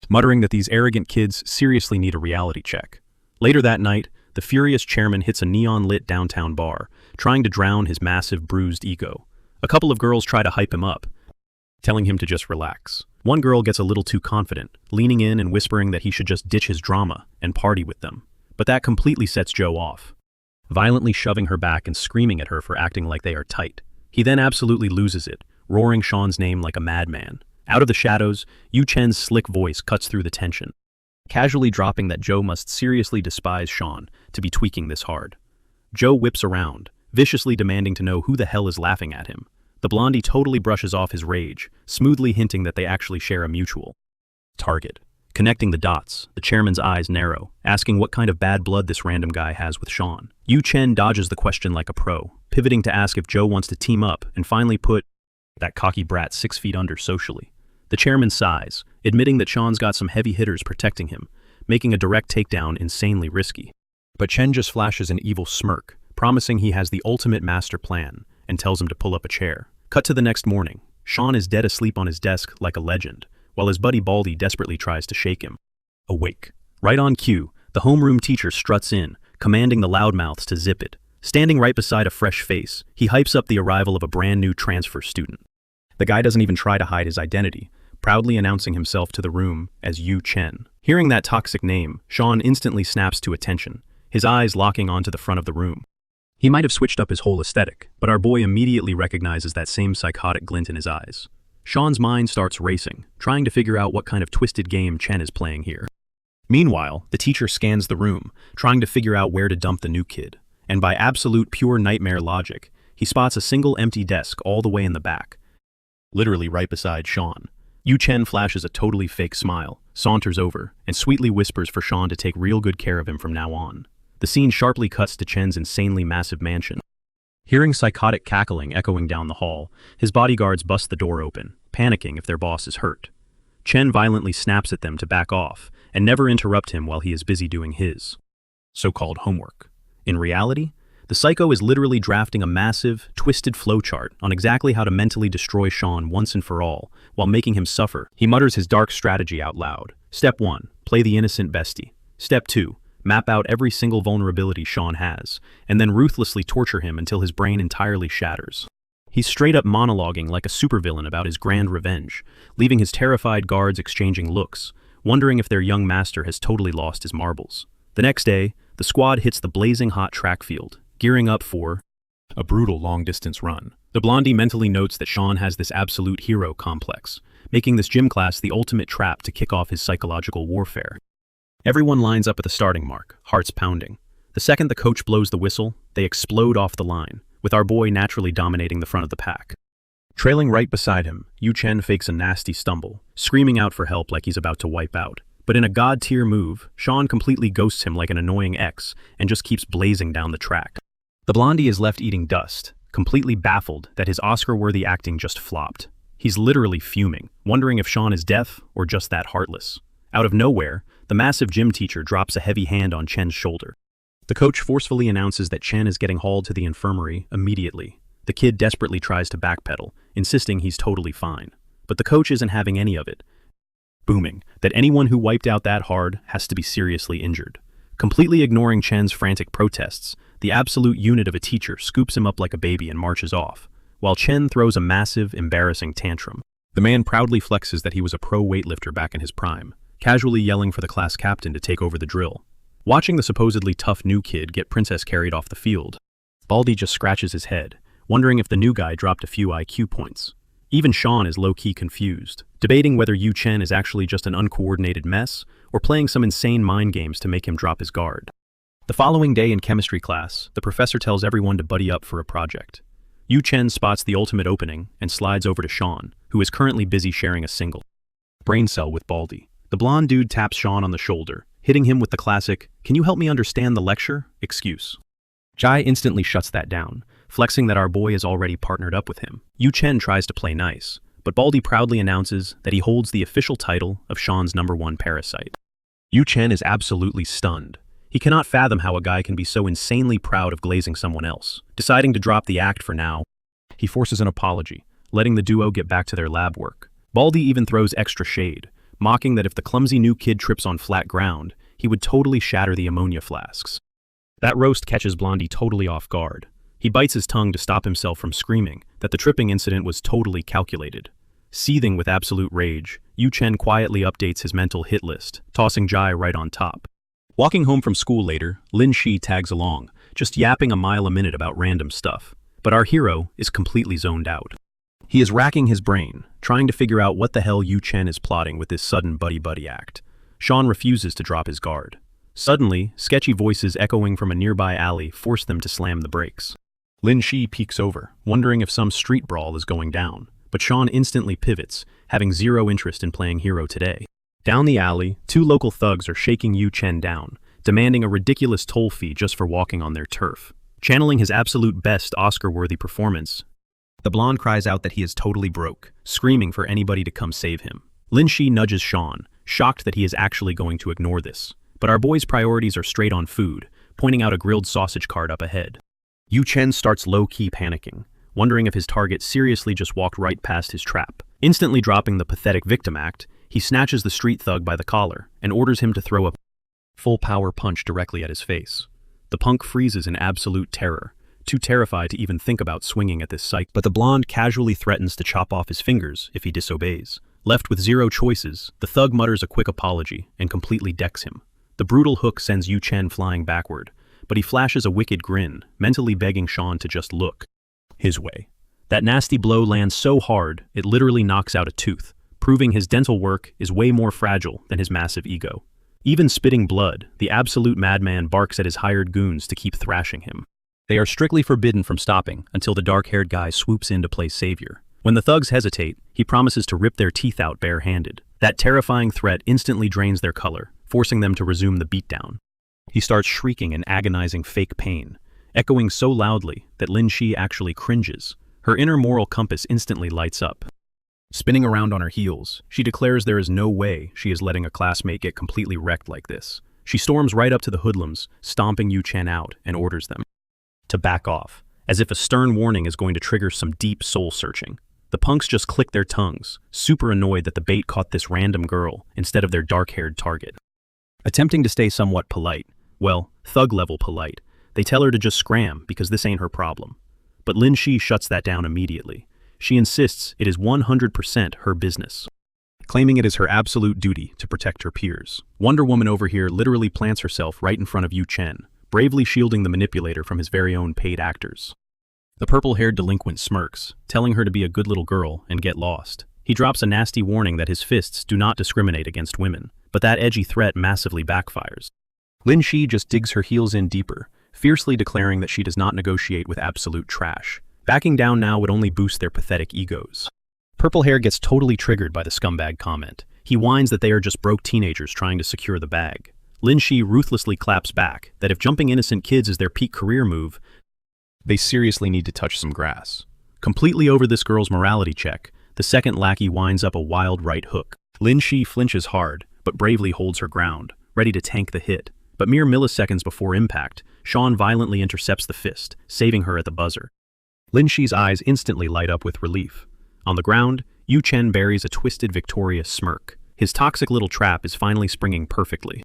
muttering that these arrogant kids seriously need a reality check. Later that night, the furious chairman hits a neon-lit downtown bar, trying to drown his massive, bruised ego. A couple of girls try to hype him up, telling him to just relax. One girl gets a little too confident, leaning in and whispering that he should just ditch his drama and party with them. But that completely sets Joe off, violently shoving her back and screaming at her for acting like they are tight. He then absolutely loses it, roaring Sean's name like a madman. Out of the shadows, Yu Chen's slick voice cuts through the tension, casually dropping that Joe must seriously despise Sean to be tweaking this hard. Joe whips around, viciously demanding to know who the hell is laughing at him. The blondie totally brushes off his rage, smoothly hinting that they actually share a mutual target. Connecting the dots, the chairman's eyes narrow, asking what kind of bad blood this random guy has with Sean. Yu Chen dodges the question like a pro, pivoting to ask if Joe wants to team up and finally put that cocky brat 6 feet under socially. The chairman sighs, admitting that Sean's got some heavy hitters protecting him, making a direct takedown insanely risky. But Chen just flashes an evil smirk, promising he has the ultimate master plan, and tells him to pull up a chair. Cut to the next morning. Sean is dead asleep on his desk like a legend, while his buddy Baldy desperately tries to shake him awake. Right on cue, the homeroom teacher struts in, commanding the loudmouths to zip it. Standing right beside a fresh face, he hypes up the arrival of a brand new transfer student. The guy doesn't even try to hide his identity, proudly announcing himself to the room as Yu Chen. Hearing that toxic name, Sean instantly snaps to attention, his eyes locking onto the front of the room. He might have switched up his whole aesthetic, but our boy immediately recognizes that same psychotic glint in his eyes. Sean's mind starts racing, trying to figure out what kind of twisted game Chen is playing here. Meanwhile, the teacher scans the room, trying to figure out where to dump the new kid. And by absolute pure nightmare logic, he spots a single empty desk all the way in the back, literally right beside Sean. Yu Chen flashes a totally fake smile, saunters over, and sweetly whispers for Sean to take real good care of him from now on. The scene sharply cuts to Chen's insanely massive mansion. Hearing psychotic cackling echoing down the hall, his bodyguards bust the door open, panicking if their boss is hurt. Chen violently snaps at them to back off and never interrupt him while he is busy doing his so-called homework. In reality, the psycho is literally drafting a massive, twisted flowchart on exactly how to mentally destroy Sean once and for all, while making him suffer. He mutters his dark strategy out loud. Step 1, play the innocent bestie. Step 2, map out every single vulnerability Sean has, and then ruthlessly torture him until his brain entirely shatters. He's straight up monologuing like a supervillain about his grand revenge, leaving his terrified guards exchanging looks, wondering if their young master has totally lost his marbles. The next day, the squad hits the blazing hot track field, gearing up for a brutal long-distance run. The blondie mentally notes that Sean has this absolute hero complex, making this gym class the ultimate trap to kick off his psychological warfare. Everyone lines up at the starting mark, hearts pounding. The second the coach blows the whistle, they explode off the line, with our boy naturally dominating the front of the pack. Trailing right beside him, Yu Chen fakes a nasty stumble, screaming out for help like he's about to wipe out. But in a god-tier move, Sean completely ghosts him like an annoying ex and just keeps blazing down the track. The blondie is left eating dust, completely baffled that his Oscar-worthy acting just flopped. He's literally fuming, wondering if Sean is deaf or just that heartless. Out of nowhere, the massive gym teacher drops a heavy hand on Chen's shoulder. The coach forcefully announces that Chen is getting hauled to the infirmary immediately. The kid desperately tries to backpedal, insisting he's totally fine. But the coach isn't having any of it, booming that anyone who wiped out that hard has to be seriously injured. Completely ignoring Chen's frantic protests, the absolute unit of a teacher scoops him up like a baby and marches off, while Chen throws a massive, embarrassing tantrum. The man proudly flexes that he was a pro weightlifter back in his prime, casually yelling for the class captain to take over the drill. Watching the supposedly tough new kid get princess carried off the field, Baldy just scratches his head, wondering if the new guy dropped a few IQ points. Even Sean is low-key confused, debating whether Yu Chen is actually just an uncoordinated mess or playing some insane mind games to make him drop his guard. The following day in chemistry class, the professor tells everyone to buddy up for a project. Yu Chen spots the ultimate opening and slides over to Sean, who is currently busy sharing a single brain cell with Baldy. The blonde dude taps Sean on the shoulder, hitting him with the classic, "Can you help me understand the lecture?" excuse. Jai instantly shuts that down, flexing that our boy is already partnered up with him. Yu Chen tries to play nice, but but Baldy proudly announces that he holds the official title of Sean's #1 parasite. Yu Chen is absolutely stunned. He cannot fathom how a guy can be so insanely proud of glazing someone else. Deciding to drop the act for now, he forces an apology, letting the duo get back to their lab work. Baldy even throws extra shade, mocking that if the clumsy new kid trips on flat ground, he would totally shatter the ammonia flasks. That roast catches Blondie totally off guard. He bites his tongue to stop himself from screaming that the tripping incident was totally calculated. Seething with absolute rage, Yu Chen quietly updates his mental hit list, tossing Jai right on top. Walking home from school later, Lin Shi tags along, just yapping a mile a minute about random stuff. But our hero is completely zoned out. He is racking his brain, trying to figure out what the hell Yu Chen is plotting with this sudden buddy-buddy act. Sean refuses to drop his guard. Suddenly, sketchy voices echoing from a nearby alley force them to slam the brakes. Lin Shi peeks over, wondering if some street brawl is going down, but Sean instantly pivots, having zero interest in playing hero today. Down the alley, 2 local thugs are shaking Yu Chen down, demanding a ridiculous toll fee just for walking on their turf. Channeling his absolute best Oscar-worthy performance, the blonde cries out that he is totally broke, screaming for anybody to come save him. Lin Shi nudges Sean, shocked that he is actually going to ignore this. But our boy's priorities are straight on food, pointing out a grilled sausage cart up ahead. Yu Chen starts low-key panicking, wondering if his target seriously just walked right past his trap. Instantly dropping the pathetic victim act, he snatches the street thug by the collar and orders him to throw a full-power punch directly at his face. The punk freezes in absolute terror, too terrified to even think about swinging at this sight. But the blonde casually threatens to chop off his fingers if he disobeys. Left with zero choices, the thug mutters a quick apology and completely decks him. The brutal hook sends Yu Chen flying backward, but he flashes a wicked grin, mentally begging Sean to just look his way. That nasty blow lands so hard, it literally knocks out a tooth, proving his dental work is way more fragile than his massive ego. Even spitting blood, the absolute madman barks at his hired goons to keep thrashing him. They are strictly forbidden from stopping until the dark-haired guy swoops in to play savior. When the thugs hesitate, he promises to rip their teeth out bare-handed. That terrifying threat instantly drains their color, forcing them to resume the beatdown. He starts shrieking in agonizing fake pain, echoing so loudly that Lin Shi actually cringes. Her inner moral compass instantly lights up. Spinning around on her heels, she declares there is no way she is letting a classmate get completely wrecked like this. She storms right up to the hoodlums, stomping Yu Chen out, and orders them to back off, as if a stern warning is going to trigger some deep soul-searching. The punks just click their tongues, super annoyed that the bait caught this random girl instead of their dark-haired target. Attempting to stay somewhat polite, well, thug-level polite, they tell her to just scram because this ain't her problem. But Lin Shi shuts that down immediately. She insists it is 100% her business, claiming it is her absolute duty to protect her peers. Wonder Woman over here literally plants herself right in front of Yu Chen, bravely shielding the manipulator from his very own paid actors. The purple-haired delinquent smirks, telling her to be a good little girl and get lost. He drops a nasty warning that his fists do not discriminate against women, but that edgy threat massively backfires. Lin Shi just digs her heels in deeper, fiercely declaring that she does not negotiate with absolute trash. Backing down now would only boost their pathetic egos. Purple Hair gets totally triggered by the scumbag comment. He whines that they are just broke teenagers trying to secure the bag. Lin Shi ruthlessly claps back that if jumping innocent kids is their peak career move, they seriously need to touch some grass. Completely over this girl's morality check, the second lackey winds up a wild right hook. Lin Shi flinches hard, but bravely holds her ground, ready to tank the hit. But mere milliseconds before impact, Sean violently intercepts the fist, saving her at the buzzer. Lin Shi's eyes instantly light up with relief. On the ground, Yu Chen buries a twisted, victorious smirk. His toxic little trap is finally springing perfectly.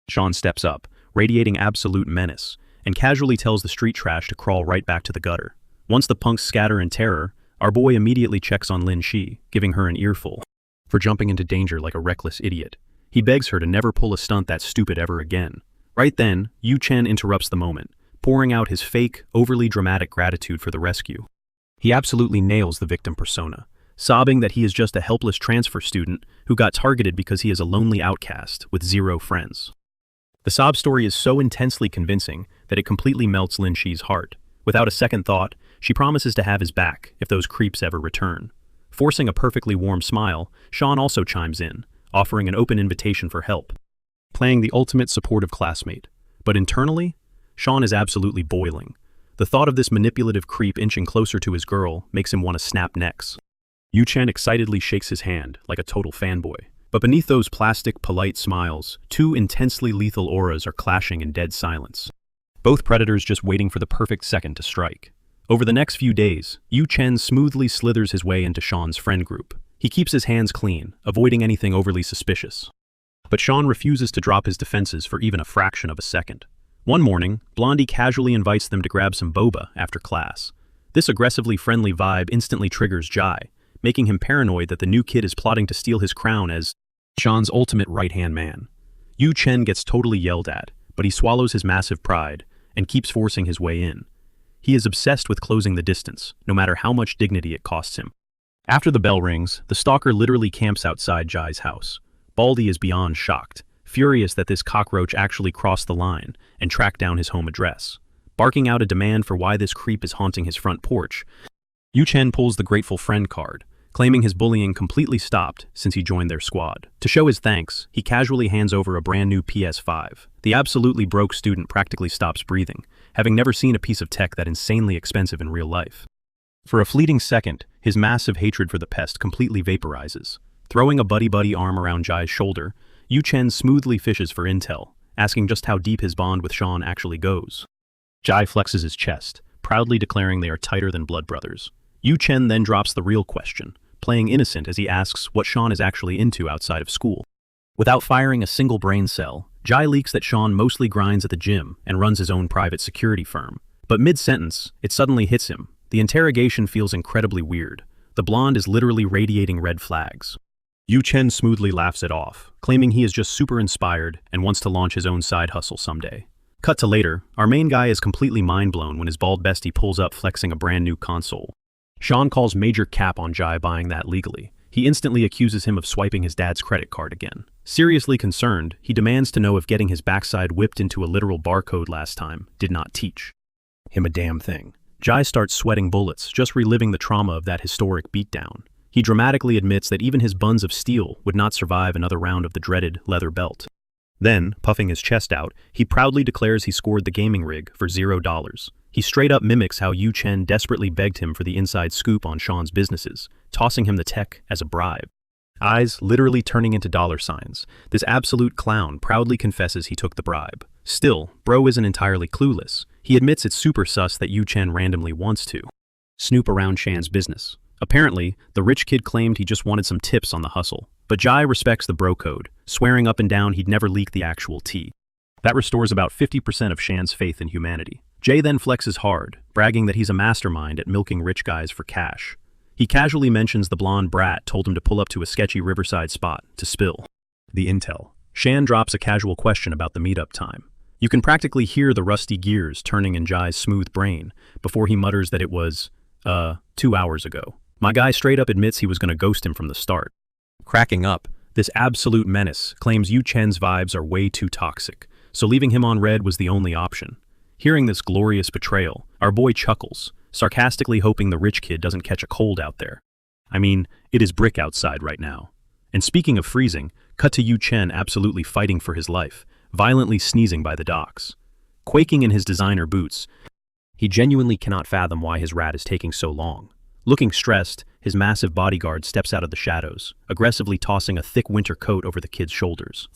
Sean steps up, radiating absolute menace, and casually tells the street trash to crawl right back to the gutter. Once the punks scatter in terror, our boy immediately checks on Lin Shi, giving her an earful for jumping into danger like a reckless idiot. He begs her to never pull a stunt that stupid ever again. Right then, Yu Chen interrupts the moment, pouring out his fake, overly dramatic gratitude for the rescue. He absolutely nails the victim persona, sobbing that he is just a helpless transfer student who got targeted because he is a lonely outcast with zero friends. The sob story is so intensely convincing that it completely melts Lin Shi's heart. Without a second thought, she promises to have his back if those creeps ever return. Forcing a perfectly warm smile, Sean also chimes in, offering an open invitation for help, playing the ultimate supportive classmate. But internally, Sean is absolutely boiling. The thought of this manipulative creep inching closer to his girl makes him want to snap necks. Yu Chen excitedly shakes his hand, like a total fanboy. But beneath those plastic, polite smiles, two intensely lethal auras are clashing in dead silence. Both predators just waiting for the perfect second to strike. Over the next few days, Yu Chen smoothly slithers his way into Sean's friend group. He keeps his hands clean, avoiding anything overly suspicious. But Sean refuses to drop his defenses for even a fraction of a second. One morning, Blondie casually invites them to grab some boba after class. This aggressively friendly vibe instantly triggers Jai, making him paranoid that the new kid is plotting to steal his crown as Sean's ultimate right-hand man. Yu Chen gets totally yelled at, but he swallows his massive pride and keeps forcing his way in. He is obsessed with closing the distance, no matter how much dignity it costs him. After the bell rings, the stalker literally camps outside Jai's house. Baldy is beyond shocked, furious that this cockroach actually crossed the line and tracked down his home address. Barking out a demand for why this creep is haunting his front porch, Yu Chen pulls the grateful friend card, claiming his bullying completely stopped since he joined their squad. To show his thanks, he casually hands over a brand new PS5. The absolutely broke student practically stops breathing, having never seen a piece of tech that insanely expensive in real life. For a fleeting second, his massive hatred for the pest completely vaporizes. Throwing a buddy-buddy arm around Jai's shoulder, Yu Chen smoothly fishes for intel, asking just how deep his bond with Sean actually goes. Jai flexes his chest, proudly declaring they are tighter than blood brothers. Yu Chen then drops the real question, playing innocent as he asks what Sean is actually into outside of school. Without firing a single brain cell, Jai leaks that Sean mostly grinds at the gym and runs his own private security firm. But mid-sentence, it suddenly hits him. The interrogation feels incredibly weird. The blonde is literally radiating red flags. Yu Chen smoothly laughs it off, claiming he is just super inspired and wants to launch his own side hustle someday. Cut to later, our main guy is completely mind-blown when his bald bestie pulls up flexing a brand new console. Sean calls major cap on Jai buying that legally. He instantly accuses him of swiping his dad's credit card again. Seriously concerned, he demands to know if getting his backside whipped into a literal barcode last time did not teach him a damn thing. Jai starts sweating bullets, just reliving the trauma of that historic beatdown. He dramatically admits that even his buns of steel would not survive another round of the dreaded leather belt. Then, puffing his chest out, he proudly declares he scored the gaming rig for $0. He straight up mimics how Yu Chen desperately begged him for the inside scoop on Sean's businesses, tossing him the tech as a bribe. Eyes literally turning into dollar signs, this absolute clown proudly confesses he took the bribe. Still, bro isn't entirely clueless. He admits it's super sus that Yu Chen randomly wants to snoop around Shan's business. Apparently, the rich kid claimed he just wanted some tips on the hustle. But Jai respects the bro code, swearing up and down he'd never leak the actual tea. That restores about 50% of Shan's faith in humanity. Jay then flexes hard, bragging that he's a mastermind at milking rich guys for cash. He casually mentions the blonde brat told him to pull up to a sketchy riverside spot to spill the intel. Shan drops a casual question about the meetup time. You can practically hear the rusty gears turning in Jai's smooth brain before he mutters that it was, 2 hours ago. My guy straight up admits he was going to ghost him from the start. Cracking up, this absolute menace claims Yu Chen's vibes are way too toxic, so leaving him on red was the only option. Hearing this glorious betrayal, our boy chuckles, sarcastically hoping the rich kid doesn't catch a cold out there. I mean, it is brick outside right now. And speaking of freezing, cut to Yu Chen absolutely fighting for his life, violently sneezing by the docks. Quaking in his designer boots, he genuinely cannot fathom why his rat is taking so long. Looking stressed, his massive bodyguard steps out of the shadows, aggressively tossing a thick winter coat over the kid's shoulders.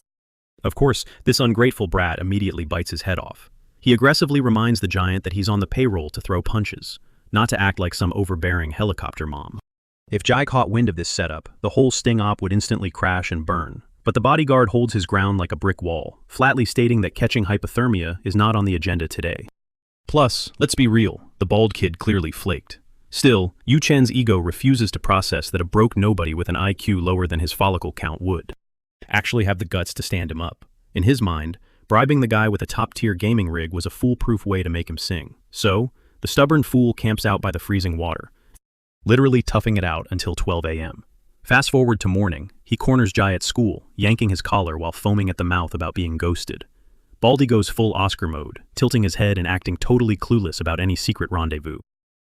Of course, this ungrateful brat immediately bites his head off. He aggressively reminds the giant that he's on the payroll to throw punches, not to act like some overbearing helicopter mom. If Jai caught wind of this setup, the whole sting op would instantly crash and burn. But the bodyguard holds his ground like a brick wall, flatly stating that catching hypothermia is not on the agenda today. Plus, let's be real, the bald kid clearly flaked. Still, Yu Chen's ego refuses to process that a broke nobody with an IQ lower than his follicle count would actually have the guts to stand him up. In his mind, bribing the guy with a top-tier gaming rig was a foolproof way to make him sing. So, the stubborn fool camps out by the freezing water, literally toughing it out until 12 a.m. Fast forward to morning, he corners Jai at school, yanking his collar while foaming at the mouth about being ghosted. Baldy goes full Oscar mode, tilting his head and acting totally clueless about any secret rendezvous.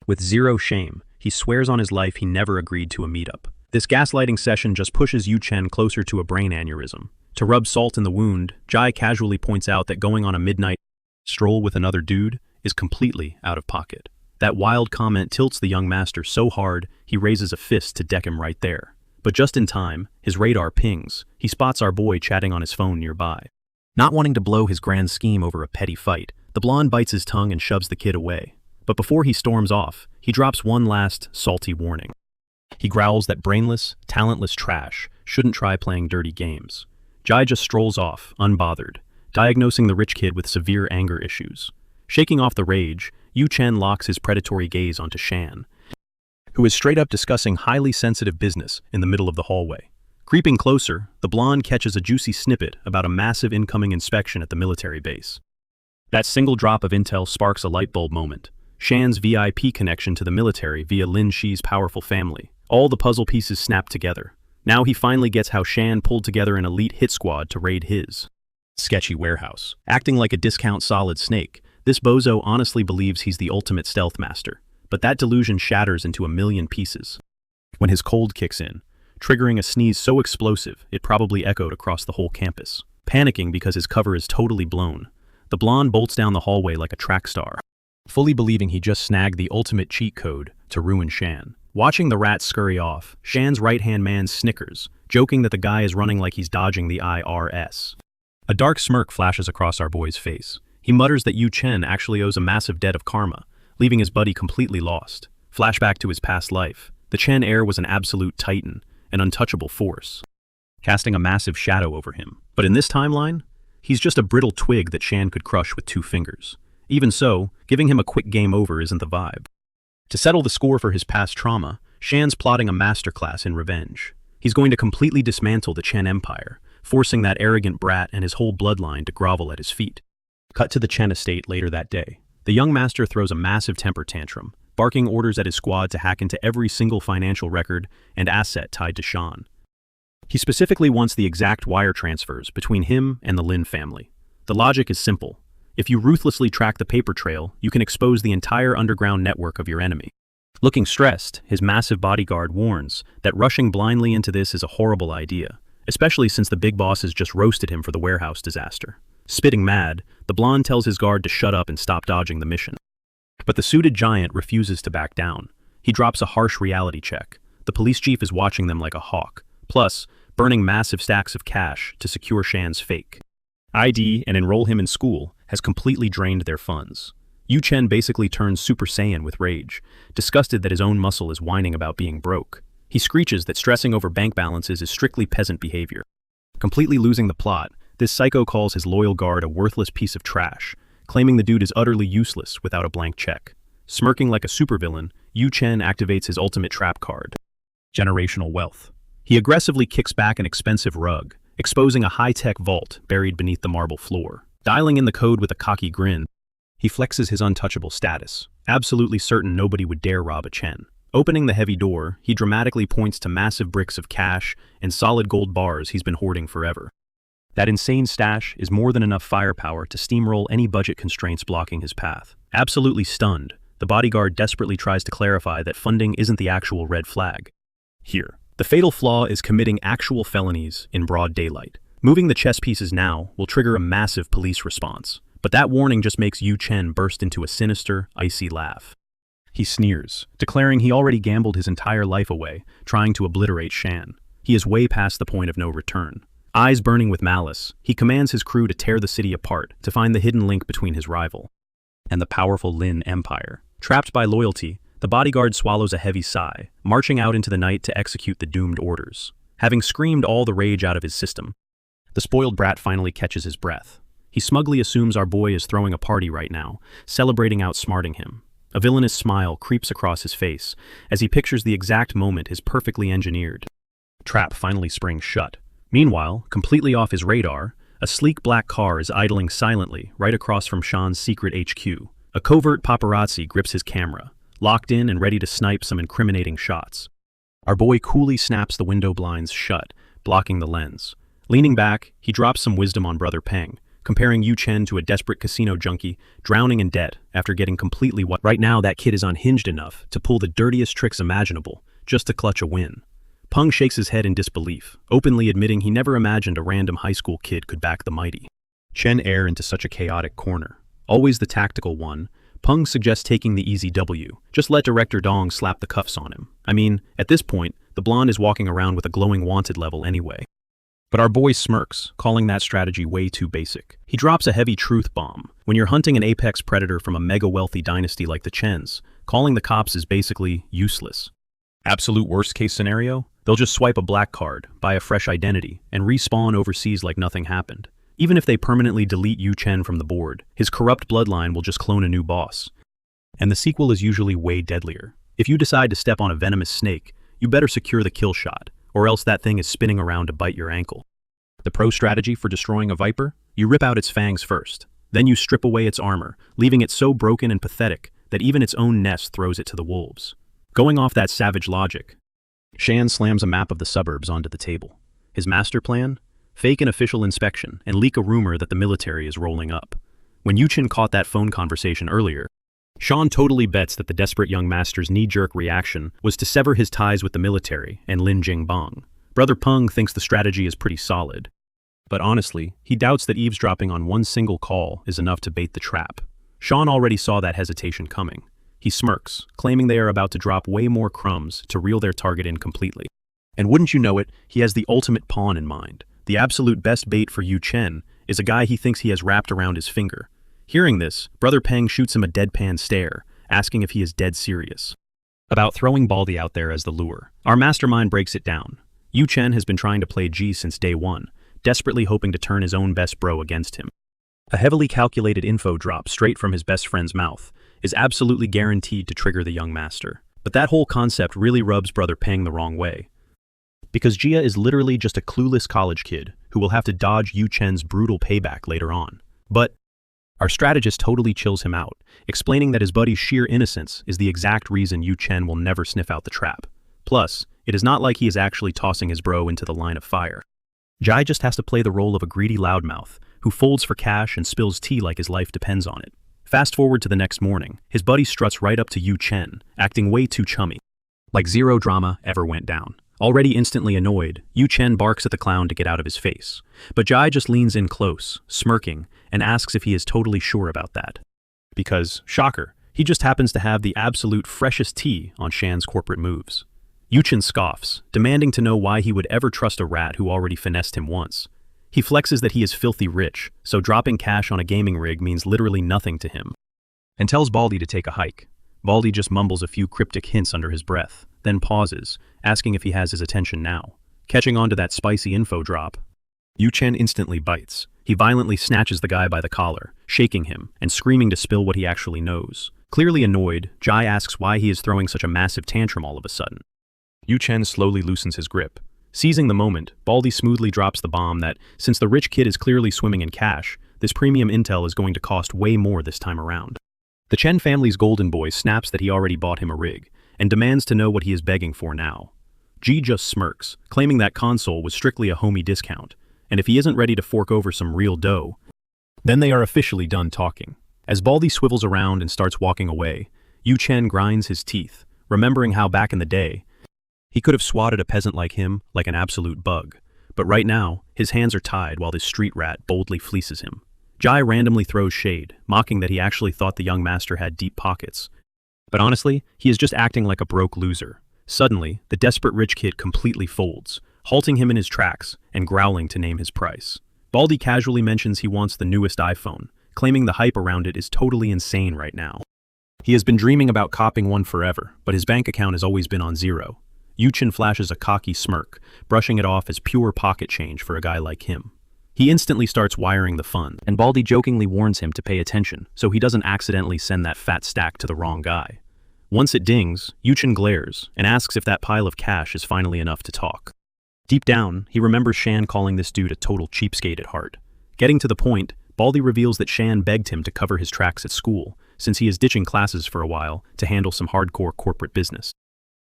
With zero shame, he swears on his life he never agreed to a meetup. This gaslighting session just pushes Yu Chen closer to a brain aneurysm. To rub salt in the wound, Jai casually points out that going on a midnight stroll with another dude is completely out of pocket. That wild comment tilts the young master so hard, he raises a fist to deck him right there. But just in time, his radar pings. He spots our boy chatting on his phone nearby. Not wanting to blow his grand scheme over a petty fight, the blonde bites his tongue and shoves the kid away. But before he storms off, he drops one last, salty warning. He growls that brainless, talentless trash shouldn't try playing dirty games. Jai just strolls off, unbothered, diagnosing the rich kid with severe anger issues. Shaking off the rage, Yu Chen locks his predatory gaze onto Shan, who is straight up discussing highly sensitive business in the middle of the hallway. Creeping closer, the blonde catches a juicy snippet about a massive incoming inspection at the military base. That single drop of intel sparks a light bulb moment. Shan's VIP connection to the military via Lin Shi's powerful family. All the puzzle pieces snap together. Now he finally gets how Shan pulled together an elite hit squad to raid his sketchy warehouse. Acting like a discount solid snake, this bozo honestly believes he's the ultimate stealth master. But that delusion shatters into a million pieces when his cold kicks in, triggering a sneeze so explosive it probably echoed across the whole campus. Panicking because his cover is totally blown, the blonde bolts down the hallway like a track star, fully believing he just snagged the ultimate cheat code to ruin Shan. Watching the rat scurry off, Shan's right-hand man snickers, joking that the guy is running like he's dodging the IRS. A dark smirk flashes across our boy's face. He mutters that Yu Chen actually owes a massive debt of karma, leaving his buddy completely lost. Flashback to his past life. The Chen heir was an absolute titan, an untouchable force, casting a massive shadow over him. But in this timeline, he's just a brittle twig that Shan could crush with 2 fingers. Even so, giving him a quick game over isn't the vibe. To settle the score for his past trauma, Shan's plotting a masterclass in revenge. He's going to completely dismantle the Chen Empire, forcing that arrogant brat and his whole bloodline to grovel at his feet. Cut to the Chen estate later that day. The young master throws a massive temper tantrum, barking orders at his squad to hack into every single financial record and asset tied to Shan. He specifically wants the exact wire transfers between him and the Lin family. The logic is simple. If you ruthlessly track the paper trail, you can expose the entire underground network of your enemy. Looking stressed, his massive bodyguard warns that rushing blindly into this is a horrible idea, especially since the big boss has just roasted him for the warehouse disaster. Spitting mad, the blonde tells his guard to shut up and stop dodging the mission. But the suited giant refuses to back down. He drops a harsh reality check. The police chief is watching them like a hawk, plus burning massive stacks of cash to secure Shan's fake ID and enroll him in school has completely drained their funds. Yu Chen basically turns Super Saiyan with rage, disgusted that his own muscle is whining about being broke. He screeches that stressing over bank balances is strictly peasant behavior. Completely losing the plot, this psycho calls his loyal guard a worthless piece of trash, claiming the dude is utterly useless without a blank check. Smirking like a supervillain, Yu Chen activates his ultimate trap card, generational wealth. He aggressively kicks back an expensive rug, exposing a high-tech vault buried beneath the marble floor. Dialing in the code with a cocky grin, he flexes his untouchable status, absolutely certain nobody would dare rob a Chen. Opening the heavy door, he dramatically points to massive bricks of cash and solid gold bars he's been hoarding forever. That insane stash is more than enough firepower to steamroll any budget constraints blocking his path. Absolutely stunned, the bodyguard desperately tries to clarify that funding isn't the actual red flag. Here, the fatal flaw is committing actual felonies in broad daylight. Moving the chess pieces now will trigger a massive police response, but that warning just makes Yu Chen burst into a sinister, icy laugh. He sneers, declaring he already gambled his entire life away, trying to obliterate Shan. He is way past the point of no return. Eyes burning with malice, he commands his crew to tear the city apart to find the hidden link between his rival and the powerful Lin Empire. Trapped by loyalty, the bodyguard swallows a heavy sigh, marching out into the night to execute the doomed orders. Having screamed all the rage out of his system, the spoiled brat finally catches his breath. He smugly assumes our boy is throwing a party right now, celebrating outsmarting him. A villainous smile creeps across his face as he pictures the exact moment his perfectly engineered trap finally springs shut. Meanwhile, completely off his radar, a sleek black car is idling silently right across from Shan's secret HQ. A covert paparazzi grips his camera, locked in and ready to snipe some incriminating shots. Our boy coolly snaps the window blinds shut, blocking the lens. Leaning back, he drops some wisdom on Brother Peng, comparing Yu Chen to a desperate casino junkie, drowning in debt after getting completely what. Right now that kid is unhinged enough to pull the dirtiest tricks imaginable, just to clutch a win. Peng shakes his head in disbelief, openly admitting he never imagined a random high school kid could back the mighty Chen heir into such a chaotic corner. Always the tactical one, Peng suggests taking the easy W. Just let Director Dong slap the cuffs on him. I mean, at this point, the blonde is walking around with a glowing wanted level anyway. But our boy smirks, calling that strategy way too basic. He drops a heavy truth bomb. When you're hunting an apex predator from a mega-wealthy dynasty like the Chens, calling the cops is basically useless. Absolute worst-case scenario? They'll just swipe a black card, buy a fresh identity, and respawn overseas like nothing happened. Even if they permanently delete Yu Chen from the board, his corrupt bloodline will just clone a new boss. And the sequel is usually way deadlier. If you decide to step on a venomous snake, you better secure the kill shot, or else that thing is spinning around to bite your ankle. The pro strategy for destroying a viper? You rip out its fangs first. Then you strip away its armor, leaving it so broken and pathetic that even its own nest throws it to the wolves. Going off that savage logic, Shan slams a map of the suburbs onto the table. His master plan? Fake an official inspection and leak a rumor that the military is rolling up. When Yuchen caught that phone conversation earlier, Sean totally bets that the desperate young master's knee-jerk reaction was to sever his ties with the military and Lin Jingbang. Brother Peng thinks the strategy is pretty solid. But honestly, he doubts that eavesdropping on one single call is enough to bait the trap. Sean already saw that hesitation coming. He smirks, claiming they are about to drop way more crumbs to reel their target in completely. And wouldn't you know it, he has the ultimate pawn in mind. The absolute best bait for Yu Chen is a guy he thinks he has wrapped around his finger. Hearing this, Brother Peng shoots him a deadpan stare, asking if he is dead serious about throwing Baldy out there as the lure. Our mastermind breaks it down. Yu Chen has been trying to play G since day one, desperately hoping to turn his own best bro against him. A heavily calculated info drop straight from his best friend's mouth is absolutely guaranteed to trigger the young master. But that whole concept really rubs Brother Peng the wrong way. Because Jia is literally just a clueless college kid who will have to dodge Yu Chen's brutal payback later on. But our strategist totally chills him out, explaining that his buddy's sheer innocence is the exact reason Yu Chen will never sniff out the trap. Plus, it is not like he is actually tossing his bro into the line of fire. Jai just has to play the role of a greedy loudmouth who folds for cash and spills tea like his life depends on it. Fast forward to the next morning, his buddy struts right up to Yu Chen, acting way too chummy. Like zero drama ever went down. Already instantly annoyed, Yu Chen barks at the clown to get out of his face. But Jai just leans in close, smirking, and asks if he is totally sure about that. Because, shocker, he just happens to have the absolute freshest tea on Shan's corporate moves. Yu Chen scoffs, demanding to know why he would ever trust a rat who already finessed him once. He flexes that he is filthy rich, so dropping cash on a gaming rig means literally nothing to him. And tells Baldy to take a hike. Baldy just mumbles a few cryptic hints under his breath, then pauses, asking if he has his attention now. Catching on to that spicy info drop, Yu Chen instantly bites. He violently snatches the guy by the collar, shaking him, and screaming to spill what he actually knows. Clearly annoyed, Jai asks why he is throwing such a massive tantrum all of a sudden. Yu Chen slowly loosens his grip. Seizing the moment, Baldy smoothly drops the bomb that, since the rich kid is clearly swimming in cash, this premium intel is going to cost way more this time around. The Chen family's golden boy snaps that he already bought him a rig, and demands to know what he is begging for now. G just smirks, claiming that console was strictly a homie discount, and if he isn't ready to fork over some real dough, then they are officially done talking. As Baldy swivels around and starts walking away, Yu Chen grinds his teeth, remembering how back in the day, he could have swatted a peasant like him like an absolute bug. But right now, his hands are tied while this street rat boldly fleeces him. Jai randomly throws shade, mocking that he actually thought the young master had deep pockets. But honestly, he is just acting like a broke loser. Suddenly, the desperate rich kid completely folds, halting him in his tracks and growling to name his price. Baldy casually mentions he wants the newest iPhone, claiming the hype around it is totally insane right now. He has been dreaming about copping one forever, but his bank account has always been on zero. Yu Chen flashes a cocky smirk, brushing it off as pure pocket change for a guy like him. He instantly starts wiring the fund, and Baldy jokingly warns him to pay attention so he doesn't accidentally send that fat stack to the wrong guy. Once it dings, Yu Chen glares and asks if that pile of cash is finally enough to talk. Deep down, he remembers Shan calling this dude a total cheapskate at heart. Getting to the point, Baldy reveals that Shan begged him to cover his tracks at school, since he is ditching classes for a while to handle some hardcore corporate business.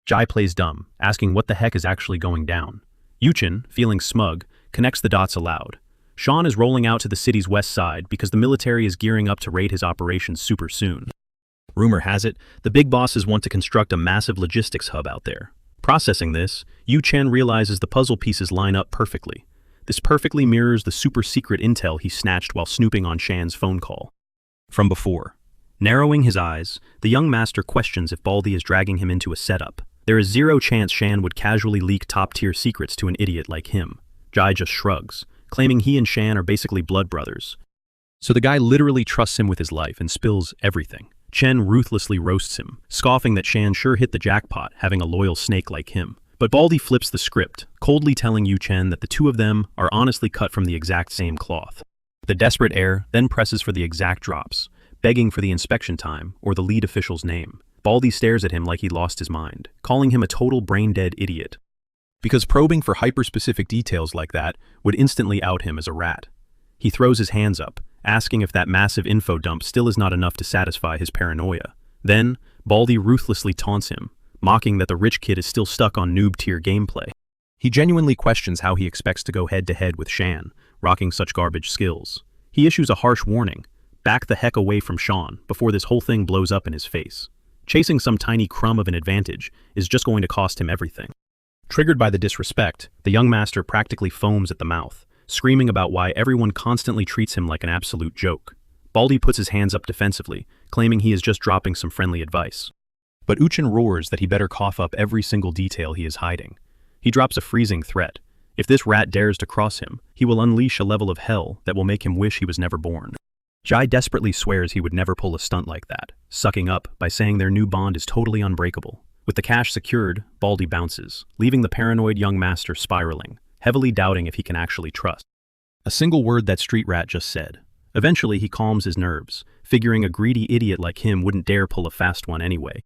Jai plays dumb, asking what the heck is actually going down. Yu Chen, feeling smug, connects the dots aloud. Sean is rolling out to the city's west side because the military is gearing up to raid his operations super soon. Rumor has it, the big bosses want to construct a massive logistics hub out there. Processing this, Yu Chen realizes the puzzle pieces line up perfectly. This perfectly mirrors the super secret intel he snatched while snooping on Shan's phone call from before. Narrowing his eyes, the young master questions if Baldy is dragging him into a setup. There is zero chance Shan would casually leak top-tier secrets to an idiot like him. Jai just shrugs, claiming he and Shan are basically blood brothers. So the guy literally trusts him with his life and spills everything. Chen ruthlessly roasts him, scoffing that Shan sure hit the jackpot having a loyal snake like him. But Baldy flips the script, coldly telling Yu Chen that the two of them are honestly cut from the exact same cloth. The desperate heir then presses for the exact drops, begging for the inspection time or the lead official's name. Baldy stares at him like he lost his mind, calling him a total brain-dead idiot. Because probing for hyper-specific details like that would instantly out him as a rat. He throws his hands up, asking if that massive info dump still is not enough to satisfy his paranoia. Then, Baldy ruthlessly taunts him, mocking that the rich kid is still stuck on noob-tier gameplay. He genuinely questions how he expects to go head-to-head with Shan, rocking such garbage skills. He issues a harsh warning, back the heck away from Sean before this whole thing blows up in his face. Chasing some tiny crumb of an advantage is just going to cost him everything. Triggered by the disrespect, the young master practically foams at the mouth, screaming about why everyone constantly treats him like an absolute joke. Baldy puts his hands up defensively, claiming he is just dropping some friendly advice. But Uchen roars that he better cough up every single detail he is hiding. He drops a freezing threat. If this rat dares to cross him, he will unleash a level of hell that will make him wish he was never born. Jai desperately swears he would never pull a stunt like that, sucking up by saying their new bond is totally unbreakable. With the cash secured, Baldy bounces, leaving the paranoid young master spiraling, heavily doubting if he can actually trust a single word that street rat just said. Eventually he calms his nerves, figuring a greedy idiot like him wouldn't dare pull a fast one anyway.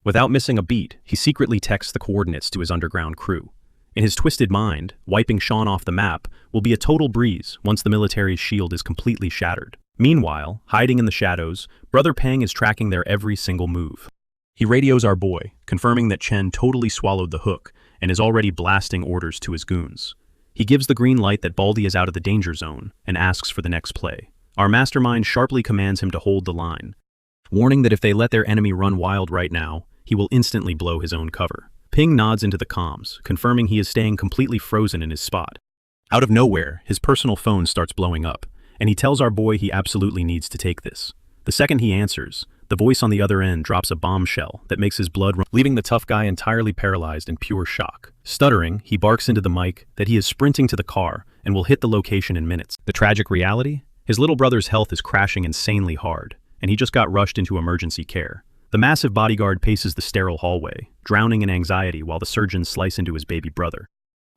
Without missing a beat, he secretly texts the coordinates to his underground crew. In his twisted mind, wiping Sean off the map will be a total breeze once the military's shield is completely shattered. Meanwhile, hiding in the shadows, Brother Peng is tracking their every single move. He radios our boy, confirming that Chen totally swallowed the hook and is already blasting orders to his goons. He gives the green light that Baldy is out of the danger zone and asks for the next play. Our mastermind sharply commands him to hold the line, warning that if they let their enemy run wild right now, he will instantly blow his own cover. Ping nods into the comms, confirming he is staying completely frozen in his spot. Out of nowhere, his personal phone starts blowing up, and he tells our boy he absolutely needs to take this. The second he answers, the voice on the other end drops a bombshell that makes his blood run, leaving the tough guy entirely paralyzed in pure shock. Stuttering, he barks into the mic that he is sprinting to the car and will hit the location in minutes. The tragic reality? His little brother's health is crashing insanely hard, and he just got rushed into emergency care. The massive bodyguard paces the sterile hallway, drowning in anxiety while the surgeons slice into his baby brother.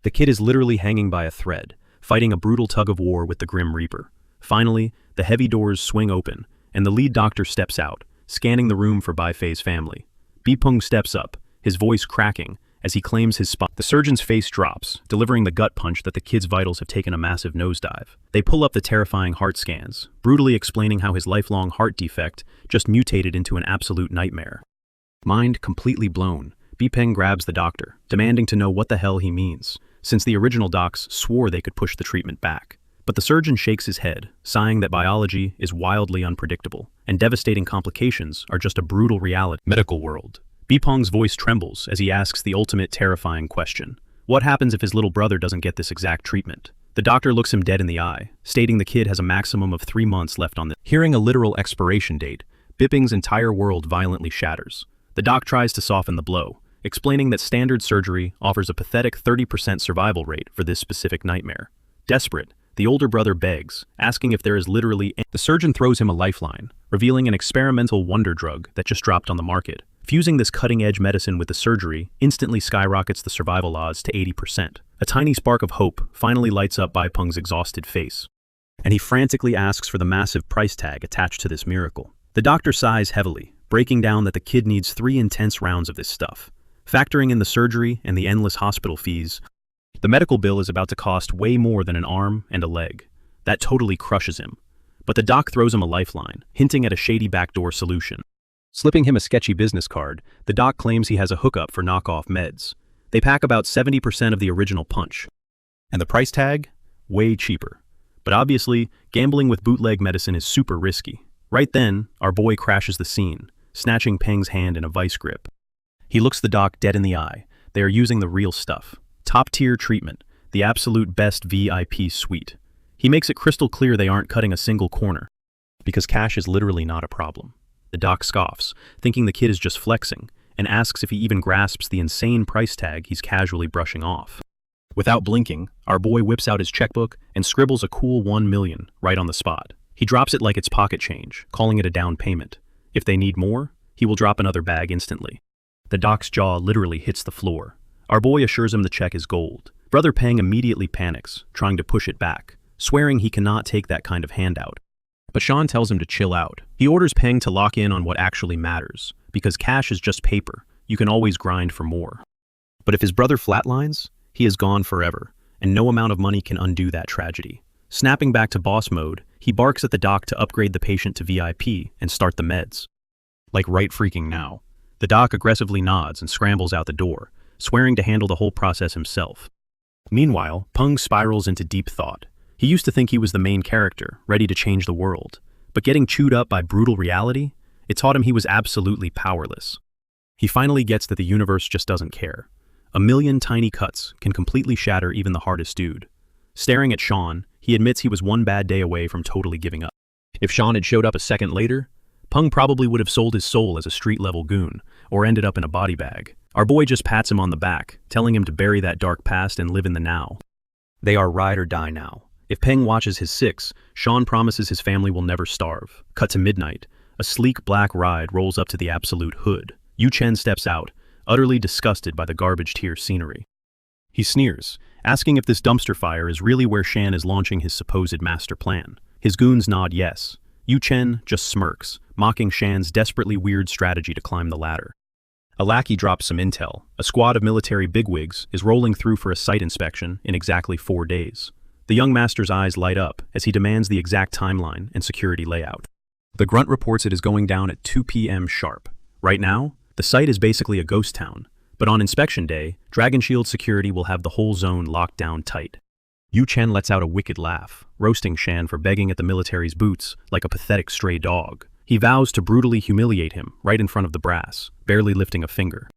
The kid is literally hanging by a thread, fighting a brutal tug-of-war with the Grim Reaper. Finally, the heavy doors swing open, and the lead doctor steps out, scanning the room for Bai-Fei's family. Bipeng steps up, his voice cracking, as he claims his spot. The surgeon's face drops, delivering the gut punch that the kid's vitals have taken a massive nosedive. They pull up the terrifying heart scans, brutally explaining how his lifelong heart defect just mutated into an absolute nightmare. Mind completely blown, Bipeng grabs the doctor, demanding to know what the hell he means, since the original docs swore they could push the treatment back. But the surgeon shakes his head, sighing that biology is wildly unpredictable, and devastating complications are just a brutal reality. Medical world. Bipeng's voice trembles as he asks the ultimate terrifying question. What happens if his little brother doesn't get this exact treatment? The doctor looks him dead in the eye, stating the kid has a maximum of 3 months left on this. Hearing a literal expiration date, Bipeng's entire world violently shatters. The doc tries to soften the blow, explaining that standard surgery offers a pathetic 30% survival rate for this specific nightmare. Desperate, the older brother begs, asking if there is literally the surgeon throws him a lifeline, revealing an experimental wonder drug that just dropped on the market. Fusing this cutting-edge medicine with the surgery instantly skyrockets the survival odds to 80%. A tiny spark of hope finally lights up Bipeng's exhausted face, and he frantically asks for the massive price tag attached to this miracle. The doctor sighs heavily, breaking down that the kid needs 3 intense rounds of this stuff. Factoring in the surgery and the endless hospital fees, the medical bill is about to cost way more than an arm and a leg. That totally crushes him. But the doc throws him a lifeline, hinting at a shady backdoor solution. Slipping him a sketchy business card, the doc claims he has a hookup for knockoff meds. They pack about 70% of the original punch. And the price tag? Way cheaper. But obviously, gambling with bootleg medicine is super risky. Right then, our boy crashes the scene, snatching Peng's hand in a vice grip. He looks the doc dead in the eye. They are using the real stuff. Top-tier treatment, the absolute best VIP suite. He makes it crystal clear they aren't cutting a single corner, because cash is literally not a problem. The doc scoffs, thinking the kid is just flexing, and asks if he even grasps the insane price tag he's casually brushing off. Without blinking, our boy whips out his checkbook and scribbles a cool 1 million right on the spot. He drops it like it's pocket change, calling it a down payment. If they need more, he will drop another bag instantly. The doc's jaw literally hits the floor. Our boy assures him the check is gold. Brother Peng immediately panics, trying to push it back, swearing he cannot take that kind of handout. But Sean tells him to chill out. He orders Peng to lock in on what actually matters, because cash is just paper. You can always grind for more. But if his brother flatlines, he is gone forever, and no amount of money can undo that tragedy. Snapping back to boss mode, he barks at the doc to upgrade the patient to VIP and start the meds. Like right freaking now. The doc aggressively nods and scrambles out the door, swearing to handle the whole process himself. Meanwhile, Peng spirals into deep thought. He used to think he was the main character, ready to change the world. But getting chewed up by brutal reality, it taught him he was absolutely powerless. He finally gets that the universe just doesn't care. 1 million tiny cuts can completely shatter even the hardest dude. Staring at Sean, he admits he was one bad day away from totally giving up. If Sean had showed up a second later, Peng probably would have sold his soul as a street-level goon, or ended up in a body bag. Our boy just pats him on the back, telling him to bury that dark past and live in the now. They are ride or die now. If Peng watches his 6, Sean promises his family will never starve. Cut to midnight. A sleek black ride rolls up to the absolute hood. Yu Chen steps out, utterly disgusted by the garbage tier scenery. He sneers, asking if this dumpster fire is really where Shan is launching his supposed master plan. His goons nod yes. Yu Chen just smirks, mocking Shan's desperately weird strategy to climb the ladder. A lackey drops some intel. A squad of military bigwigs is rolling through for a site inspection in exactly 4 days. The young master's eyes light up as he demands the exact timeline and security layout. The grunt reports it is going down at 2 p.m. sharp. Right now, the site is basically a ghost town, but on inspection day, Dragon Shield security will have the whole zone locked down tight. Yu Chen lets out a wicked laugh, roasting Shan for begging at the military's boots like a pathetic stray dog. He vows to brutally humiliate him right in front of the brass, barely lifting a finger.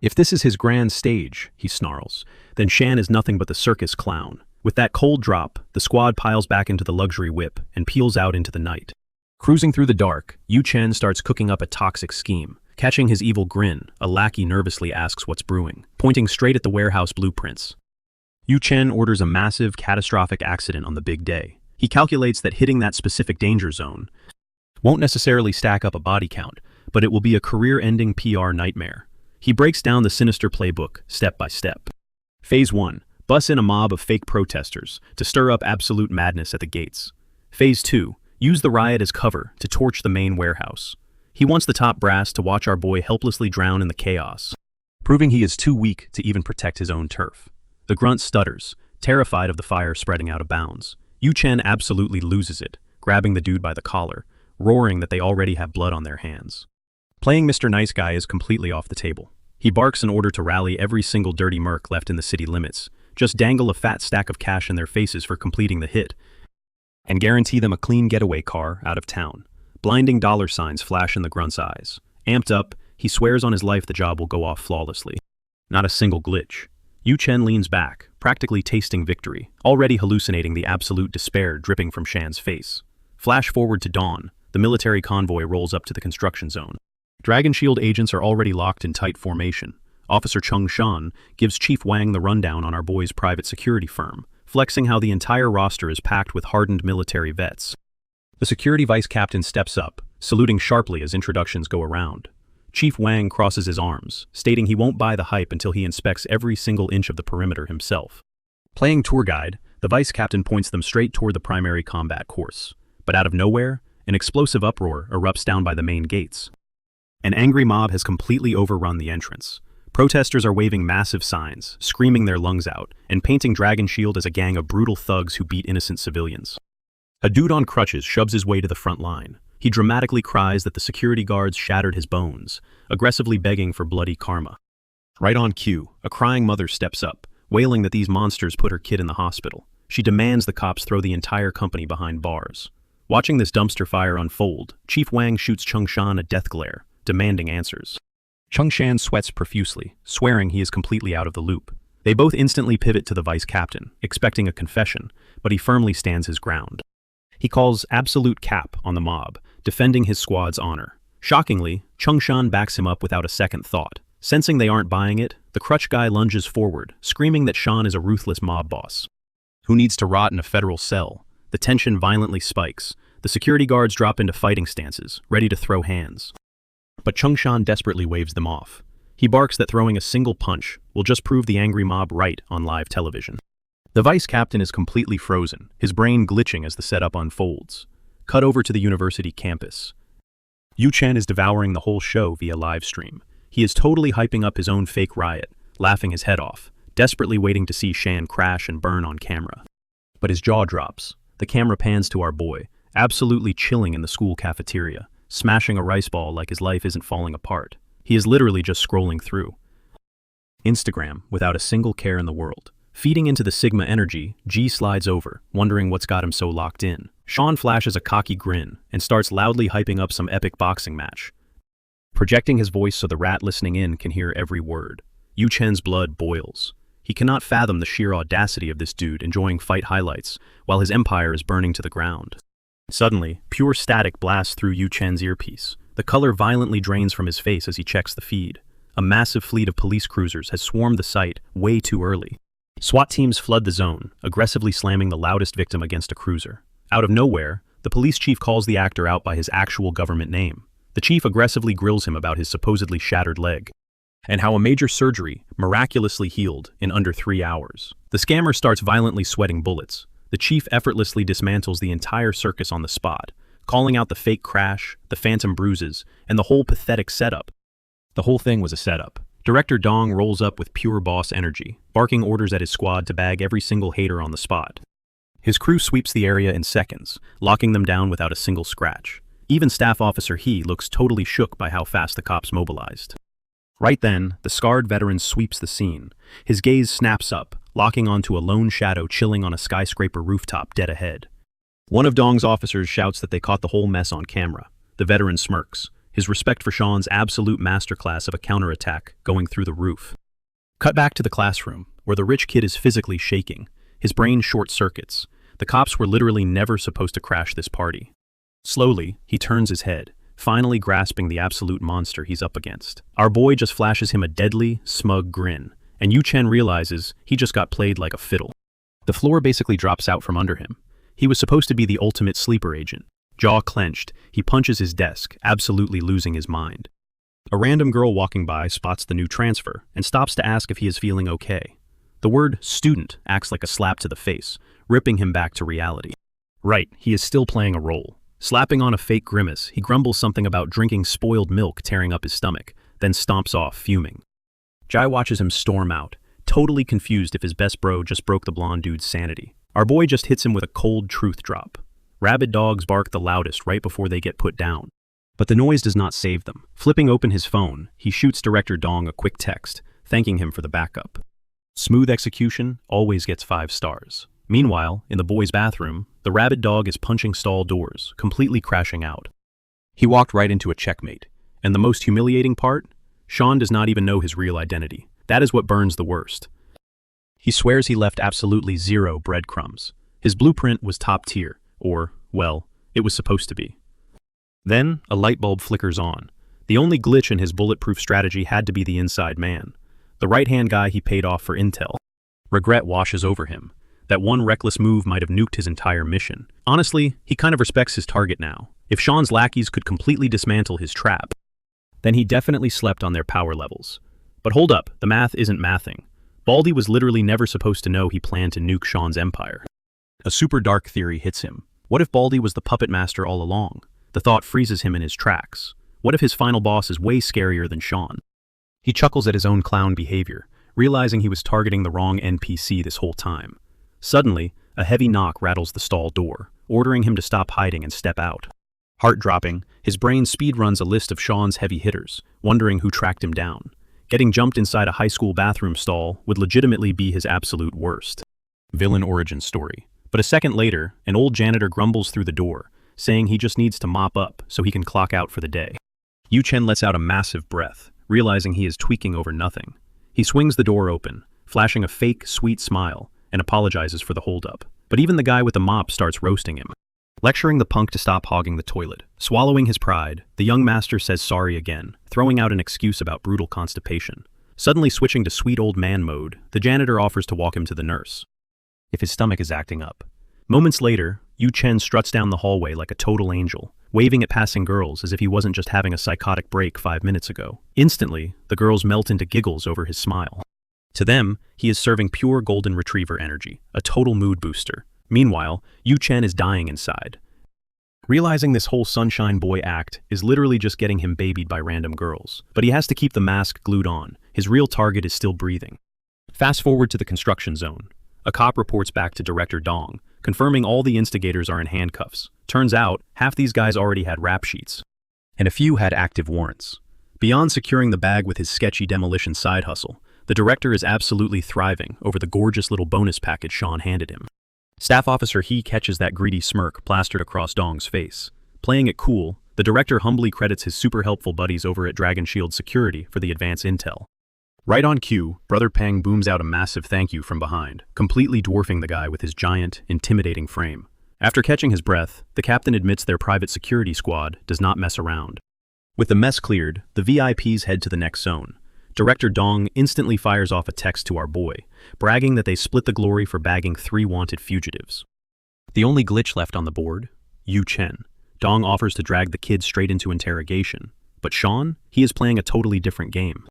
If this is his grand stage, he snarls, then Shan is nothing but the circus clown. With that cold drop, the squad piles back into the luxury whip and peels out into the night. Cruising through the dark, Yu Chen starts cooking up a toxic scheme. Catching his evil grin, a lackey nervously asks what's brewing, pointing straight at the warehouse blueprints. Yu Chen orders a massive, catastrophic accident on the big day. He calculates that hitting that specific danger zone won't necessarily stack up a body count, but it will be a career-ending PR nightmare. He breaks down the sinister playbook, step by step. Phase 1. Bus in a mob of fake protesters to stir up absolute madness at the gates. Phase 2. Use the riot as cover to torch the main warehouse. He wants the top brass to watch our boy helplessly drown in the chaos, proving he is too weak to even protect his own turf. The grunt stutters, terrified of the fire spreading out of bounds. Yu Chen absolutely loses it, grabbing the dude by the collar, roaring that they already have blood on their hands. Playing Mr. Nice Guy is completely off the table. He barks in order to rally every single dirty merc left in the city limits, just dangle a fat stack of cash in their faces for completing the hit, and guarantee them a clean getaway car out of town. Blinding dollar signs flash in the grunt's eyes. Amped up, he swears on his life the job will go off flawlessly. Not a single glitch. Yu Chen leans back, practically tasting victory, already hallucinating the absolute despair dripping from Shan's face. Flash forward to dawn. The military convoy rolls up to the construction zone. Dragon Shield agents are already locked in tight formation. Officer Chung Shan gives Chief Wang the rundown on our boy's private security firm, flexing how the entire roster is packed with hardened military vets. The security vice captain steps up, saluting sharply as introductions go around. Chief Wang crosses his arms, stating he won't buy the hype until he inspects every single inch of the perimeter himself. Playing tour guide, the vice captain points them straight toward the primary combat course. But out of nowhere, an explosive uproar erupts down by the main gates. An angry mob has completely overrun the entrance. Protesters are waving massive signs, screaming their lungs out, and painting Dragon Shield as a gang of brutal thugs who beat innocent civilians. A dude on crutches shoves his way to the front line. He dramatically cries that the security guards shattered his bones, aggressively begging for bloody karma. Right on cue, a crying mother steps up, wailing that these monsters put her kid in the hospital. She demands the cops throw the entire company behind bars. Watching this dumpster fire unfold, Chief Wang shoots Chung Shan a death glare, demanding answers. Chung Shan sweats profusely, swearing he is completely out of the loop. They both instantly pivot to the vice captain, expecting a confession, but he firmly stands his ground. He calls absolute cap on the mob, defending his squad's honor. Shockingly, Chung-shan backs him up without a second thought. Sensing they aren't buying it, the crutch guy lunges forward, screaming that Shan is a ruthless mob boss who needs to rot in a federal cell. The tension violently spikes. The security guards drop into fighting stances, ready to throw hands. But Chung-shan desperately waves them off. He barks that throwing a single punch will just prove the angry mob right on live television. The vice captain is completely frozen, his brain glitching as the setup unfolds. Cut over to the university campus. Yu-Chen is devouring the whole show via live stream. He is totally hyping up his own fake riot, laughing his head off, desperately waiting to see Shan crash and burn on camera. But his jaw drops. The camera pans to our boy, absolutely chilling in the school cafeteria, smashing a rice ball like his life isn't falling apart. He is literally just scrolling through Instagram without a single care in the world. Feeding into the Sigma energy, G slides over, wondering what's got him so locked in. Shan flashes a cocky grin and starts loudly hyping up some epic boxing match, projecting his voice so the rat listening in can hear every word. Yu-Chen's blood boils. He cannot fathom the sheer audacity of this dude enjoying fight highlights while his empire is burning to the ground. Suddenly, pure static blasts through Yu-Chen's earpiece. The color violently drains from his face as he checks the feed. A massive fleet of police cruisers has swarmed the site way too early. SWAT teams flood the zone, aggressively slamming the loudest victim against a cruiser. Out of nowhere, the police chief calls the actor out by his actual government name. The chief aggressively grills him about his supposedly shattered leg, and how a major surgery miraculously healed in under 3 hours. The scammer starts violently sweating bullets. The chief effortlessly dismantles the entire circus on the spot, calling out the fake crash, the phantom bruises, and the whole pathetic setup. The whole thing was a setup. Director Dong rolls up with pure boss energy, barking orders at his squad to bag every single hater on the spot. His crew sweeps the area in seconds, locking them down without a single scratch. Even Staff Officer He looks totally shook by how fast the cops mobilized. Right then, the scarred veteran sweeps the scene. His gaze snaps up, locking onto a lone shadow chilling on a skyscraper rooftop dead ahead. One of Dong's officers shouts that they caught the whole mess on camera. The veteran smirks, his respect for Shan's absolute masterclass of a counterattack going through the roof. Cut back to the classroom, where the rich kid is physically shaking. His brain short-circuits. The cops were literally never supposed to crash this party. Slowly, he turns his head, finally grasping the absolute monster he's up against. Our boy just flashes him a deadly, smug grin, and Yu-Chen realizes he just got played like a fiddle. The floor basically drops out from under him. He was supposed to be the ultimate sleeper agent. Jaw clenched, he punches his desk, absolutely losing his mind. A random girl walking by spots the new transfer and stops to ask if he is feeling okay. The word student acts like a slap to the face, ripping him back to reality. Right, he is still playing a role. Slapping on a fake grimace, he grumbles something about drinking spoiled milk tearing up his stomach, then stomps off, fuming. Jai watches him storm out, totally confused if his best bro just broke the blonde dude's sanity. Our boy just hits him with a cold truth drop. Rabid dogs bark the loudest right before they get put down. But the noise does not save them. Flipping open his phone, he shoots Director Dong a quick text, thanking him for the backup. Smooth execution always gets 5 stars. Meanwhile, in the boys' bathroom, the rabid dog is punching stall doors, completely crashing out. He walked right into a checkmate. And the most humiliating part? Shan does not even know his real identity. That is what burns the worst. He swears he left absolutely 0 breadcrumbs. His blueprint was top tier, or, well, it was supposed to be. Then, a light bulb flickers on. The only glitch in his bulletproof strategy had to be the inside man. The right-hand guy he paid off for intel. Regret washes over him. That one reckless move might have nuked his entire mission. Honestly, he kind of respects his target now. If Shan's lackeys could completely dismantle his trap, then he definitely slept on their power levels. But hold up, the math isn't mathing. Baldy was literally never supposed to know he planned to nuke Shan's empire. A super dark theory hits him. What if Baldy was the puppet master all along? The thought freezes him in his tracks. What if his final boss is way scarier than Shan? He chuckles at his own clown behavior, realizing he was targeting the wrong NPC this whole time. Suddenly, a heavy knock rattles the stall door, ordering him to stop hiding and step out. Heart-dropping, his brain speedruns a list of Shan's heavy hitters, wondering who tracked him down. Getting jumped inside a high school bathroom stall would legitimately be his absolute worst. Villain origin story. But a second later, an old janitor grumbles through the door, saying he just needs to mop up so he can clock out for the day. Yu-Chen lets out a massive breath, realizing he is tweaking over nothing. He swings the door open, flashing a fake, sweet smile, and apologizes for the holdup. But even the guy with the mop starts roasting him. lecturing the punk to stop hogging the toilet. Swallowing his pride, the young master says sorry again, throwing out an excuse about brutal constipation. Suddenly switching to sweet old man mode, the janitor offers to walk him to the nurse if his stomach is acting up. Moments later, Yu Chen struts down the hallway like a total angel, waving at passing girls as if he wasn't just having a psychotic break 5 minutes ago. Instantly, the girls melt into giggles over his smile. To them, he is serving pure golden retriever energy, a total mood booster. Meanwhile, Yu Chen is dying inside, realizing this whole sunshine boy act is literally just getting him babied by random girls. But he has to keep the mask glued on. His real target is still breathing. Fast forward to the construction zone. A cop reports back to Director Dong, confirming all the instigators are in handcuffs. Turns out, half these guys already had rap sheets, and a few had active warrants. Beyond securing the bag with his sketchy demolition side hustle, the director is absolutely thriving over the gorgeous little bonus package Sean handed him. Staff Officer He catches that greedy smirk plastered across Dong's face. Playing it cool, the director humbly credits his super helpful buddies over at Dragon Shield Security for the advance intel. Right on cue, Brother Peng booms out a massive thank you from behind, completely dwarfing the guy with his giant, intimidating frame. After catching his breath, the captain admits their private security squad does not mess around. With the mess cleared, the VIPs head to the next zone. Director Dong instantly fires off a text to our boy, bragging that they split the glory for bagging 3 wanted fugitives. The only glitch left on the board? Yu Chen. Dong offers to drag the kid straight into interrogation. But Sean? He is playing a totally different game.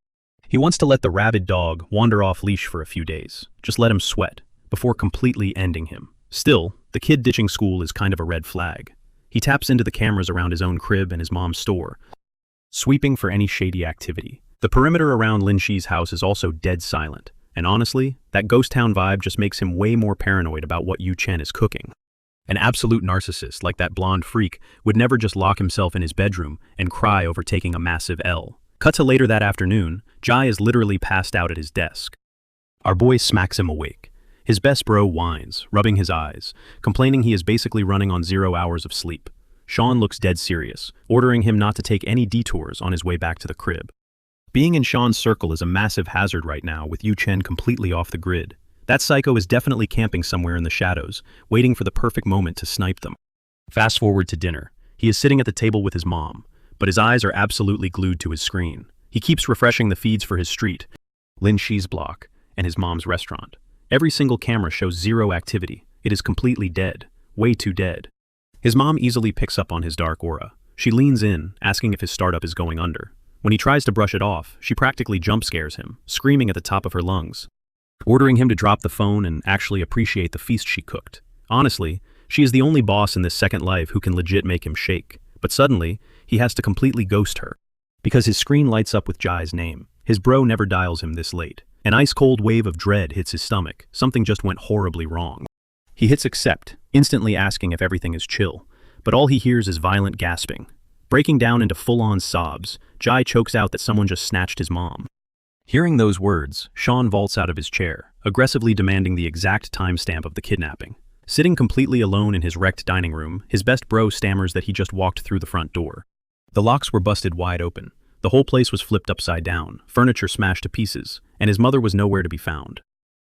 He wants to let the rabid dog wander off leash for a few days. Just let him sweat, before completely ending him. Still, the kid ditching school is kind of a red flag. He taps into the cameras around his own crib and his mom's store, sweeping for any shady activity. The perimeter around Lin Shi's house is also dead silent, and honestly, that ghost town vibe just makes him way more paranoid about what Yu Chen is cooking. An absolute narcissist like that blonde freak would never just lock himself in his bedroom and cry over taking a massive L. Cut to later that afternoon, Jai is literally passed out at his desk. Our boy smacks him awake. His best bro whines, rubbing his eyes, complaining he is basically running on 0 hours of sleep. Sean looks dead serious, ordering him not to take any detours on his way back to the crib. Being in Sean's circle is a massive hazard right now, with Yu Chen completely off the grid. That psycho is definitely camping somewhere in the shadows, waiting for the perfect moment to snipe them. Fast forward to dinner. He is sitting at the table with his mom, but his eyes are absolutely glued to his screen. He keeps refreshing the feeds for his street, Lin Shi's block, and his mom's restaurant. Every single camera shows 0 activity. It is completely dead. Way too dead. His mom easily picks up on his dark aura. She leans in, asking if his startup is going under. When he tries to brush it off, she practically jump scares him, screaming at the top of her lungs, ordering him to drop the phone and actually appreciate the feast she cooked. Honestly, she is the only boss in this second life who can legit make him shake. But suddenly, he has to completely ghost her, because his screen lights up with Jai's name. His bro never dials him this late. An ice-cold wave of dread hits his stomach. Something just went horribly wrong. He hits accept, instantly asking if everything is chill, but all he hears is violent gasping. Breaking down into full-on sobs, Jai chokes out that someone just snatched his mom. Hearing those words, Sean vaults out of his chair, aggressively demanding the exact timestamp of the kidnapping. Sitting completely alone in his wrecked dining room, his best bro stammers that he just walked through the front door. The locks were busted wide open. The whole place was flipped upside down, furniture smashed to pieces, and his mother was nowhere to be found.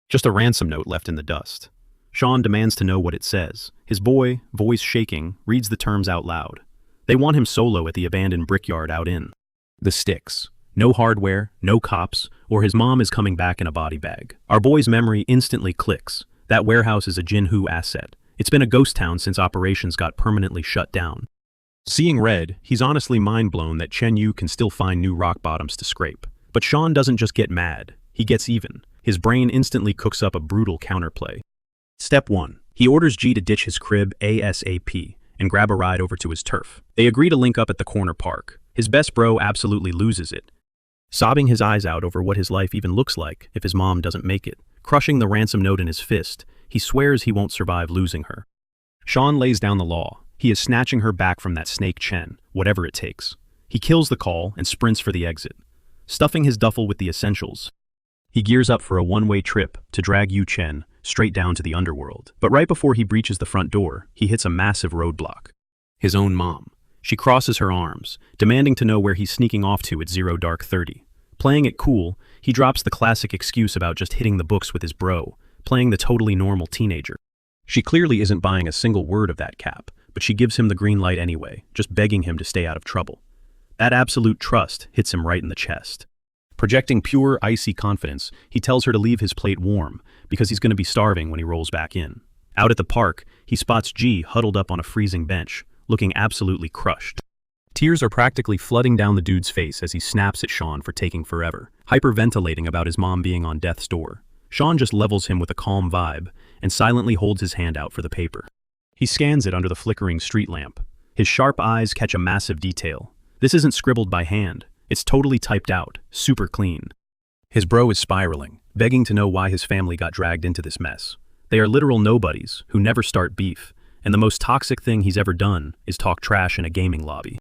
Just a ransom note left in the dust. Sean demands to know what it says. His boy, voice shaking, reads the terms out loud. They want him solo at the abandoned brickyard out in the sticks. No hardware, no cops, or his mom is coming back in a body bag. Our boy's memory instantly clicks. That warehouse is a Jinhu asset. It's been a ghost town since operations got permanently shut down. Seeing red, he's honestly mind-blown that Chen Yu can still find new rock bottoms to scrape. But Sean doesn't just get mad, he gets even. His brain instantly cooks up a brutal counterplay. Step 1. He orders G to ditch his crib ASAP and grab a ride over to his turf. They agree to link up at the corner park. His best bro absolutely loses it, sobbing his eyes out over what his life even looks like if his mom doesn't make it. Crushing the ransom note in his fist, he swears he won't survive losing her. Sean lays down the law. He is snatching her back from that snake Chen, whatever it takes. He kills the call and sprints for the exit. Stuffing his duffel with the essentials, he gears up for a one-way trip to drag Yu Chen straight down to the underworld. But right before he breaches the front door, he hits a massive roadblock. His own mom. She crosses her arms, demanding to know where he's sneaking off to at 0:30. Playing it cool, he drops the classic excuse about just hitting the books with his bro, playing the totally normal teenager. She clearly isn't buying a single word of that cap, but she gives him the green light anyway, just begging him to stay out of trouble. That absolute trust hits him right in the chest. Projecting pure, icy confidence, he tells her to leave his plate warm, because he's going to be starving when he rolls back in. Out at the park, he spots G huddled up on a freezing bench, looking absolutely crushed. Tears are practically flooding down the dude's face as he snaps at Sean for taking forever, hyperventilating about his mom being on death's door. Sean just levels him with a calm vibe, and silently holds his hand out for the paper. He scans it under the flickering street lamp. His sharp eyes catch a massive detail. This isn't scribbled by hand. It's totally typed out, super clean. His bro is spiraling, begging to know why his family got dragged into this mess. They are literal nobodies who never start beef, and the most toxic thing he's ever done is talk trash in a gaming lobby.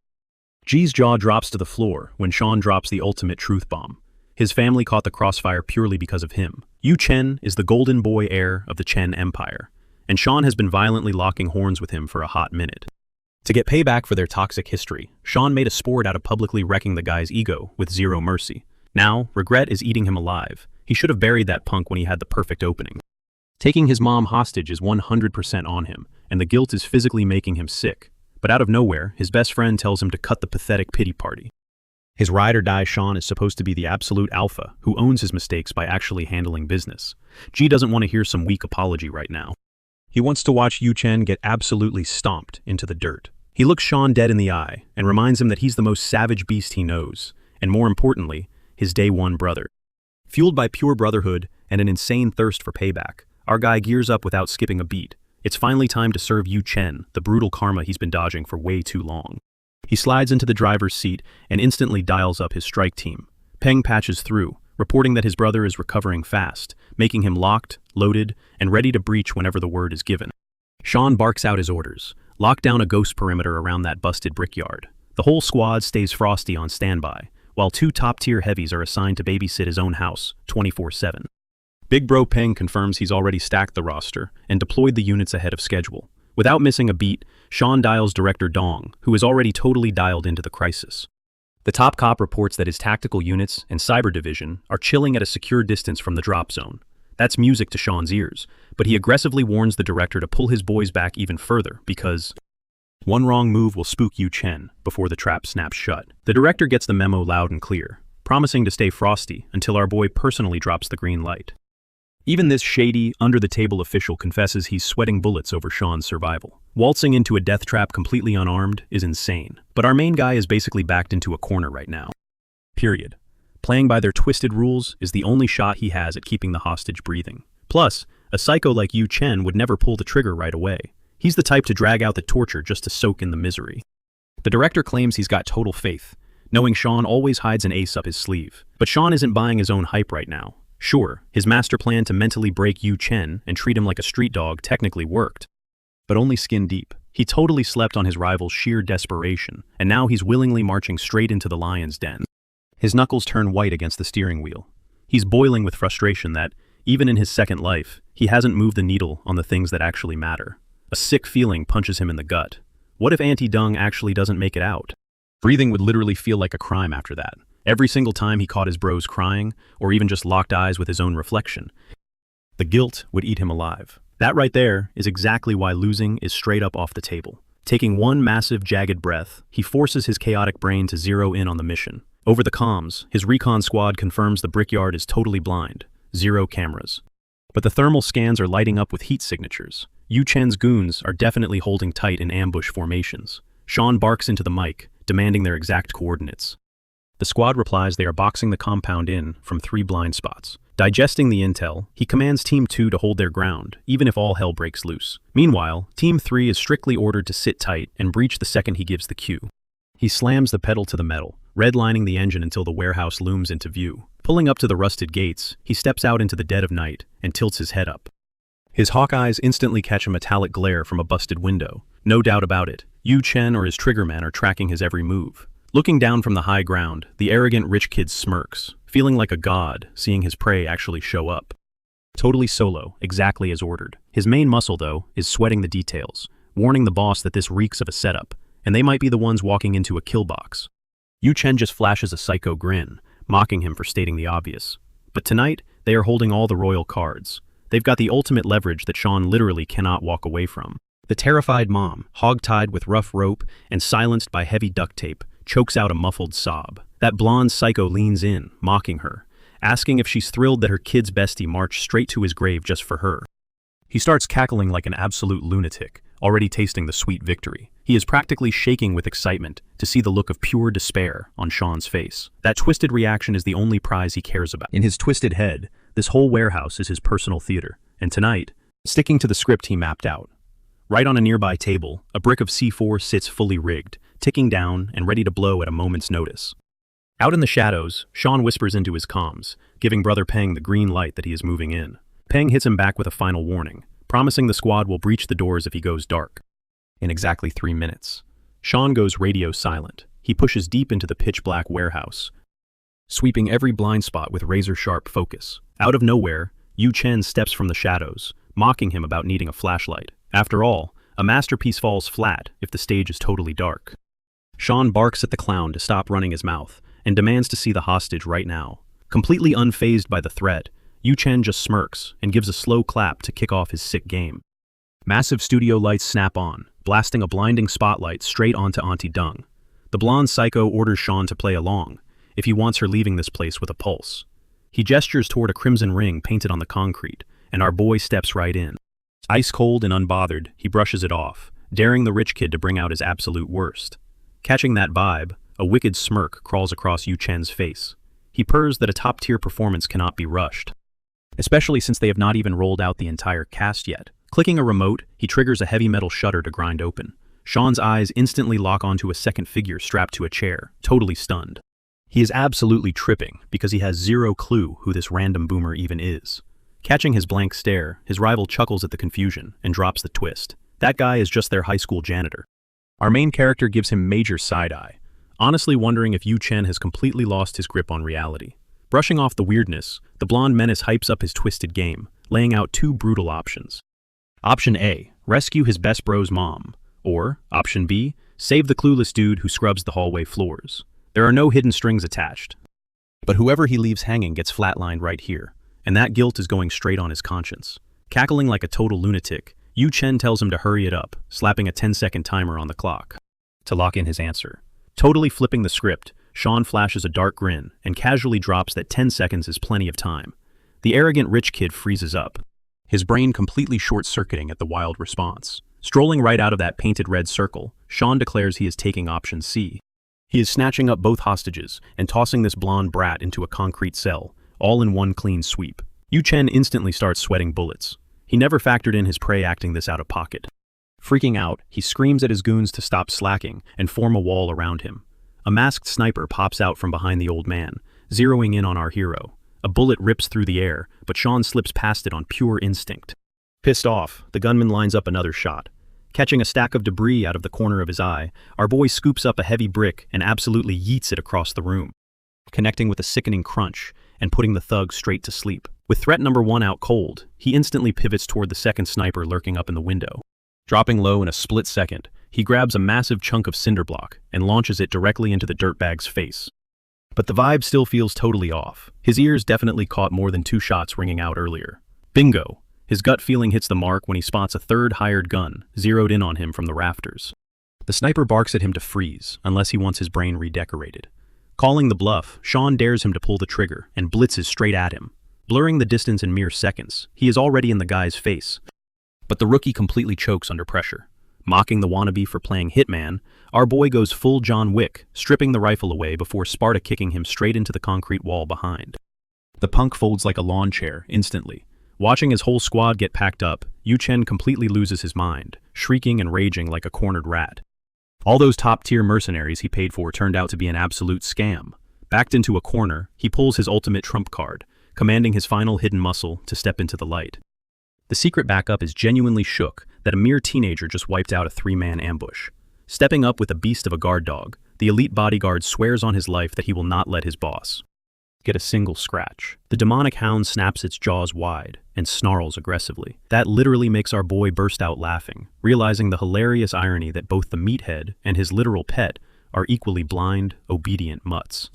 G's jaw drops to the floor when Sean drops the ultimate truth bomb. His family caught the crossfire purely because of him. Yu Chen is the golden boy heir of the Chen Empire, and Sean has been violently locking horns with him for a hot minute. To get payback for their toxic history, Sean made a sport out of publicly wrecking the guy's ego with zero mercy. Now, regret is eating him alive. He should have buried that punk when he had the perfect opening. Taking his mom hostage is 100% on him, and the guilt is physically making him sick. But out of nowhere, his best friend tells him to cut the pathetic pity party. His ride-or-die Sean is supposed to be the absolute alpha who owns his mistakes by actually handling business. G doesn't want to hear some weak apology right now. He wants to watch Yu Chen get absolutely stomped into the dirt. He looks Sean dead in the eye and reminds him that he's the most savage beast he knows, and more importantly, his day one brother. Fueled by pure brotherhood and an insane thirst for payback, our guy gears up without skipping a beat. It's finally time to serve Yu Chen the brutal karma he's been dodging for way too long. He slides into the driver's seat and instantly dials up his strike team. Peng patches through, reporting that his brother is recovering fast, making him locked, loaded, and ready to breach whenever the word is given. Sean barks out his orders. Lock down a ghost perimeter around that busted brickyard. The whole squad stays Frosty on standby, while 2 top-tier heavies are assigned to babysit his own house, 24/7. Big Bro Peng confirms he's already stacked the roster and deployed the units ahead of schedule. Without missing a beat, Sean dials Director Dong, who is already totally dialed into the crisis. The top cop reports that his tactical units and cyber division are chilling at a secure distance from the drop zone. That's music to Sean's ears, but he aggressively warns the director to pull his boys back even further because one wrong move will spook Yu Chen before the trap snaps shut. The director gets the memo loud and clear, promising to stay frosty until our boy personally drops the green light. Even this shady, under-the-table official confesses he's sweating bullets over Sean's survival. Waltzing into a death trap completely unarmed is insane, but our main guy is basically backed into a corner right now. Period. Playing by their twisted rules is the only shot he has at keeping the hostage breathing. Plus, a psycho like Yu Chen would never pull the trigger right away. He's the type to drag out the torture just to soak in the misery. The director claims he's got total faith, knowing Sean always hides an ace up his sleeve. But Sean isn't buying his own hype right now. Sure, his master plan to mentally break Yu Chen and treat him like a street dog technically worked, but only skin deep. He totally slept on his rival's sheer desperation, and now he's willingly marching straight into the lion's den. His knuckles turn white against the steering wheel. He's boiling with frustration that, even in his second life, he hasn't moved the needle on the things that actually matter. A sick feeling punches him in the gut. What if Auntie Dung actually doesn't make it out? Breathing would literally feel like a crime after that. Every single time he caught his bros crying, or even just locked eyes with his own reflection, the guilt would eat him alive. That right there is exactly why losing is straight up off the table. Taking one massive, jagged breath, he forces his chaotic brain to zero in on the mission. Over the comms, his recon squad confirms the brickyard is totally blind. 0 cameras. But the thermal scans are lighting up with heat signatures. Yu Chen's goons are definitely holding tight in ambush formations. Sean barks into the mic, demanding their exact coordinates. The squad replies they are boxing the compound in from 3 blind spots. Digesting the intel, he commands Team 2 to hold their ground, even if all hell breaks loose. Meanwhile, Team 3 is strictly ordered to sit tight and breach the second he gives the cue. He slams the pedal to the metal, redlining the engine until the warehouse looms into view. Pulling up to the rusted gates, he steps out into the dead of night and tilts his head up. His hawk eyes instantly catch a metallic glare from a busted window. No doubt about it, Yu Chen or his triggermen are tracking his every move. Looking down from the high ground, the arrogant rich kid smirks, feeling like a god, seeing his prey actually show up. Totally solo, exactly as ordered. His main muscle, though, is sweating the details, warning the boss that this reeks of a setup, and they might be the ones walking into a kill box. Yu Chen just flashes a psycho grin, mocking him for stating the obvious. But tonight, they are holding all the royal cards. They've got the ultimate leverage that Sean literally cannot walk away from. The terrified mom, hog-tied with rough rope and silenced by heavy duct tape, chokes out a muffled sob. That blonde psycho leans in, mocking her, asking if she's thrilled that her kid's bestie marched straight to his grave just for her. He starts cackling like an absolute lunatic, already tasting the sweet victory. He is practically shaking with excitement to see the look of pure despair on Sean's face. That twisted reaction is the only prize he cares about. In his twisted head, this whole warehouse is his personal theater, and tonight, sticking to the script he mapped out. Right on a nearby table, a brick of C4 sits fully rigged, ticking down and ready to blow at a moment's notice. Out in the shadows, Sean whispers into his comms, giving Brother Peng the green light that he is moving in. Peng hits him back with a final warning, promising the squad will breach the doors if he goes dark. In exactly 3 minutes, Sean goes radio silent. He pushes deep into the pitch-black warehouse, sweeping every blind spot with razor-sharp focus. Out of nowhere, Yu Chen steps from the shadows, mocking him about needing a flashlight. After all, a masterpiece falls flat if the stage is totally dark. Sean barks at the clown to stop running his mouth and demands to see the hostage right now. Completely unfazed by the threat, Yu Chen just smirks and gives a slow clap to kick off his sick game. Massive studio lights snap on, blasting a blinding spotlight straight onto Auntie Dung. The blonde psycho orders Sean to play along, if he wants her leaving this place with a pulse. He gestures toward a crimson ring painted on the concrete, and our boy steps right in. Ice cold and unbothered, he brushes it off, daring the rich kid to bring out his absolute worst. Catching that vibe, a wicked smirk crawls across Yu Chen's face. He purrs that a top-tier performance cannot be rushed, especially since they have not even rolled out the entire cast yet. Clicking a remote, he triggers a heavy metal shutter to grind open. Sean's eyes instantly lock onto a second figure strapped to a chair, totally stunned. He is absolutely tripping because he has zero clue who this random boomer even is. Catching his blank stare, his rival chuckles at the confusion and drops the twist. That guy is just their high school janitor. Our main character gives him major side-eye, honestly wondering if Yu Chen has completely lost his grip on reality. Brushing off the weirdness, the blonde menace hypes up his twisted game, laying out 2 brutal options. Option A, rescue his best bro's mom. Or, Option B, save the clueless dude who scrubs the hallway floors. There are no hidden strings attached. But whoever he leaves hanging gets flatlined right here, and that guilt is going straight on his conscience. Cackling like a total lunatic, Yu Chen tells him to hurry it up, slapping a 10-second timer on the clock to lock in his answer. Totally flipping the script, Sean flashes a dark grin and casually drops that 10 seconds is plenty of time. The arrogant rich kid freezes up, his brain completely short-circuiting at the wild response. Strolling right out of that painted red circle, Sean declares he is taking option C. He is snatching up both hostages and tossing this blonde brat into a concrete cell, all in one clean sweep. Yu Chen instantly starts sweating bullets. He never factored in his prey acting this out of pocket. Freaking out, he screams at his goons to stop slacking and form a wall around him. A masked sniper pops out from behind the old man, zeroing in on our hero. A bullet rips through the air, but Sean slips past it on pure instinct. Pissed off, the gunman lines up another shot. Catching a stack of debris out of the corner of his eye, our boy scoops up a heavy brick and absolutely yeets it across the room, connecting with a sickening crunch and putting the thug straight to sleep. With threat number 1 out cold, he instantly pivots toward the second sniper lurking up in the window. Dropping low in a split second, he grabs a massive chunk of cinder block and launches it directly into the dirtbag's face. But the vibe still feels totally off. His ears definitely caught more than 2 shots ringing out earlier. Bingo! His gut feeling hits the mark when he spots a third hired gun zeroed in on him from the rafters. The sniper barks at him to freeze, unless he wants his brain redecorated. Calling the bluff, Sean dares him to pull the trigger and blitzes straight at him. Blurring the distance in mere seconds, he is already in the guy's face. But the rookie completely chokes under pressure. Mocking the wannabe for playing hitman, our boy goes full John Wick, stripping the rifle away before Sparta kicking him straight into the concrete wall behind. The punk folds like a lawn chair, instantly. Watching his whole squad get packed up, Yu Chen completely loses his mind, shrieking and raging like a cornered rat. All those top-tier mercenaries he paid for turned out to be an absolute scam. Backed into a corner, he pulls his ultimate trump card, commanding his final hidden muscle to step into the light. The secret backup is genuinely shook that a mere teenager just wiped out a 3-man ambush. Stepping up with a beast of a guard dog, the elite bodyguard swears on his life that he will not let his boss get a single scratch. The demonic hound snaps its jaws wide and snarls aggressively. That literally makes our boy burst out laughing, realizing the hilarious irony that both the meathead and his literal pet are equally blind, obedient mutts.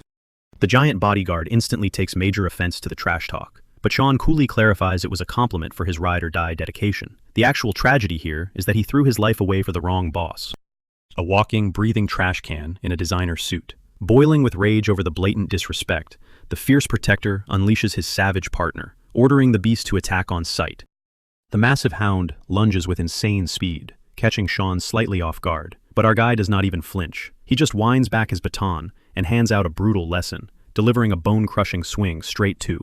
The giant bodyguard instantly takes major offense to the trash talk, but Sean coolly clarifies it was a compliment for his ride-or-die dedication. The actual tragedy here is that he threw his life away for the wrong boss. A walking, breathing trash can in a designer suit. Boiling with rage over the blatant disrespect, the fierce protector unleashes his savage partner, ordering the beast to attack on sight. The massive hound lunges with insane speed, catching Sean slightly off guard, but our guy does not even flinch. He just winds back his baton and hands out a brutal lesson, delivering a bone-crushing swing straight to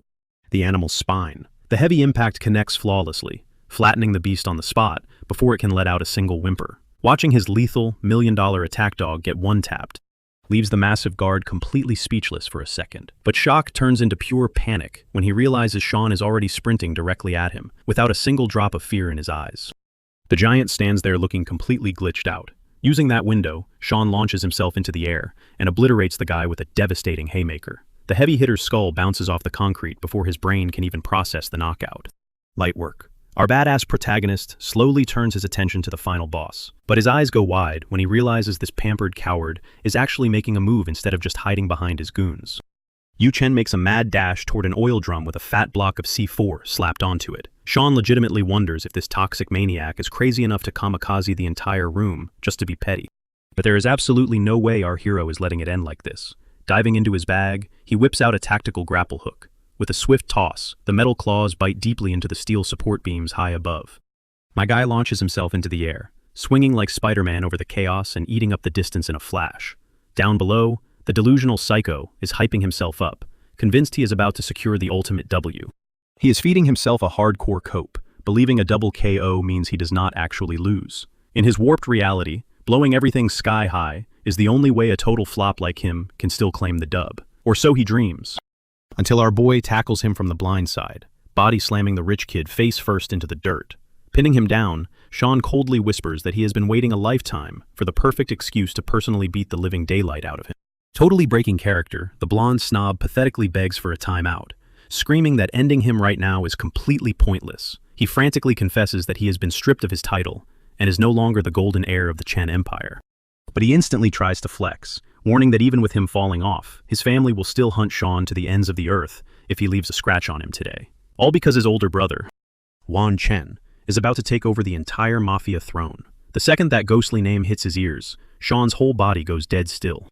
the animal's spine. The heavy impact connects flawlessly, flattening the beast on the spot before it can let out a single whimper. Watching his lethal, million-dollar attack dog get one-tapped leaves the massive guard completely speechless for a second. But shock turns into pure panic when he realizes Sean is already sprinting directly at him, without a single drop of fear in his eyes. The giant stands there looking completely glitched out. Using that window, Sean launches himself into the air and obliterates the guy with a devastating haymaker. The heavy hitter's skull bounces off the concrete before his brain can even process the knockout. Light work. Our badass protagonist slowly turns his attention to the final boss, but his eyes go wide when he realizes this pampered coward is actually making a move instead of just hiding behind his goons. Yu Chen makes a mad dash toward an oil drum with a fat block of C4 slapped onto it. Sean legitimately wonders if this toxic maniac is crazy enough to kamikaze the entire room just to be petty. But there is absolutely no way our hero is letting it end like this. Diving into his bag, he whips out a tactical grapple hook. With a swift toss, the metal claws bite deeply into the steel support beams high above. My guy launches himself into the air, swinging like Spider-Man over the chaos and eating up the distance in a flash. Down below, the delusional psycho is hyping himself up, convinced he is about to secure the ultimate W. He is feeding himself a hardcore cope, believing a double KO means he does not actually lose. In his warped reality, blowing everything sky high is the only way a total flop like him can still claim the dub. Or so he dreams. Until our boy tackles him from the blind side, body slamming the rich kid face first into the dirt. Pinning him down, Sean coldly whispers that he has been waiting a lifetime for the perfect excuse to personally beat the living daylight out of him. Totally breaking character, the blonde snob pathetically begs for a timeout, screaming that ending him right now is completely pointless. He frantically confesses that he has been stripped of his title and is no longer the golden heir of the Chen Empire. But he instantly tries to flex, warning that even with him falling off, his family will still hunt Sean to the ends of the earth if he leaves a scratch on him today. All because his older brother, Wan Chen, is about to take over the entire mafia throne. The second that ghostly name hits his ears, Sean's whole body goes dead still.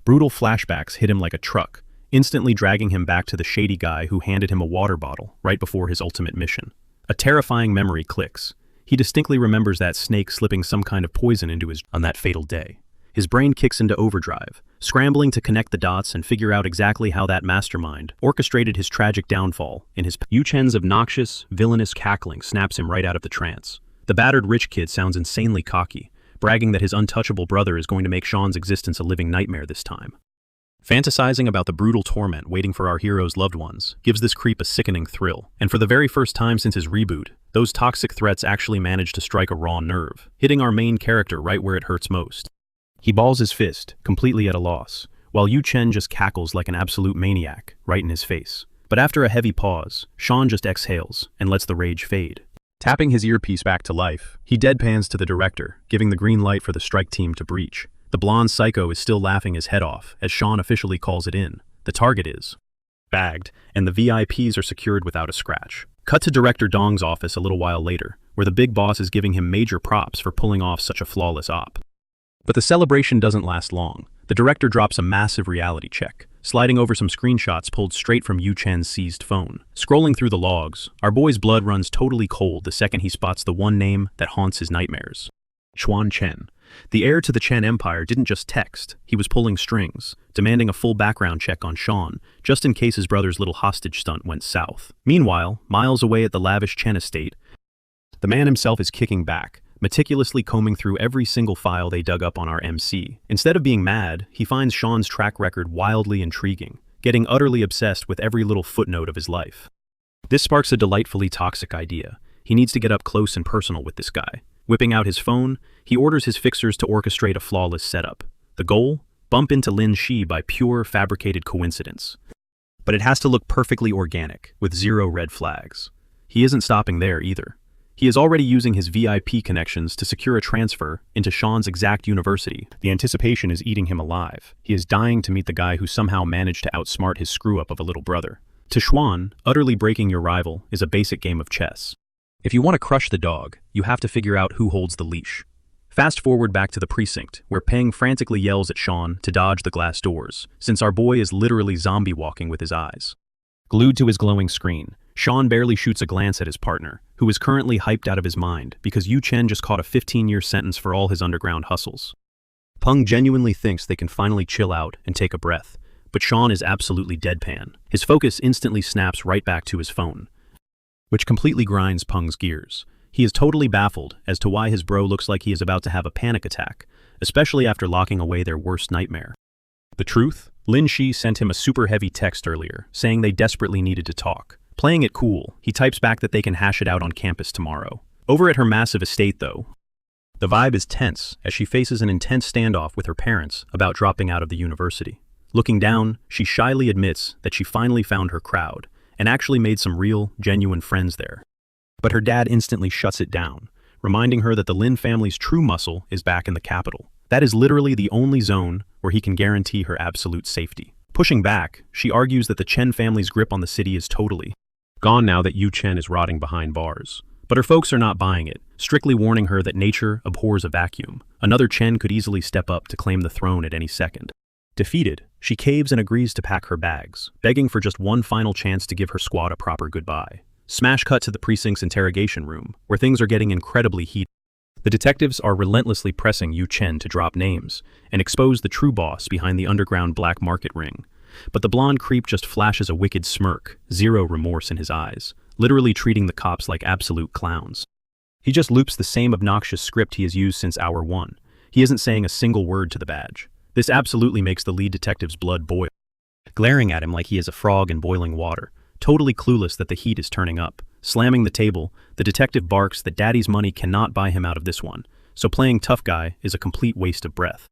Brutal flashbacks hit him like a truck, instantly dragging him back to the shady guy who handed him a water bottle right before his ultimate mission. A terrifying memory clicks. He distinctly remembers that snake slipping some kind of poison into his on that fatal day. His brain kicks into overdrive, scrambling to connect the dots and figure out exactly how that mastermind orchestrated his tragic downfall in his Yu Chen's obnoxious, villainous cackling snaps him right out of the trance. The battered rich kid sounds insanely cocky, bragging that his untouchable brother is going to make Sean's existence a living nightmare this time. Fantasizing about the brutal torment waiting for our hero's loved ones gives this creep a sickening thrill, and for the very first time since his reboot, those toxic threats actually manage to strike a raw nerve, hitting our main character right where it hurts most. He balls his fist, completely at a loss, while Yu Chen just cackles like an absolute maniac, right in his face. But after a heavy pause, Sean just exhales and lets the rage fade. Tapping his earpiece back to life, he deadpans to the director, giving the green light for the strike team to breach. The blonde psycho is still laughing his head off as Sean officially calls it in. The target is bagged, and the VIPs are secured without a scratch. Cut to Director Dong's office a little while later, where the big boss is giving him major props for pulling off such a flawless op. But the celebration doesn't last long. The director drops a massive reality check, sliding over some screenshots pulled straight from Yu Chen's seized phone. Scrolling through the logs, our boy's blood runs totally cold the second he spots the one name that haunts his nightmares. Xuan Chen. The heir to the Chen Empire didn't just text, he was pulling strings, demanding a full background check on Sean, just in case his brother's little hostage stunt went south. Meanwhile, miles away at the lavish Chen estate, the man himself is kicking back, meticulously combing through every single file they dug up on our MC. Instead of being mad, he finds Sean's track record wildly intriguing, getting utterly obsessed with every little footnote of his life. This sparks a delightfully toxic idea. He needs to get up close and personal with this guy. Whipping out his phone, he orders his fixers to orchestrate a flawless setup. The goal? Bump into Lin Shi by pure fabricated coincidence. But it has to look perfectly organic, with zero red flags. He isn't stopping there either. He is already using his VIP connections to secure a transfer into Sean's exact university. The anticipation is eating him alive. He is dying to meet the guy who somehow managed to outsmart his screw-up of a little brother. To Xuan, utterly breaking your rival is a basic game of chess. If you want to crush the dog, you have to figure out who holds the leash. Fast forward back to the precinct, where Peng frantically yells at Sean to dodge the glass doors, since our boy is literally zombie walking with his eyes. Glued to his glowing screen, Sean barely shoots a glance at his partner, who is currently hyped out of his mind because Yu Chen just caught a 15-year sentence for all his underground hustles. Peng genuinely thinks they can finally chill out and take a breath, but Sean is absolutely deadpan. His focus instantly snaps right back to his phone, which completely grinds Peng's gears. He is totally baffled as to why his bro looks like he is about to have a panic attack, especially after locking away their worst nightmare. The truth? Lin Shi sent him a super heavy text earlier, saying they desperately needed to talk. Playing it cool, he types back that they can hash it out on campus tomorrow. Over at her massive estate though, the vibe is tense as she faces an intense standoff with her parents about dropping out of the university. Looking down, she shyly admits that she finally found her crowd and actually made some real, genuine friends there. But her dad instantly shuts it down, reminding her that the Lin family's true muscle is back in the capital. That is literally the only zone where he can guarantee her absolute safety. Pushing back, she argues that the Chen family's grip on the city is totally gone now that Yu Chen is rotting behind bars. But her folks are not buying it, strictly warning her that nature abhors a vacuum. Another Chen could easily step up to claim the throne at any second. Defeated, she caves and agrees to pack her bags, begging for just one final chance to give her squad a proper goodbye. Smash cut to the precinct's interrogation room, where things are getting incredibly heated. The detectives are relentlessly pressing Yu Chen to drop names and expose the true boss behind the underground black market ring. But the blonde creep just flashes a wicked smirk, zero remorse in his eyes, literally treating the cops like absolute clowns. He just loops the same obnoxious script he has used since hour one. He isn't saying a single word to the badge. This absolutely makes the lead detective's blood boil, glaring at him like he is a frog in boiling water, totally clueless that the heat is turning up. Slamming the table, the detective barks that daddy's money cannot buy him out of this one, so playing tough guy is a complete waste of breath.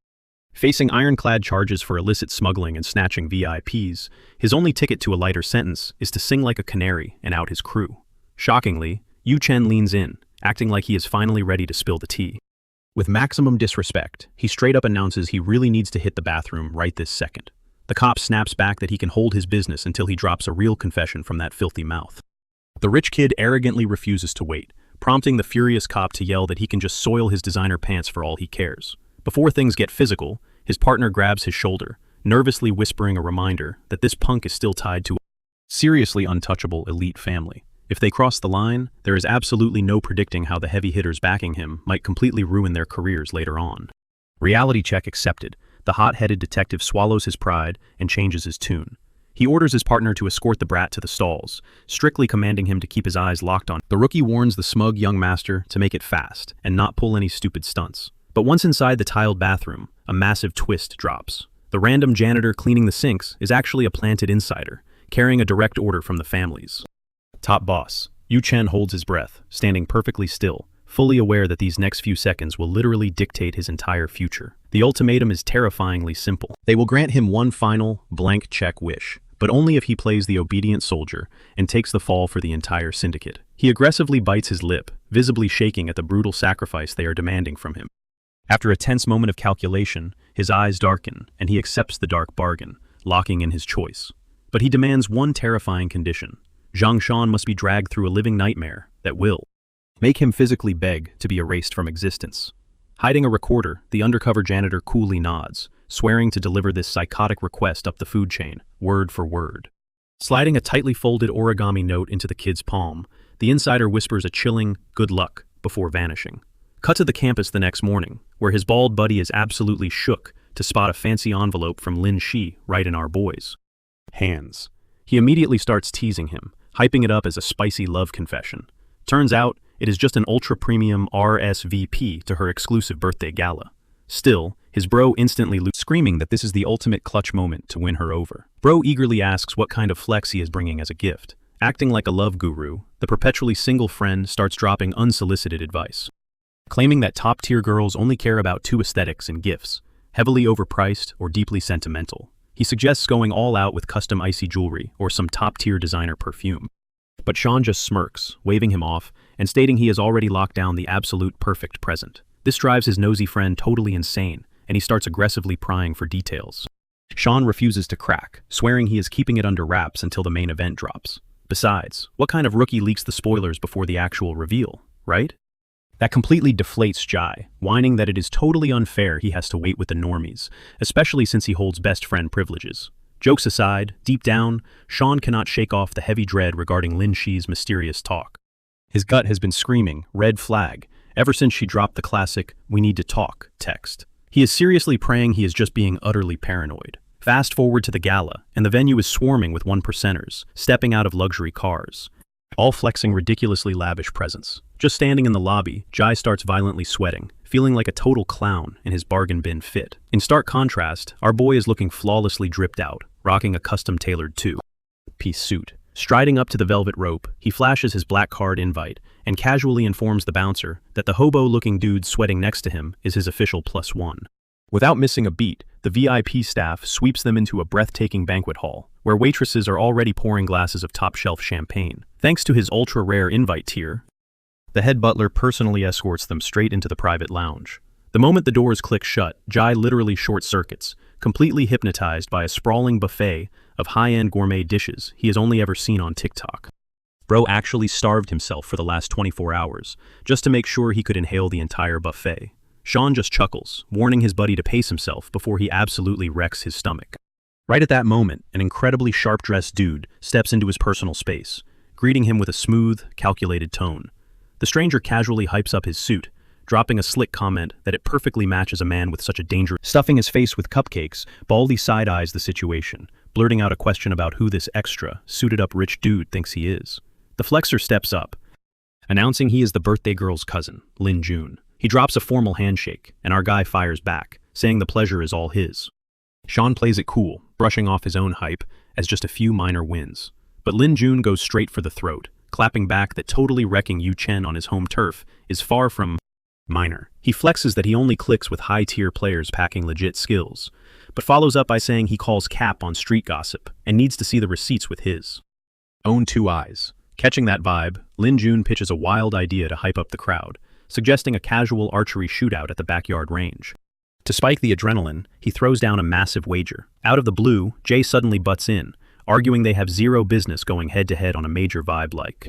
Facing ironclad charges for illicit smuggling and snatching VIPs, his only ticket to a lighter sentence is to sing like a canary and out his crew. Shockingly, Yu Chen leans in, acting like he is finally ready to spill the tea. With maximum disrespect, he straight up announces he really needs to hit the bathroom right this second. The cop snaps back that he can hold his business until he drops a real confession from that filthy mouth. The rich kid arrogantly refuses to wait, prompting the furious cop to yell that he can just soil his designer pants for all he cares. Before things get physical, his partner grabs his shoulder, nervously whispering a reminder that this punk is still tied to a seriously untouchable elite family. If they cross the line, there is absolutely no predicting how the heavy hitters backing him might completely ruin their careers later on. Reality check accepted. The hot-headed detective swallows his pride and changes his tune. He orders his partner to escort the brat to the stalls, strictly commanding him to keep his eyes locked on. The rookie warns the smug young master to make it fast and not pull any stupid stunts. But once inside the tiled bathroom, a massive twist drops. The random janitor cleaning the sinks is actually a planted insider, carrying a direct order from the families. Top boss. Yu Chen holds his breath, standing perfectly still, fully aware that these next few seconds will literally dictate his entire future. The ultimatum is terrifyingly simple. They will grant him one final, blank check wish, but only if he plays the obedient soldier and takes the fall for the entire syndicate. He aggressively bites his lip, visibly shaking at the brutal sacrifice they are demanding from him. After a tense moment of calculation, his eyes darken and he accepts the dark bargain, locking in his choice. But he demands one terrifying condition. Zhang Shan must be dragged through a living nightmare that will make him physically beg to be erased from existence. Hiding a recorder, the undercover janitor coolly nods, swearing to deliver this psychotic request up the food chain, word for word. Sliding a tightly folded origami note into the kid's palm, the insider whispers a chilling, "good luck," before vanishing. Cut to the campus the next morning, where his bald buddy is absolutely shook to spot a fancy envelope from Lin Shi right in our boy's hands. He immediately starts teasing him, hyping it up as a spicy love confession. Turns out, it is just an ultra-premium RSVP to her exclusive birthday gala. Still, his bro instantly screaming that this is the ultimate clutch moment to win her over. Bro eagerly asks what kind of flex he is bringing as a gift. Acting like a love guru, the perpetually single friend starts dropping unsolicited advice, claiming that top-tier girls only care about two aesthetics in gifts, heavily overpriced or deeply sentimental. He suggests going all out with custom icy jewelry or some top-tier designer perfume. But Sean just smirks, waving him off and stating he has already locked down the absolute perfect present. This drives his nosy friend totally insane, and he starts aggressively prying for details. Sean refuses to crack, swearing he is keeping it under wraps until the main event drops. Besides, what kind of rookie leaks the spoilers before the actual reveal, right? That completely deflates Jai, whining that it is totally unfair he has to wait with the normies, especially since he holds best friend privileges. Jokes aside, deep down, Sean cannot shake off the heavy dread regarding Lin Shi's mysterious talk. His gut has been screaming, red flag, ever since she dropped the classic, "We need to talk" text. He is seriously praying he is just being utterly paranoid. Fast forward to the gala, and the venue is swarming with 1%ers, stepping out of luxury cars, all flexing ridiculously lavish presents. Just standing in the lobby, Jai starts violently sweating, feeling like a total clown in his bargain bin fit. In stark contrast, our boy is looking flawlessly dripped out, rocking a custom-tailored two-piece suit. Striding up to the velvet rope, he flashes his black card invite and casually informs the bouncer that the hobo-looking dude sweating next to him is his official +1. Without missing a beat, the VIP staff sweeps them into a breathtaking banquet hall, where waitresses are already pouring glasses of top-shelf champagne. Thanks to his ultra-rare invite tier, the head butler personally escorts them straight into the private lounge. The moment the doors click shut, Jai literally short-circuits, completely hypnotized by a sprawling buffet of high-end gourmet dishes he has only ever seen on TikTok. Bro actually starved himself for the last 24 hours, just to make sure he could inhale the entire buffet. Sean just chuckles, warning his buddy to pace himself before he absolutely wrecks his stomach. Right at that moment, an incredibly sharp-dressed dude steps into his personal space, greeting him with a smooth, calculated tone. The stranger casually hypes up his suit, dropping a slick comment that it perfectly matches a man with such a dangerous. Stuffing his face with cupcakes, Baldy side-eyes the situation, blurting out a question about who this extra, suited-up rich dude thinks he is. The flexer steps up, announcing he is the birthday girl's cousin, Lin Jun. He drops a formal handshake, and our guy fires back, saying the pleasure is all his. Sean plays it cool, brushing off his own hype as just a few minor wins. But Lin Jun goes straight for the throat, clapping back that totally wrecking Yu Chen on his home turf is far from minor. He flexes that he only clicks with high-tier players packing legit skills, but follows up by saying he calls cap on street gossip and needs to see the receipts with his own two eyes. Catching that vibe, Lin Jun pitches a wild idea to hype up the crowd, suggesting a casual archery shootout at the backyard range. To spike the adrenaline, he throws down a massive wager. Out of the blue, Jay suddenly butts in, arguing they have zero business going head-to-head on a major vibe like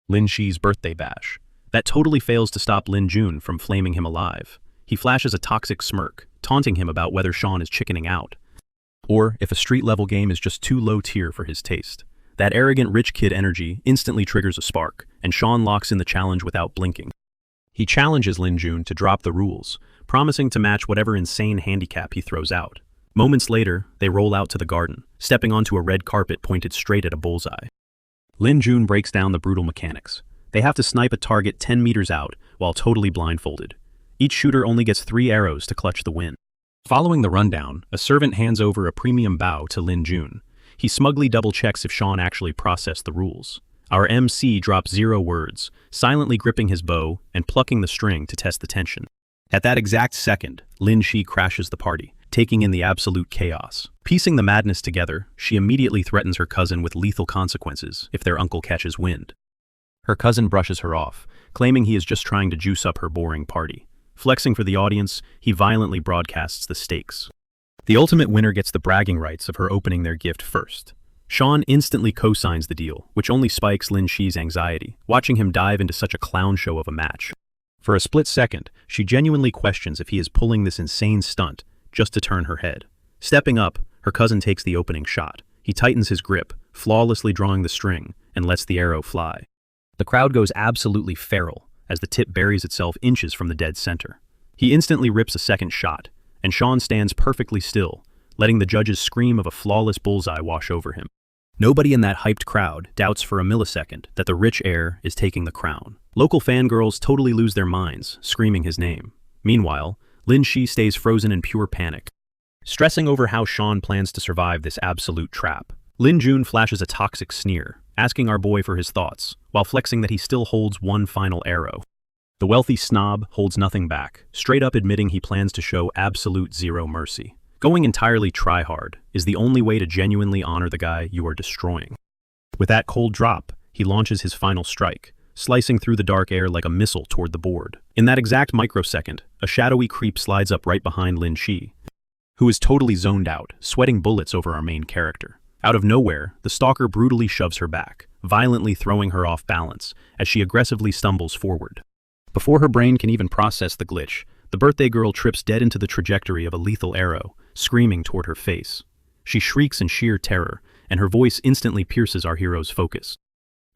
Lin Shi's birthday bash. That totally fails to stop Lin Jun from flaming him alive. He flashes a toxic smirk, taunting him about whether Sean is chickening out, or if a street-level game is just too low-tier for his taste. That arrogant rich kid energy instantly triggers a spark, and Sean locks in the challenge without blinking. He challenges Lin Jun to drop the rules, promising to match whatever insane handicap he throws out. Moments later, they roll out to the garden, stepping onto a red carpet pointed straight at a bullseye. Lin Jun breaks down the brutal mechanics. They have to snipe a target 10 meters out while totally blindfolded. Each shooter only gets 3 arrows to clutch the win. Following the rundown, a servant hands over a premium bow to Lin Jun. He smugly double-checks if Sean actually processed the rules. Our MC drops 0 words, silently gripping his bow and plucking the string to test the tension. At that exact second, Lin Shi crashes the party, taking in the absolute chaos. Piecing the madness together, she immediately threatens her cousin with lethal consequences if their uncle catches wind. Her cousin brushes her off, claiming he is just trying to juice up her boring party. Flexing for the audience, he violently broadcasts the stakes. The ultimate winner gets the bragging rights of her opening their gift first. Sean instantly co-signs the deal, which only spikes Lin Shi's anxiety, watching him dive into such a clown show of a match. For a split second, she genuinely questions if he is pulling this insane stunt just to turn her head. Stepping up, her cousin takes the opening shot. He tightens his grip, flawlessly drawing the string, and lets the arrow fly. The crowd goes absolutely feral as the tip buries itself inches from the dead center. He instantly rips a second shot, and Sean stands perfectly still, letting the judge's scream of a flawless bullseye wash over him. Nobody in that hyped crowd doubts for a millisecond that the rich heir is taking the crown. Local fangirls totally lose their minds, screaming his name. Meanwhile, Lin Shi stays frozen in pure panic, stressing over how Sean plans to survive this absolute trap. Lin Jun flashes a toxic sneer, asking our boy for his thoughts, while flexing that he still holds one final arrow. The wealthy snob holds nothing back, straight up admitting he plans to show absolute zero mercy. Going entirely try-hard is the only way to genuinely honor the guy you are destroying. With that cold drop, he launches his final strike, slicing through the dark air like a missile toward the board. In that exact microsecond, a shadowy creep slides up right behind Lin Shi, who is totally zoned out, sweating bullets over our main character. Out of nowhere, the stalker brutally shoves her back, violently throwing her off balance as she aggressively stumbles forward. Before her brain can even process the glitch, the birthday girl trips dead into the trajectory of a lethal arrow, screaming toward her face. She shrieks in sheer terror, and her voice instantly pierces our hero's focus.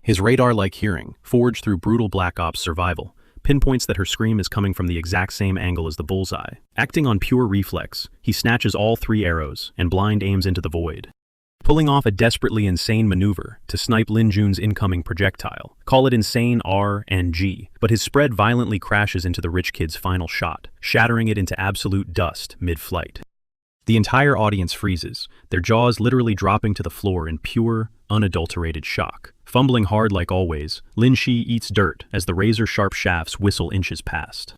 His radar-like hearing, forged through brutal Black Ops survival, pinpoints that her scream is coming from the exact same angle as the bullseye. Acting on pure reflex, he snatches all 3 arrows and blind aims into the void, pulling off a desperately insane maneuver to snipe Lin Jun's incoming projectile. Call it insane RNG, but his spread violently crashes into the rich kid's final shot, shattering it into absolute dust mid-flight. The entire audience freezes, their jaws literally dropping to the floor in pure, unadulterated shock. Fumbling hard like always, Lin Shi eats dirt as the razor-sharp shafts whistle inches past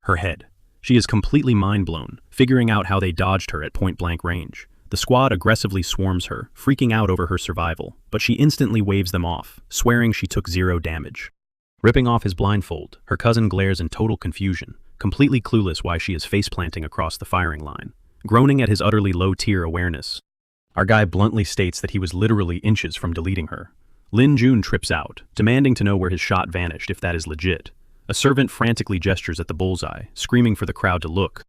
her head. She is completely mind-blown, figuring out how they dodged her at point-blank range. The squad aggressively swarms her, freaking out over her survival, but she instantly waves them off, swearing she took 0 damage. Ripping off his blindfold, her cousin glares in total confusion, completely clueless why she is face-planting across the firing line. Groaning at his utterly low-tier awareness, our guy bluntly states that he was literally inches from deleting her. Lin Jun trips out, demanding to know where his shot vanished if that is legit. A servant frantically gestures at the bullseye, screaming for the crowd to look,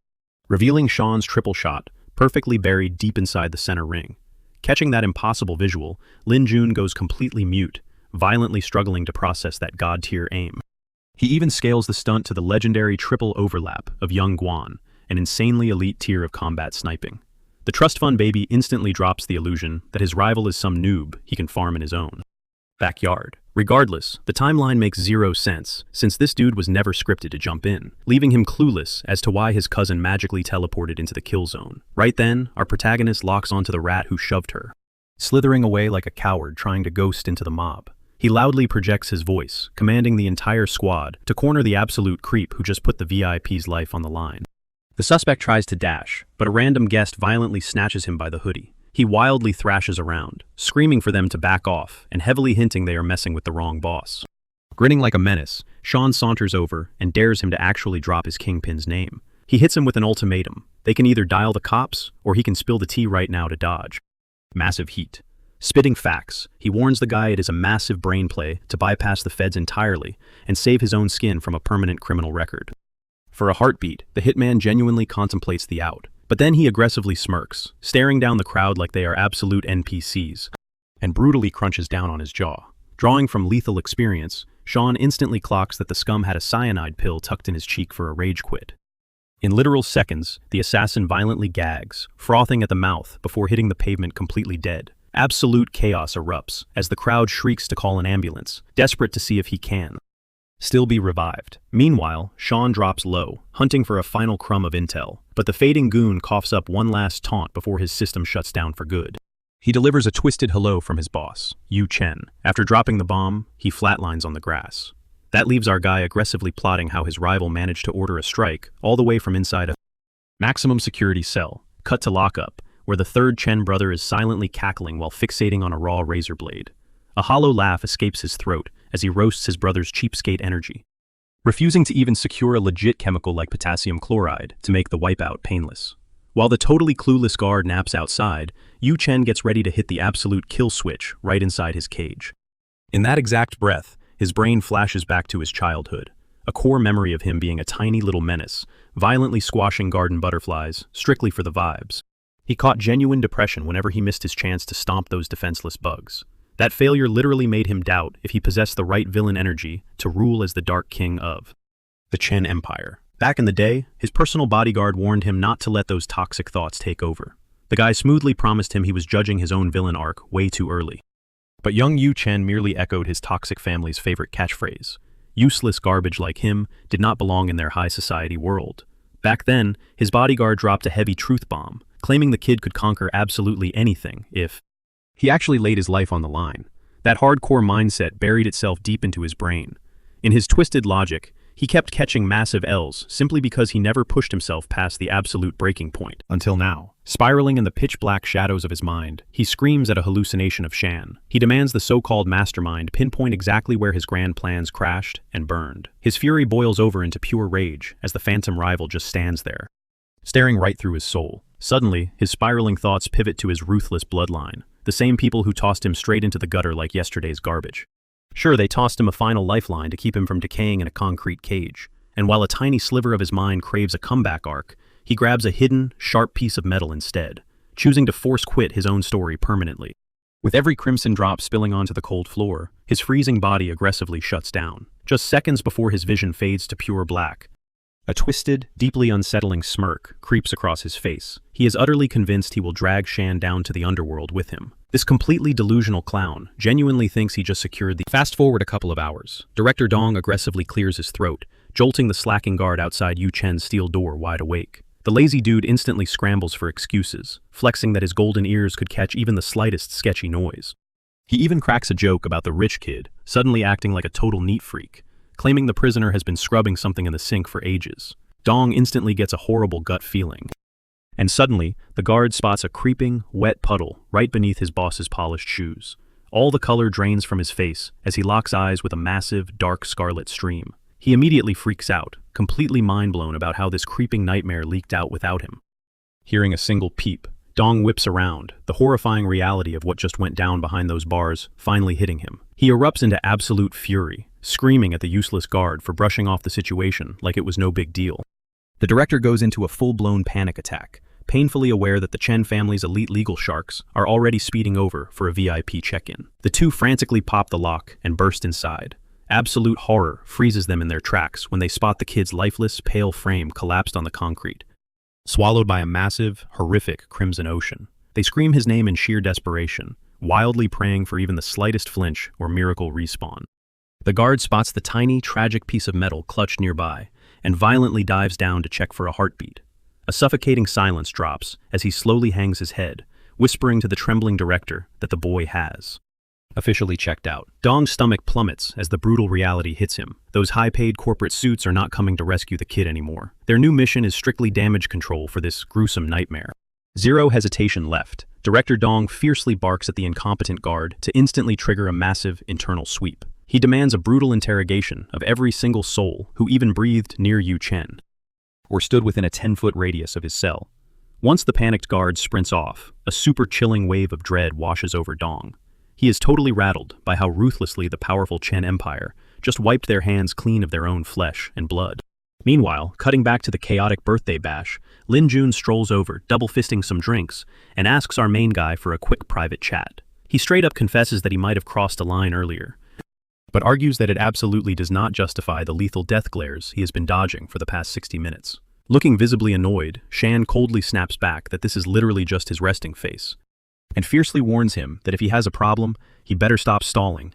revealing Sean's triple shot, perfectly buried deep inside the center ring. Catching that impossible visual, Lin Jun goes completely mute, violently struggling to process that god-tier aim. He even scales the stunt to the legendary triple overlap of Young Guan, an insanely elite tier of combat sniping. The trust fund baby instantly drops the illusion that his rival is some noob he can farm in his own backyard. Regardless, the timeline makes 0 sense, since this dude was never scripted to jump in, leaving him clueless as to why his cousin magically teleported into the kill zone. Right then, our protagonist locks onto the rat who shoved her, slithering away like a coward trying to ghost into the mob. He loudly projects his voice, commanding the entire squad to corner the absolute creep who just put the VIP's life on the line. The suspect tries to dash, but a random guest violently snatches him by the hoodie. He wildly thrashes around, screaming for them to back off and heavily hinting they are messing with the wrong boss. Grinning like a menace, Sean saunters over and dares him to actually drop his kingpin's name. He hits him with an ultimatum. They can either dial the cops, or he can spill the tea right now to dodge. Massive heat. Spitting facts, he warns the guy it is a massive brain play to bypass the feds entirely and save his own skin from a permanent criminal record. For a heartbeat, the hitman genuinely contemplates the out. But then he aggressively smirks, staring down the crowd like they are absolute NPCs, and brutally crunches down on his jaw. Drawing from lethal experience, Sean instantly clocks that the scum had a cyanide pill tucked in his cheek for a rage quit. In literal seconds, the assassin violently gags, frothing at the mouth before hitting the pavement completely dead. Absolute chaos erupts as the crowd shrieks to call an ambulance, desperate to see if he can still be revived. Meanwhile, Sean drops low, hunting for a final crumb of intel, but the fading goon coughs up one last taunt before his system shuts down for good. He delivers a twisted hello from his boss, Yu Chen. After dropping the bomb, he flatlines on the grass. That leaves our guy aggressively plotting how his rival managed to order a strike all the way from inside a maximum security cell. Cut to lockup, where the third Chen brother is silently cackling while fixating on a raw razor blade. A hollow laugh escapes his throat as he roasts his brother's cheapskate energy, refusing to even secure a legit chemical like potassium chloride to make the wipeout painless. While the totally clueless guard naps outside, Yu Chen gets ready to hit the absolute kill switch right inside his cage. In that exact breath, his brain flashes back to his childhood, a core memory of him being a tiny little menace, violently squashing garden butterflies, strictly for the vibes. He caught genuine depression whenever he missed his chance to stomp those defenseless bugs. That failure literally made him doubt if he possessed the right villain energy to rule as the Dark King of the Chen Empire. Back in the day, his personal bodyguard warned him not to let those toxic thoughts take over. The guy smoothly promised him he was judging his own villain arc way too early. But young Yu Chen merely echoed his toxic family's favorite catchphrase. Useless garbage like him did not belong in their high society world. Back then, his bodyguard dropped a heavy truth bomb, claiming the kid could conquer absolutely anything if he actually laid his life on the line. That hardcore mindset buried itself deep into his brain. In his twisted logic, he kept catching massive L's simply because he never pushed himself past the absolute breaking point. Until now, spiraling in the pitch-black shadows of his mind, he screams at a hallucination of Shan. He demands the so-called mastermind pinpoint exactly where his grand plans crashed and burned. His fury boils over into pure rage as the phantom rival just stands there, staring right through his soul. Suddenly, his spiraling thoughts pivot to his ruthless bloodline, the same people who tossed him straight into the gutter like yesterday's garbage. Sure, they tossed him a final lifeline to keep him from decaying in a concrete cage, and while a tiny sliver of his mind craves a comeback arc, he grabs a hidden, sharp piece of metal instead, choosing to force quit his own story permanently. With every crimson drop spilling onto the cold floor, his freezing body aggressively shuts down, just seconds before his vision fades to pure black. A twisted, deeply unsettling smirk creeps across his face. He is utterly convinced he will drag Shan down to the underworld with him. This completely delusional clown genuinely thinks he just secured the— Fast forward a couple of hours. Director Dong aggressively clears his throat, jolting the slacking guard outside Yu Chen's steel door wide awake. The lazy dude instantly scrambles for excuses, flexing that his golden ears could catch even the slightest sketchy noise. He even cracks a joke about the rich kid, suddenly acting like a total neat freak, claiming the prisoner has been scrubbing something in the sink for ages. Dong instantly gets a horrible gut feeling. And suddenly, the guard spots a creeping, wet puddle right beneath his boss's polished shoes. All the color drains from his face as he locks eyes with a massive, dark scarlet stream. He immediately freaks out, completely mind-blown about how this creeping nightmare leaked out without him. Hearing a single peep, Dong whips around, the horrifying reality of what just went down behind those bars finally hitting him. He erupts into absolute fury, screaming at the useless guard for brushing off the situation like it was no big deal. The director goes into a full-blown panic attack, painfully aware that the Chen family's elite legal sharks are already speeding over for a VIP check-in. The two frantically pop the lock and burst inside. Absolute horror freezes them in their tracks when they spot the kid's lifeless, pale frame collapsed on the concrete, swallowed by a massive, horrific crimson ocean. They scream his name in sheer desperation, wildly praying for even the slightest flinch or miracle respawn. The guard spots the tiny, tragic piece of metal clutched nearby and violently dives down to check for a heartbeat. A suffocating silence drops as he slowly hangs his head, whispering to the trembling director that the boy has officially checked out. Dong's stomach plummets as the brutal reality hits him. Those high-paid corporate suits are not coming to rescue the kid anymore. Their new mission is strictly damage control for this gruesome nightmare. Zero hesitation left. Director Dong fiercely barks at the incompetent guard to instantly trigger a massive internal sweep. He demands a brutal interrogation of every single soul who even breathed near Yu Chen or stood within a 10-foot radius of his cell. Once the panicked guard sprints off, a super chilling wave of dread washes over Dong. He is totally rattled by how ruthlessly the powerful Chen Empire just wiped their hands clean of their own flesh and blood. Meanwhile, cutting back to the chaotic birthday bash, Lin Jun strolls over, double-fisting some drinks, and asks our main guy for a quick private chat. He straight up confesses that he might have crossed a line earlier, but argues that it absolutely does not justify the lethal death glares he has been dodging for the past 60 minutes. Looking visibly annoyed, Shan coldly snaps back that this is literally just his resting face, and fiercely warns him that if he has a problem, he better stop stalling